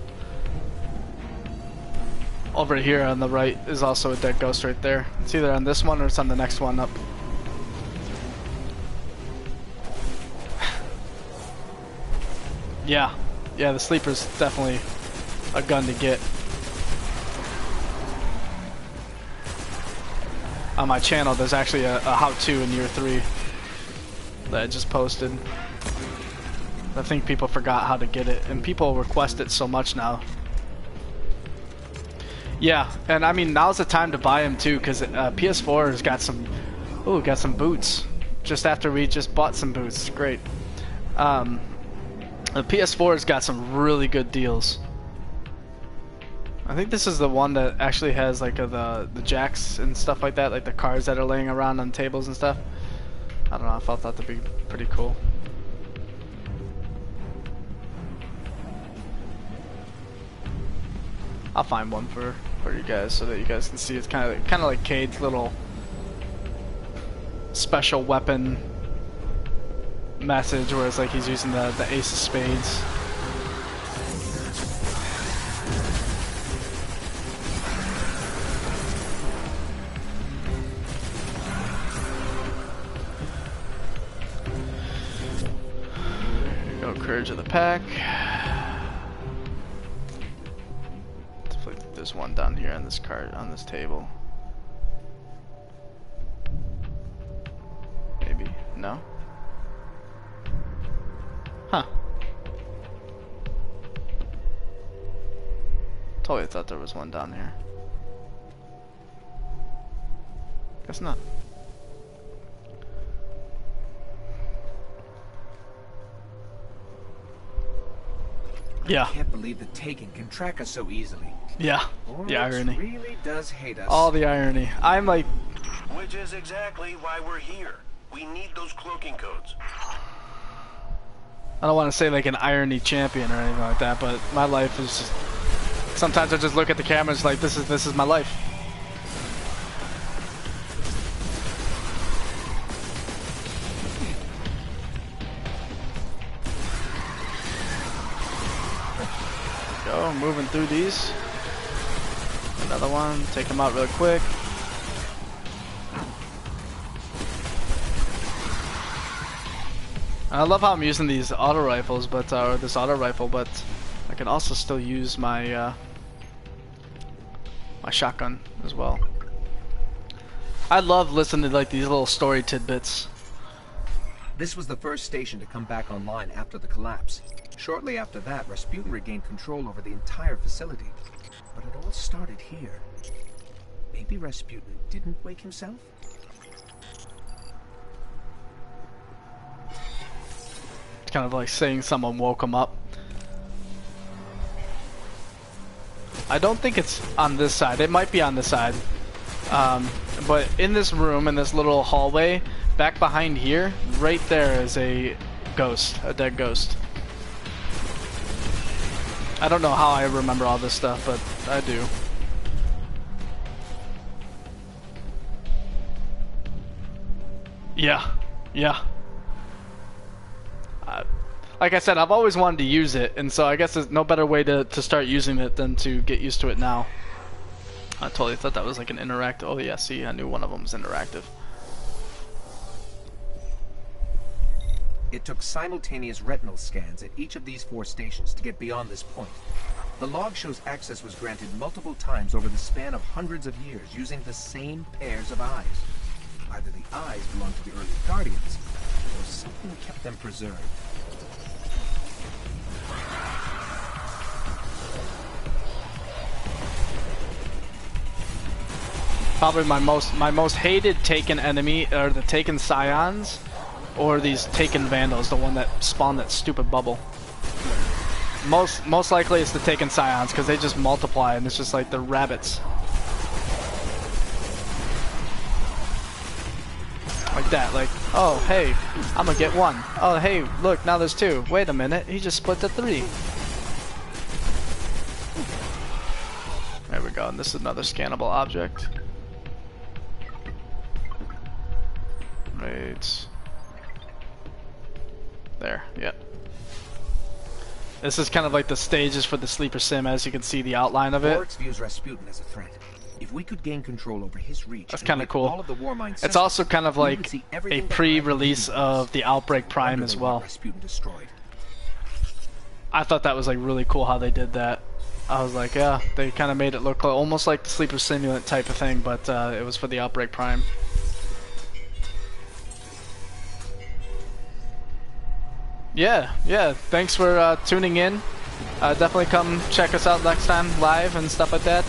Over here on the right is also a dead ghost right there. It's either on this one or it's on the next one up. Yeah, the sleeper's definitely a gun to get. On my channel, there's actually a how-to in year 3 that I just posted. I think people forgot how to get it, and people request it so much now. Yeah, and I mean, now's the time to buy them too, because PS4 has got some, got some boots. Just after we just bought some boots, great. The PS4 has got some really good deals. I think this is the one that actually has like the jacks and stuff like that, like the cards that are laying around on tables and stuff. I don't know, I thought that to be pretty cool. I'll find one for you guys so that you guys can see. It's kind of like Cade's little special weapon message, where it's like he's using the ace of spades. Here you go, Courage of the Pack. There's one down here on this card, on this table. Maybe. No? Huh. Totally thought there was one down here. Guess not. Yeah. I can't believe the Taken can track us so easily. Yeah. The irony. Really does hate us. All the irony. I'm like... Which is exactly why we're here. We need those cloaking codes. I don't want to say like an irony champion or anything like that, but my life is just... Sometimes I just look at the cameras like, this is my life. Go, moving through these. Another one, take them out real quick. I love how I'm using these auto rifles, but or this auto rifle, but I can also still use my my shotgun as well. I love listening to like these little story tidbits. This was the first station to come back online after the collapse. Shortly after that, Rasputin regained control over the entire facility. But it all started here. Maybe Rasputin didn't wake himself? It's kind of like saying someone woke him up. I don't think it's on this side. It might be on this side. But in this room, in this little hallway, back behind here, right there is a ghost, a dead ghost. I don't know how I remember all this stuff, but I do. Yeah, yeah. Like I said, I've always wanted to use it, and so I guess there's no better way to start using it than to get used to it now. I totally thought that was like an interactive. Oh yeah, see, I knew one of them was interactive. It took simultaneous retinal scans at each of these 4 stations to get beyond this point. The log shows access was granted multiple times over the span of hundreds of years using the same pairs of eyes. Either the eyes belonged to the early Guardians, or something kept them preserved. Probably my most hated Taken enemy are the Taken Scions, or these Taken Vandals, the one that spawned that stupid bubble. Most likely it's the Taken Scions, because they just multiply and it's just like the rabbits. Like that, like, oh hey, I'm gonna get 1. Oh hey, look, now there's 2. Wait a minute, he just split to 3. go, and this is another scannable object. Right. There, yep. This is kind of like the stages for the sleeper sim, as you can see the outline of it. Oryx views Rasputin as a threat. If we could gain control over his reach, that's kind of cool. All of the Warmind it's also kind of like a pre-release of the Outbreak Prime as well. Rasputin destroyed. I thought that was like really cool how they did that. I was like, yeah, they kind of made it look almost like the Sleeper Simulant type of thing, but it was for the Outbreak Prime. Yeah, thanks for tuning in. Definitely come check us out next time live and stuff like that.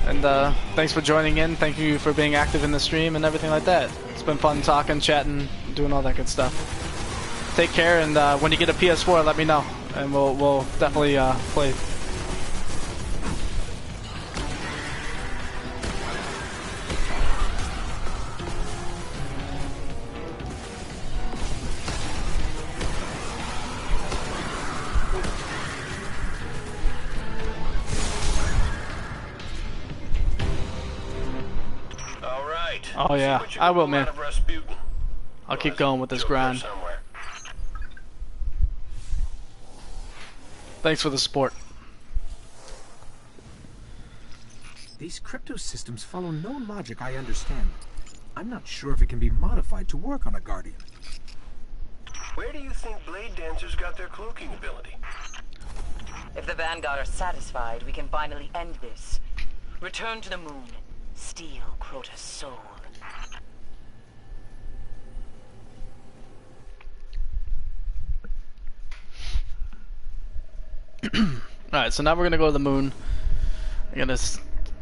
And thanks for joining in. Thank you for being active in the stream and everything like that. It's been fun talking, chatting, doing all that good stuff. Take care, and when you get a PS4, let me know, and we'll definitely play. Oh yeah, I will, man. I'll keep going with this grind. Thanks for the support. These crypto systems follow no logic I understand. I'm not sure if it can be modified to work on a Guardian. Where do you think Blade Dancers got their cloaking ability? If the Vanguard are satisfied, we can finally end this. Return to the moon. Steal Crota's soul. Alright, so now we're gonna go to the moon. We're gonna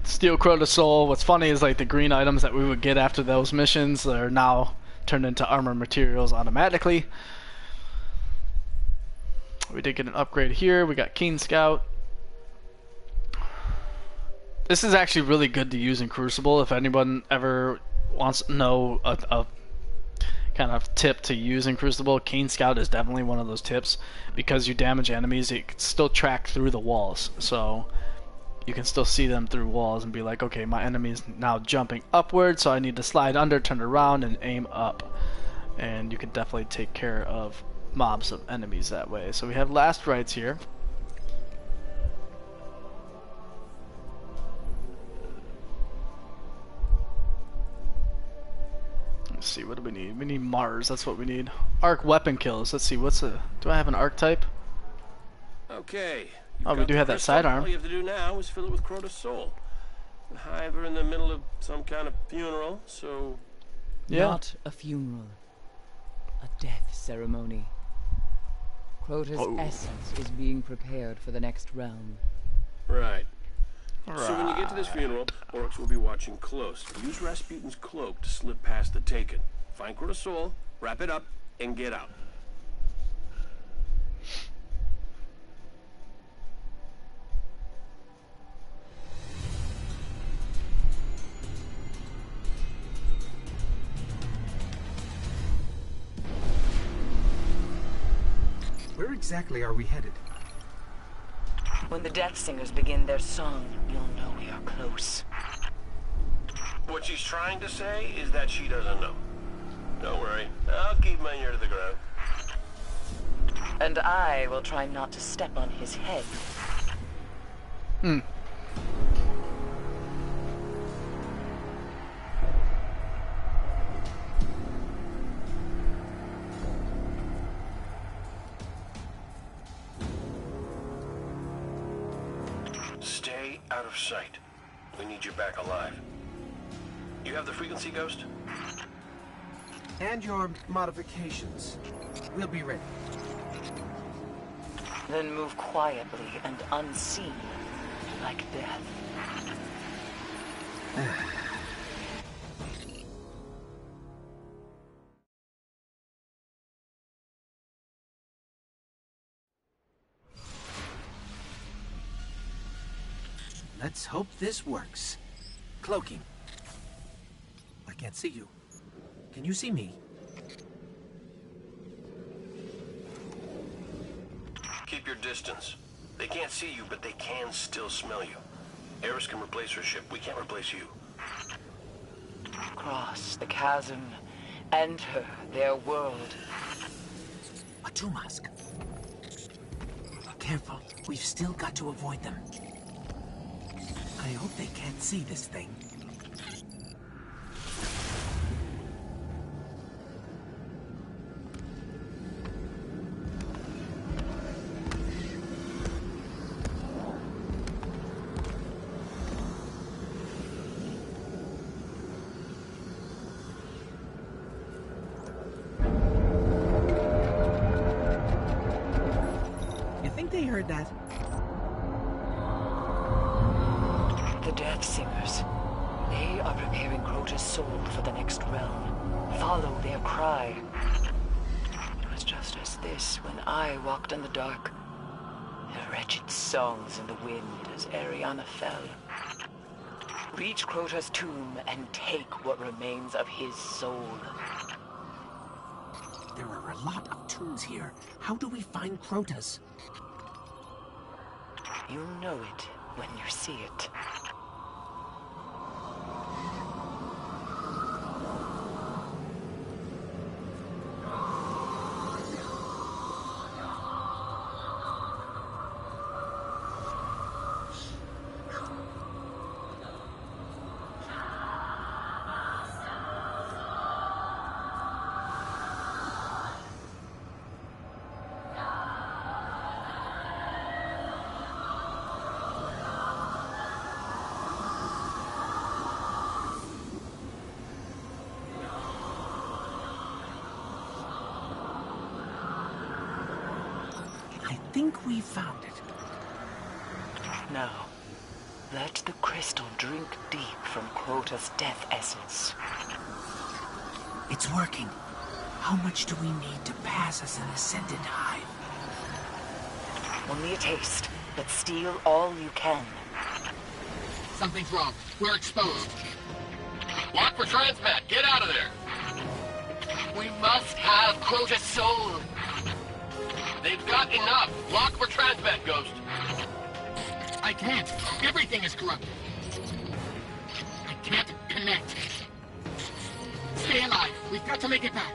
steal Crota's soul. What's funny is like the green items that we would get after those missions are now turned into armor materials automatically. We did get an upgrade here. We got Keen Scout. This is actually really good to use in Crucible. If anyone ever wants to know a kind of tip to use in Crucible, Keen Scout is definitely one of those tips, because you damage enemies, it can still track through the walls, so you can still see them through walls and be like, okay, my enemy is now jumping upward, so I need to slide under, turn around, and aim up, and you can definitely take care of mobs of enemies that way. So we have last rites here. Let's see, what do we need? We need Mars, that's what we need. Arc weapon kills. Let's see, what's a... Do I have an arc type? Okay. Oh, we do have that sidearm. All you have to do now is fill it with Crota's soul. The Hive are in the middle of some kind of funeral, so... Yeah. Not a funeral. A death ceremony. Crota's essence is being prepared for the next realm. Right. So when you get to this funeral, Oryx will be watching close. Use Rasputin's cloak to slip past the Taken. Find Crota's soul, wrap it up, and get out. Where exactly are we headed? When the Death Singers begin their song, you'll know we are close. What she's trying to say is that she doesn't know. Don't worry, I'll keep my ear to the ground. And I will try not to step on his head. Stay out of sight. We need you back alive. You have the frequency, Ghost? And your modifications. We'll be ready. Then move quietly and unseen, like death. Let's hope this works. Cloaking. I can't see you. Can you see me? Keep your distance. They can't see you, but they can still smell you. Eris can replace her ship. We can't replace you. Cross the chasm. Enter their world. A Tumask. Careful. We've still got to avoid them. I hope they can't see this thing. They heard that. The Death Singers. They are preparing Crota's soul for the next realm. Follow their cry. It was just as this when I walked in the dark. Their wretched songs in the wind as Ariana fell. Reach Crota's tomb and take what remains of his soul. There are a lot of tombs here. How do we find Crota's? You'll know it when you see it. I think we found it. Now, let the crystal drink deep from Crota's death essence. It's working. How much do we need to pass as an Ascendant hive? Only a taste, but steal all you can. Something's wrong. We're exposed. Lock for transmat. Get out of there. We must have Crota's soul. They've got enough. Lock for transmat, Ghost. I can't. Everything is corrupted. I can't connect. Stay alive. We've got to make it back.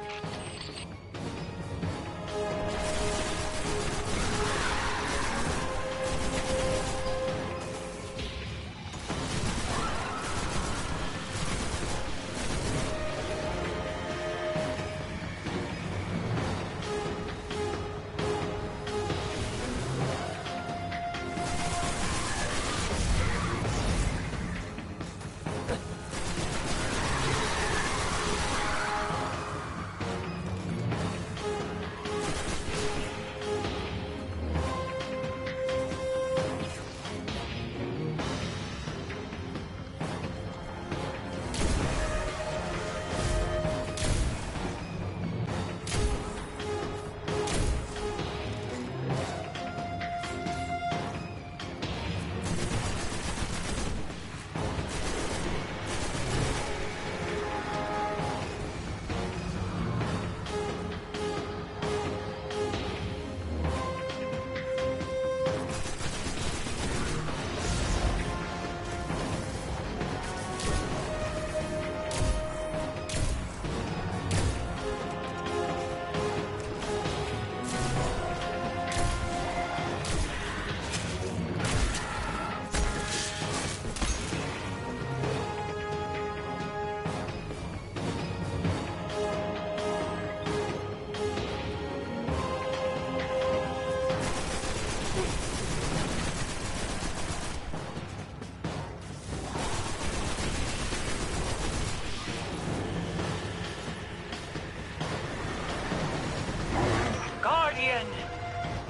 Guardian!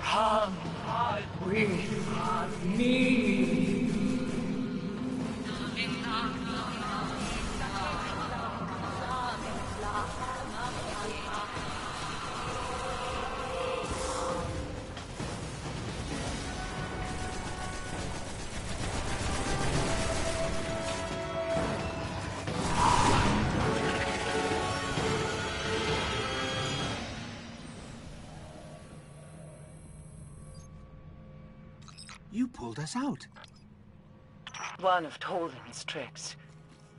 Come with me! You pulled us out. One of Toland's tricks.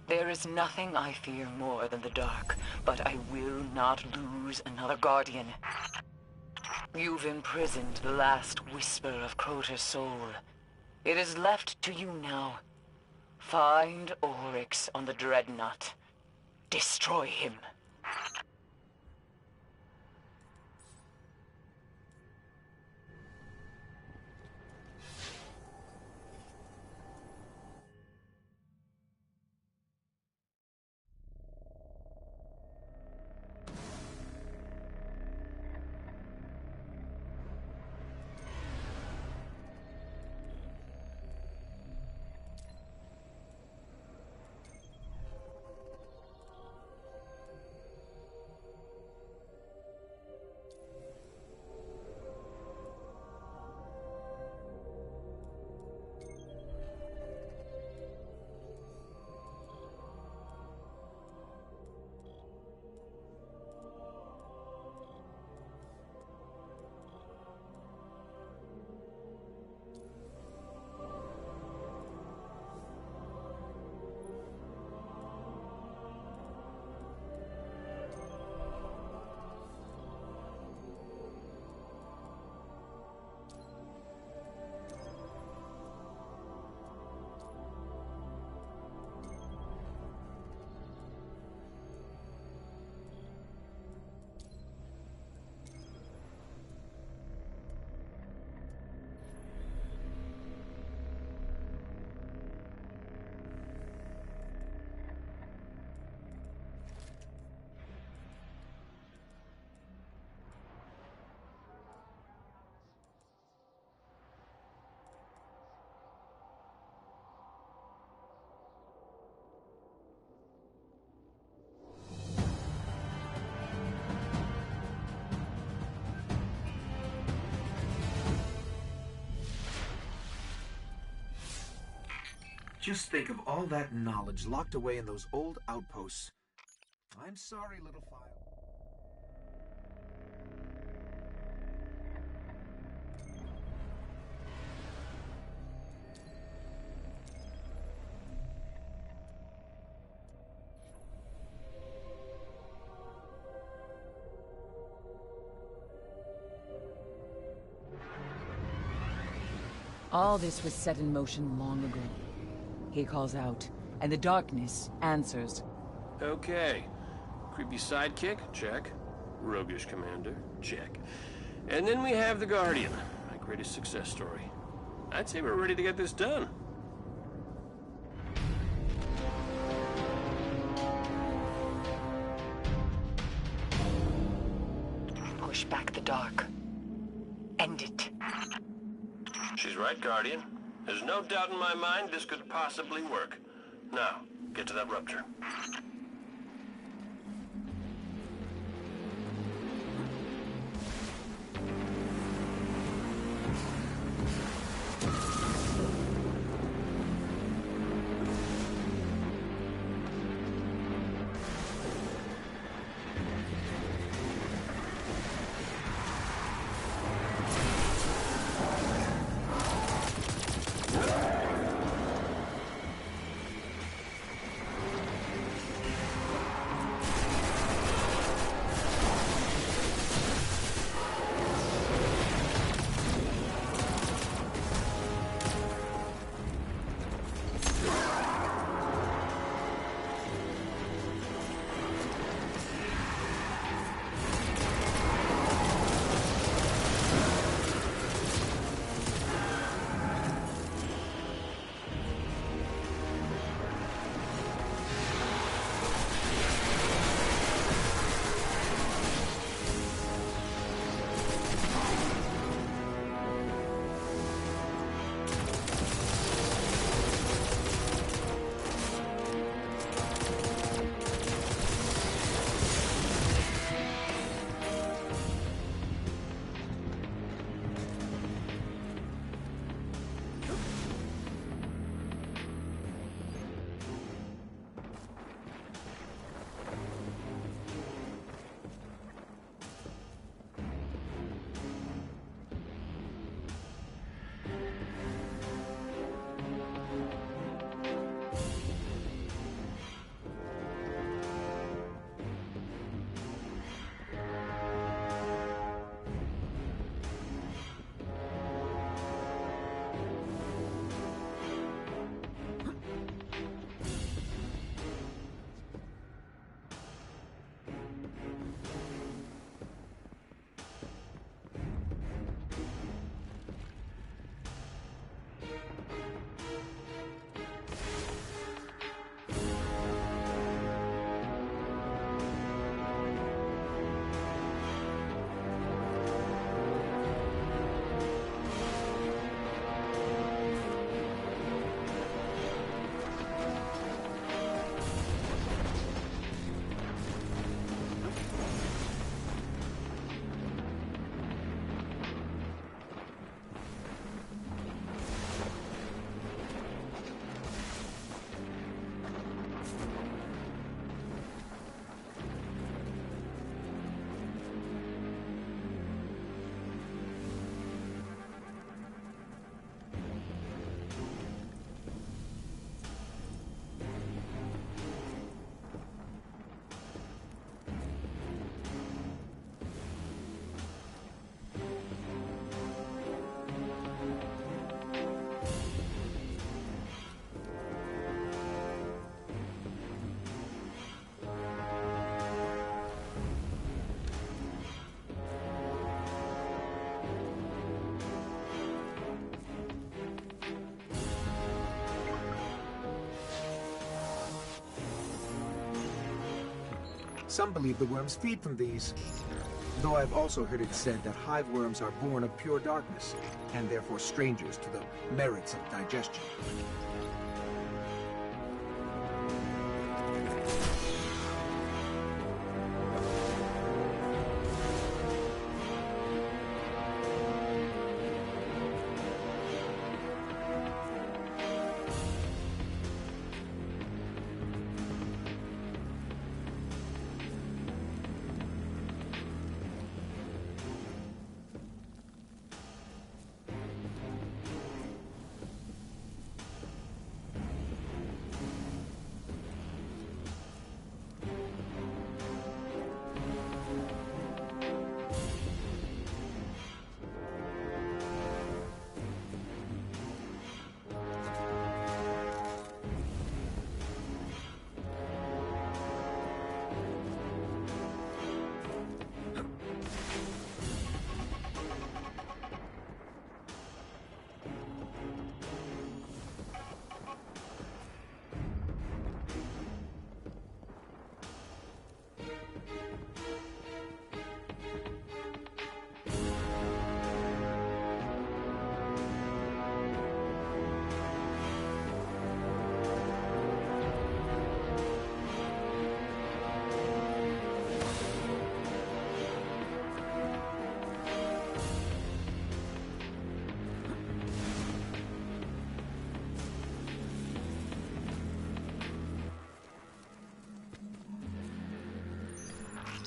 There is nothing I fear more than the dark, but I will not lose another guardian. You've imprisoned the last whisper of Crota's soul. It is left to you now. Find Oryx on the Dreadnought. Destroy him. Just think of all that knowledge locked away in those old outposts. I'm sorry, little file. All this was set in motion long ago. He calls out, and the darkness answers. Okay. Creepy sidekick? Check. Roguish commander? Check. And then we have the Guardian, my greatest success story. I'd say we're ready to get this done. Push back the dark. End it. She's right, Guardian. There's no doubt in my mind this could possibly work. Now, get to that rupture. Some believe the worms feed from these. Though I've also heard it said that hive worms are born of pure darkness, and therefore strangers to the merits of digestion.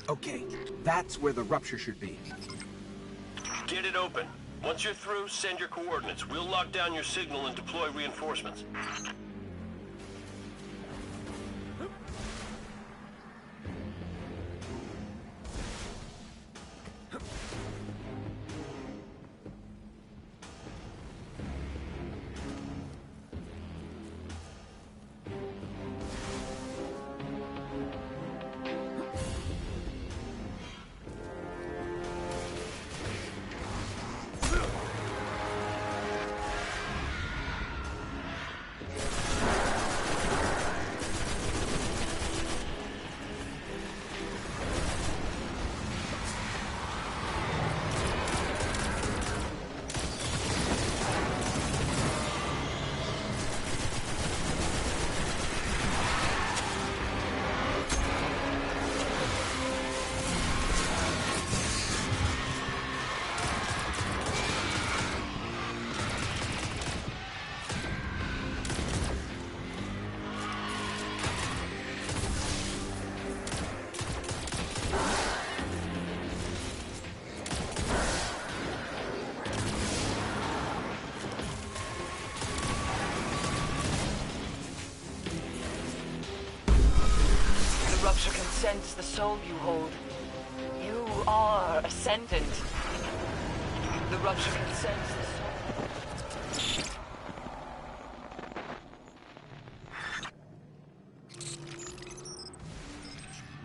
Okay, that's where the rupture should be. Get it open. Once you're through, send your coordinates. We'll lock down your signal and deploy reinforcements. Rupture can sense the soul you hold. You are ascendant. The Rupture can sense the soul.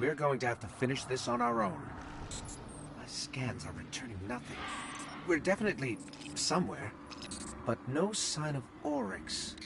We're going to have to finish this on our own. My scans are returning nothing. We're definitely somewhere, but no sign of Oryx.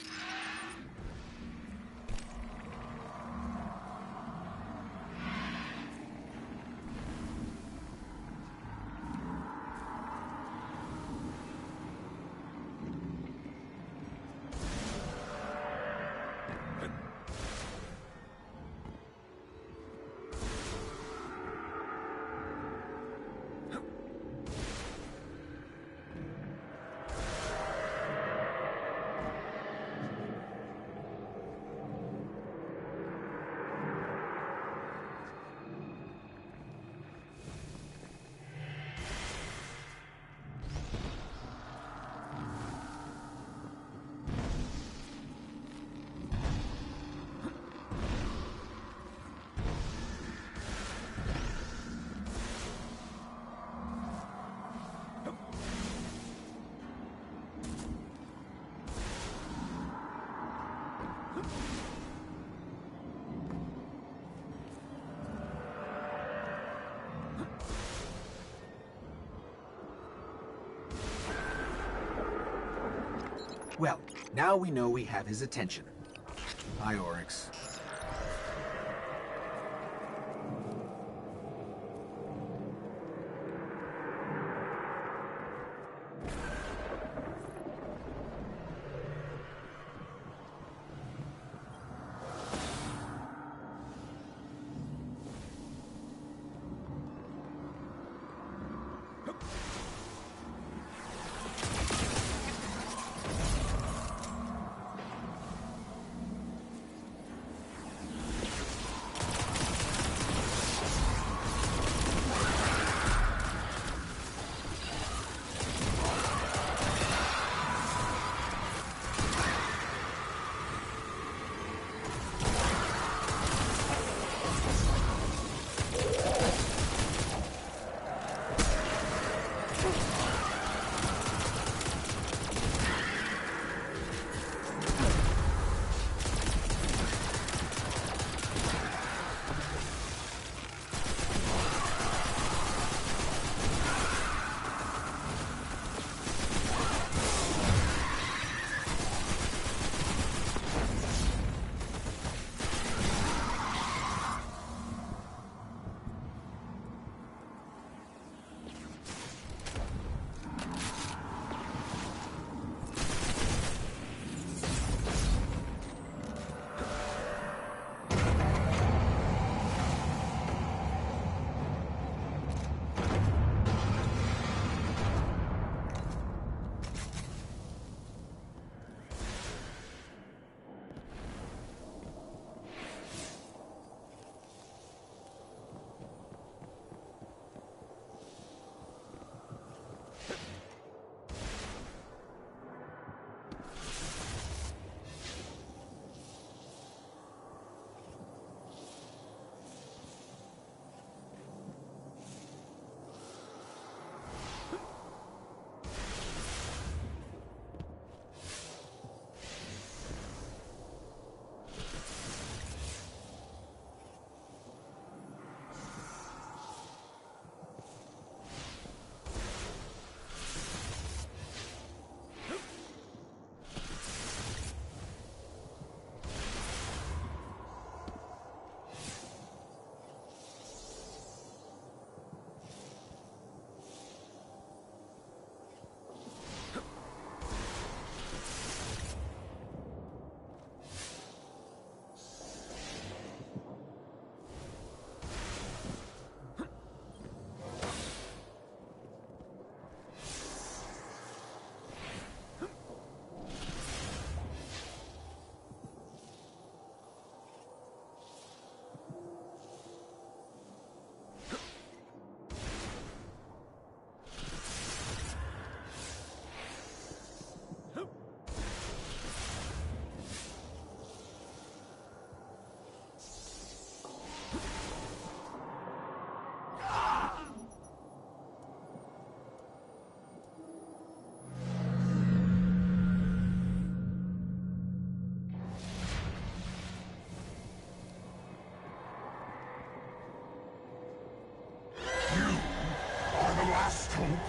Well, now we know we have his attention. Hi, Oryx.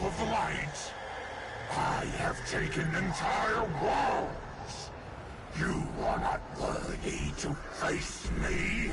of light. I have taken entire worlds. You are not worthy to face me.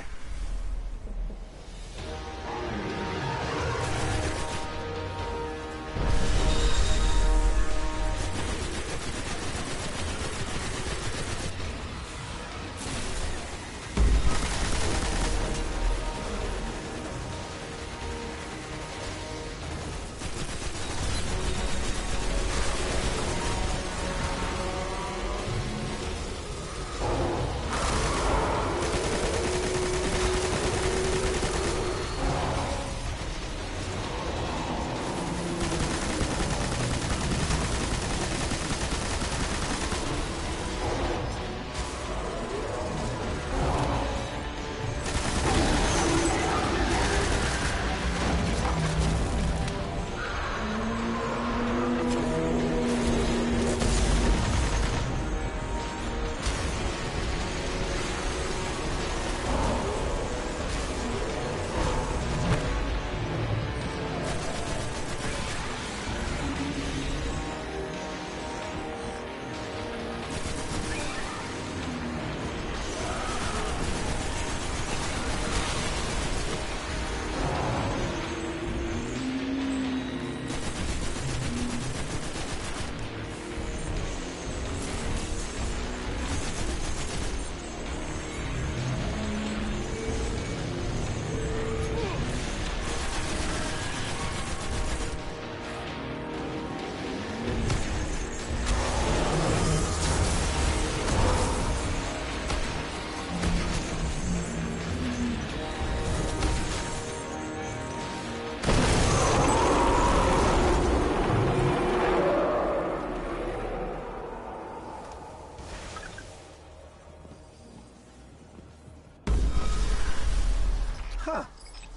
Huh.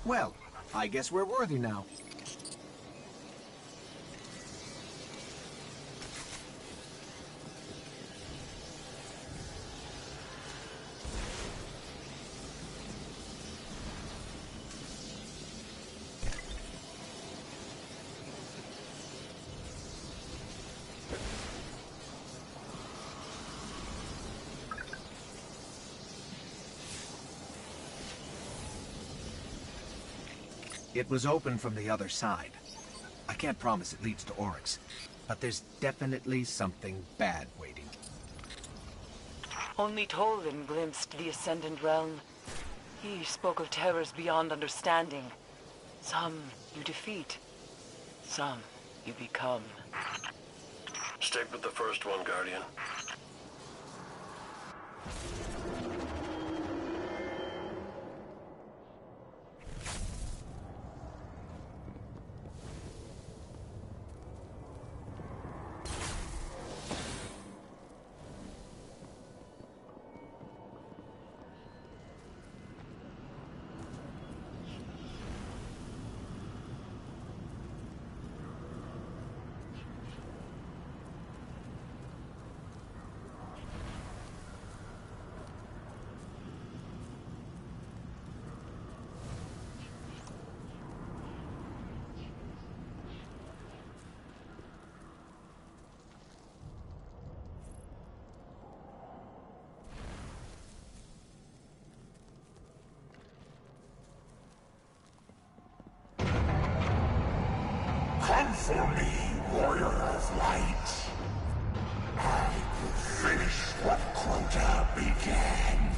Well, I guess we're worthy now. It was open from the other side. I can't promise it leads to Oryx, but there's definitely something bad waiting. Only Tolan glimpsed the Ascendant Realm. He spoke of terrors beyond understanding. Some you defeat, some you become. Stick with the first one, Guardian. Come for me, Warrior of Light. I will finish what Crota began.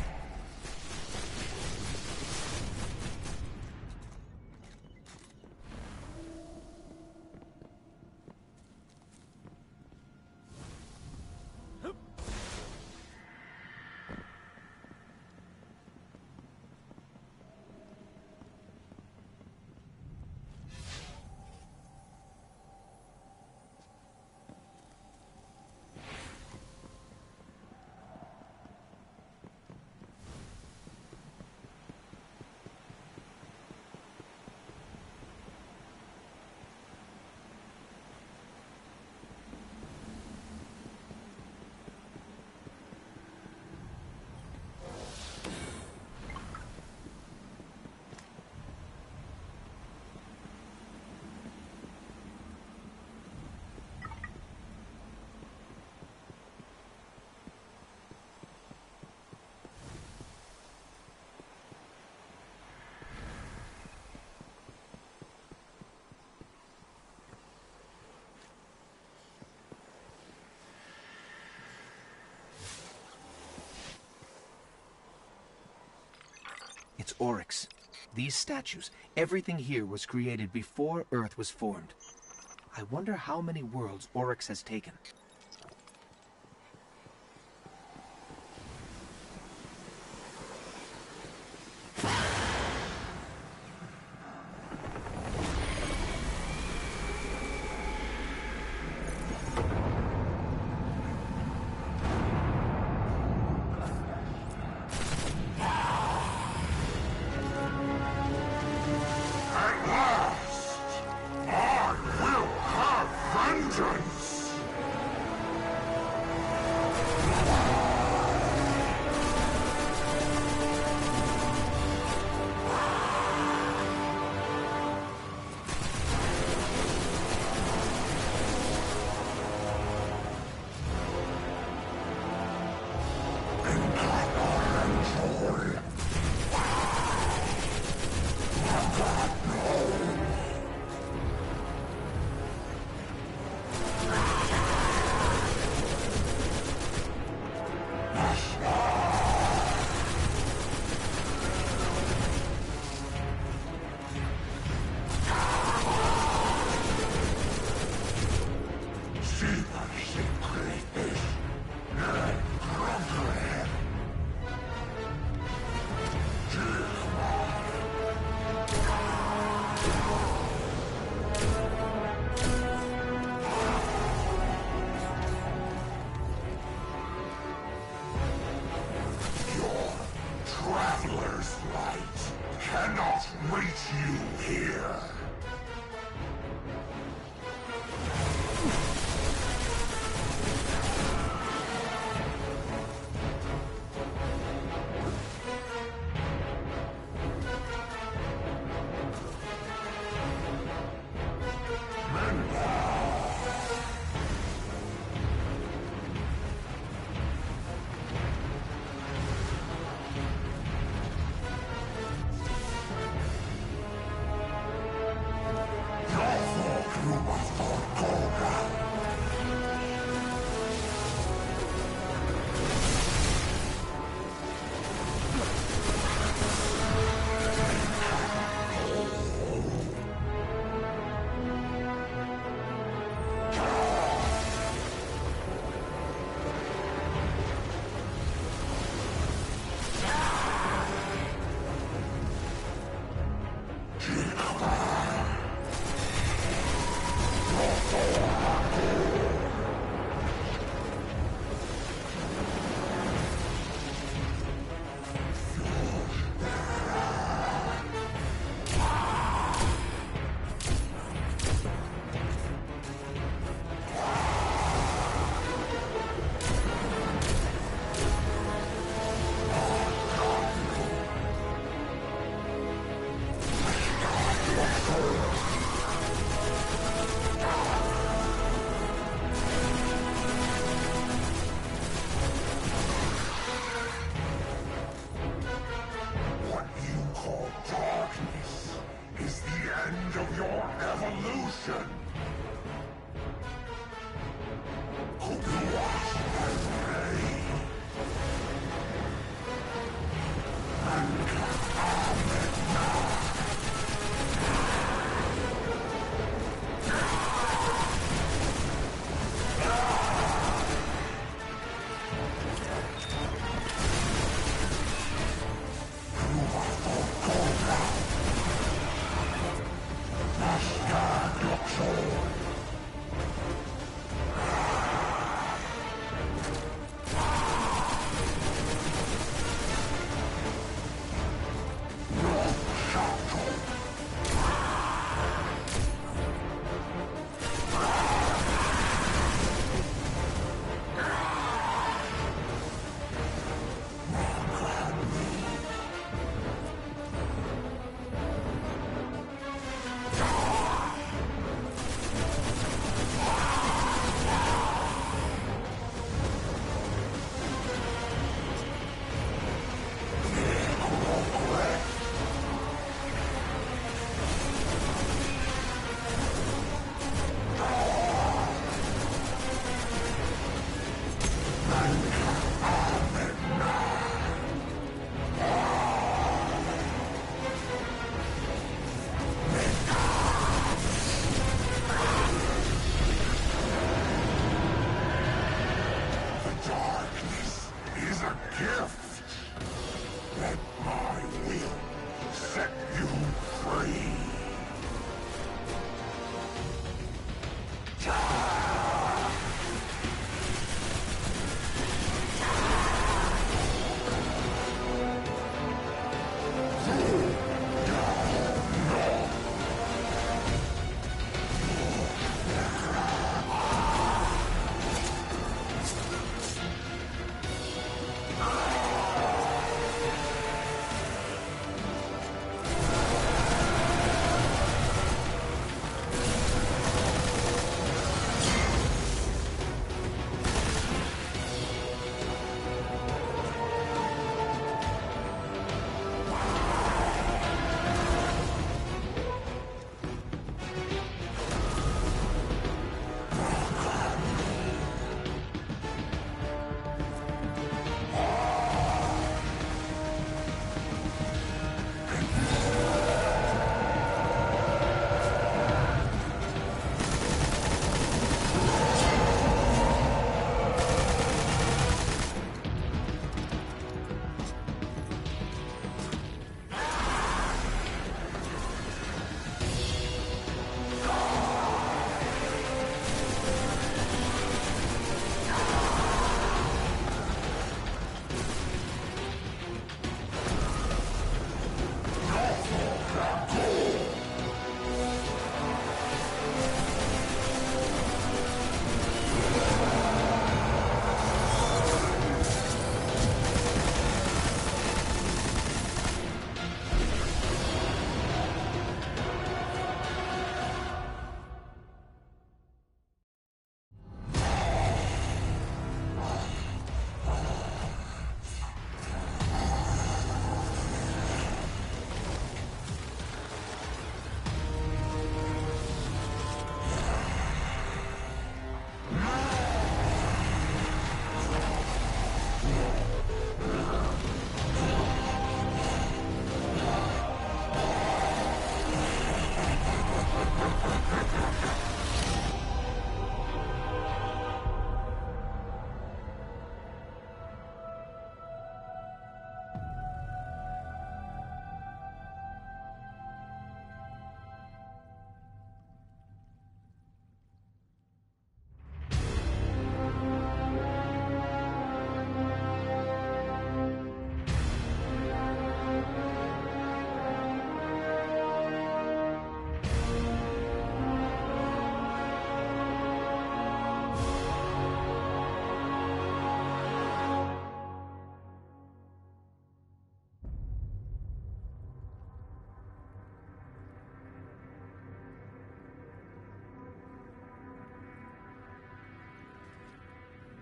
Oryx. These statues, everything here was created before Earth was formed. I wonder how many worlds Oryx has taken. Traveler's light cannot reach you here.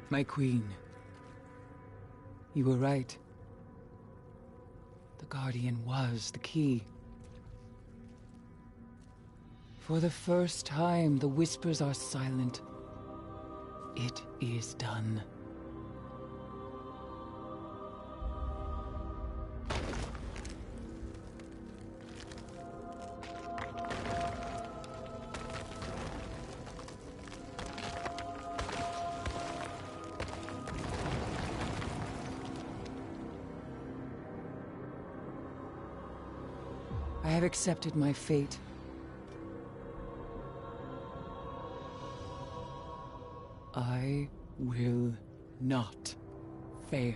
My queen. You were right. The Guardian was the key. For the first time, the whispers are silent. It is done. I have accepted my fate. I will not fail.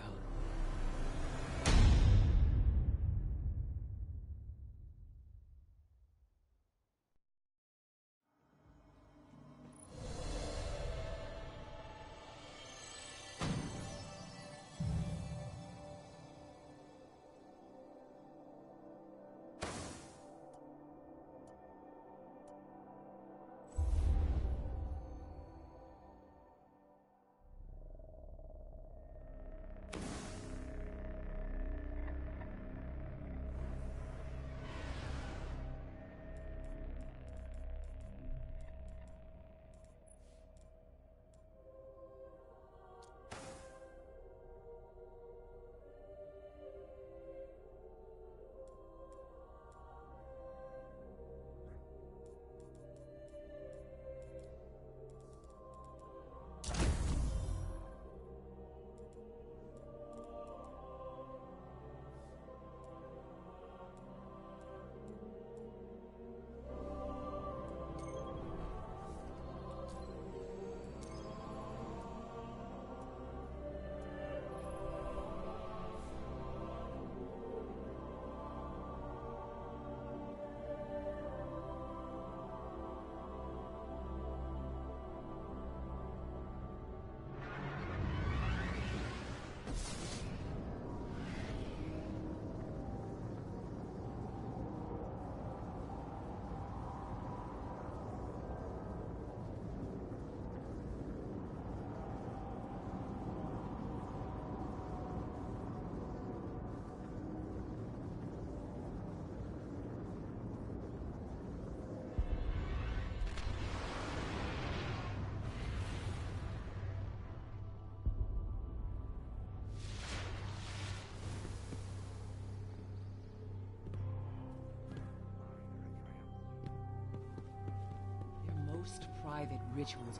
Most private rituals.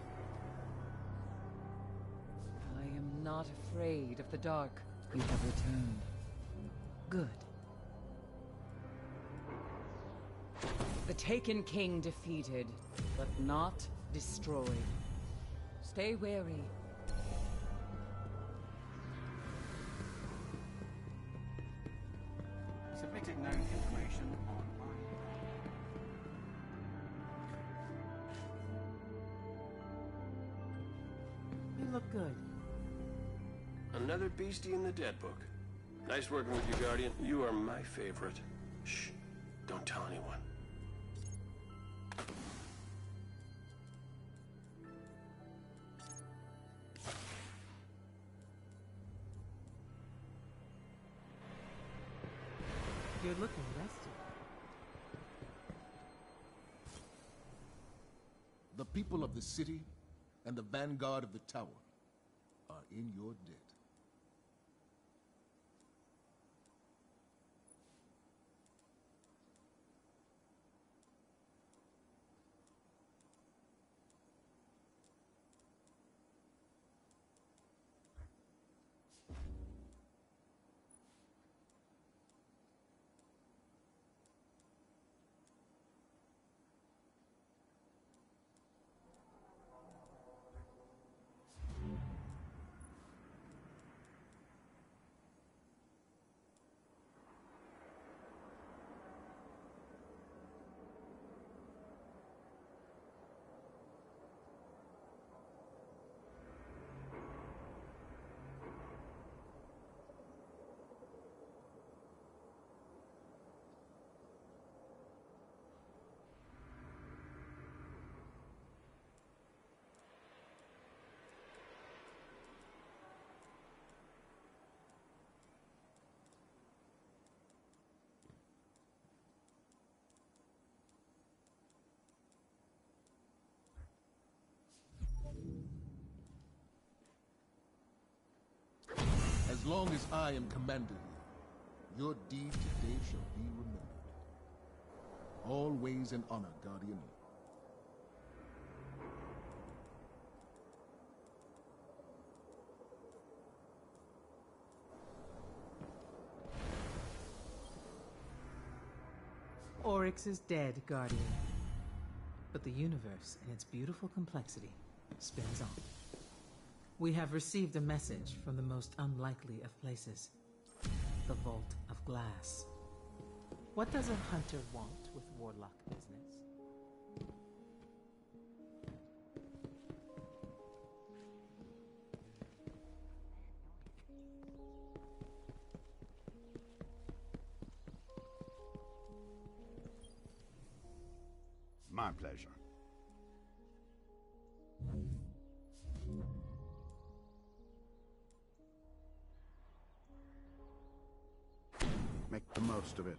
I am not afraid of the dark. You have returned. Good. The Taken King defeated, but not destroyed. Stay wary. Submitting known information online. You look good. Another beastie in the dead book. Nice working with you, Guardian. You are my favorite. Shh. Don't tell anyone. You're looking rested. The people of the city and the vanguard of the tower are in your debt. long as I am commander here, your deed today shall be remembered. Always in honor, Guardian. Oryx is dead, Guardian. But the universe, in its beautiful complexity, spins on. We have received a message from the most unlikely of places. The Vault of Glass. What does a hunter want with warlock business? My pleasure. Make the most of it.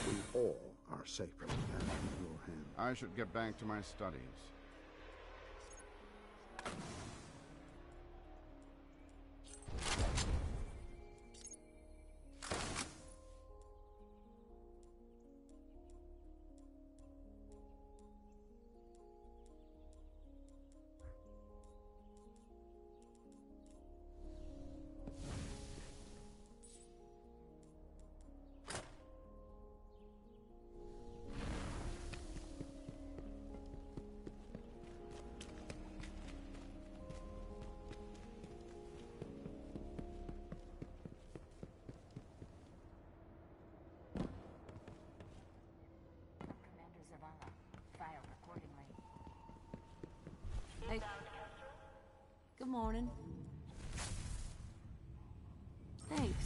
We all are safer in your hands. I should get back to my studies. Filed accordingly. Hey. Good morning. Thanks.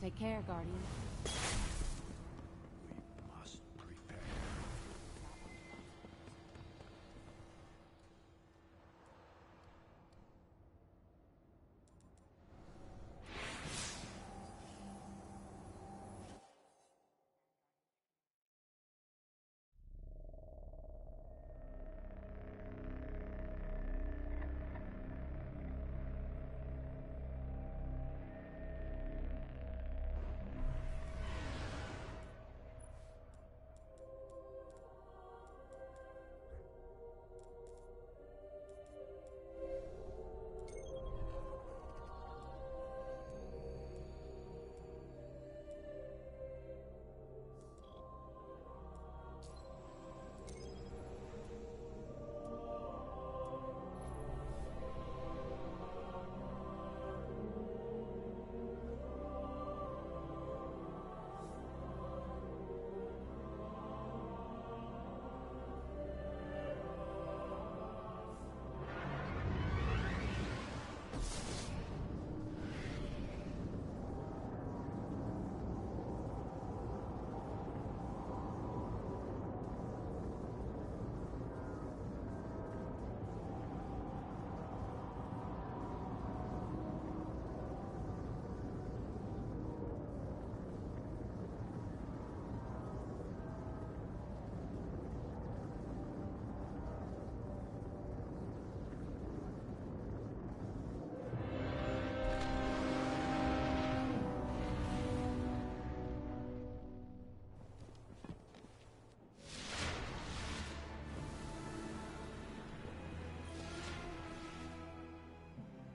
Take care, Guardian. We must prepare.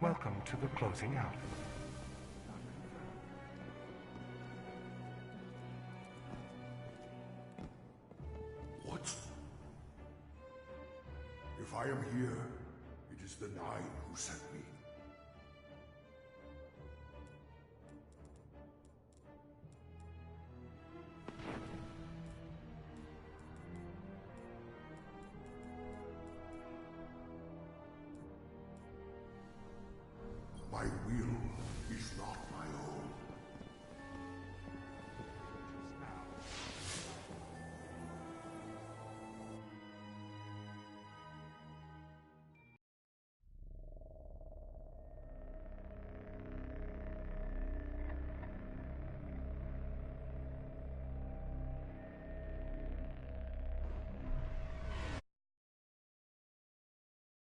Welcome to the closing out. What? If I am here, it is the Nine who sent me.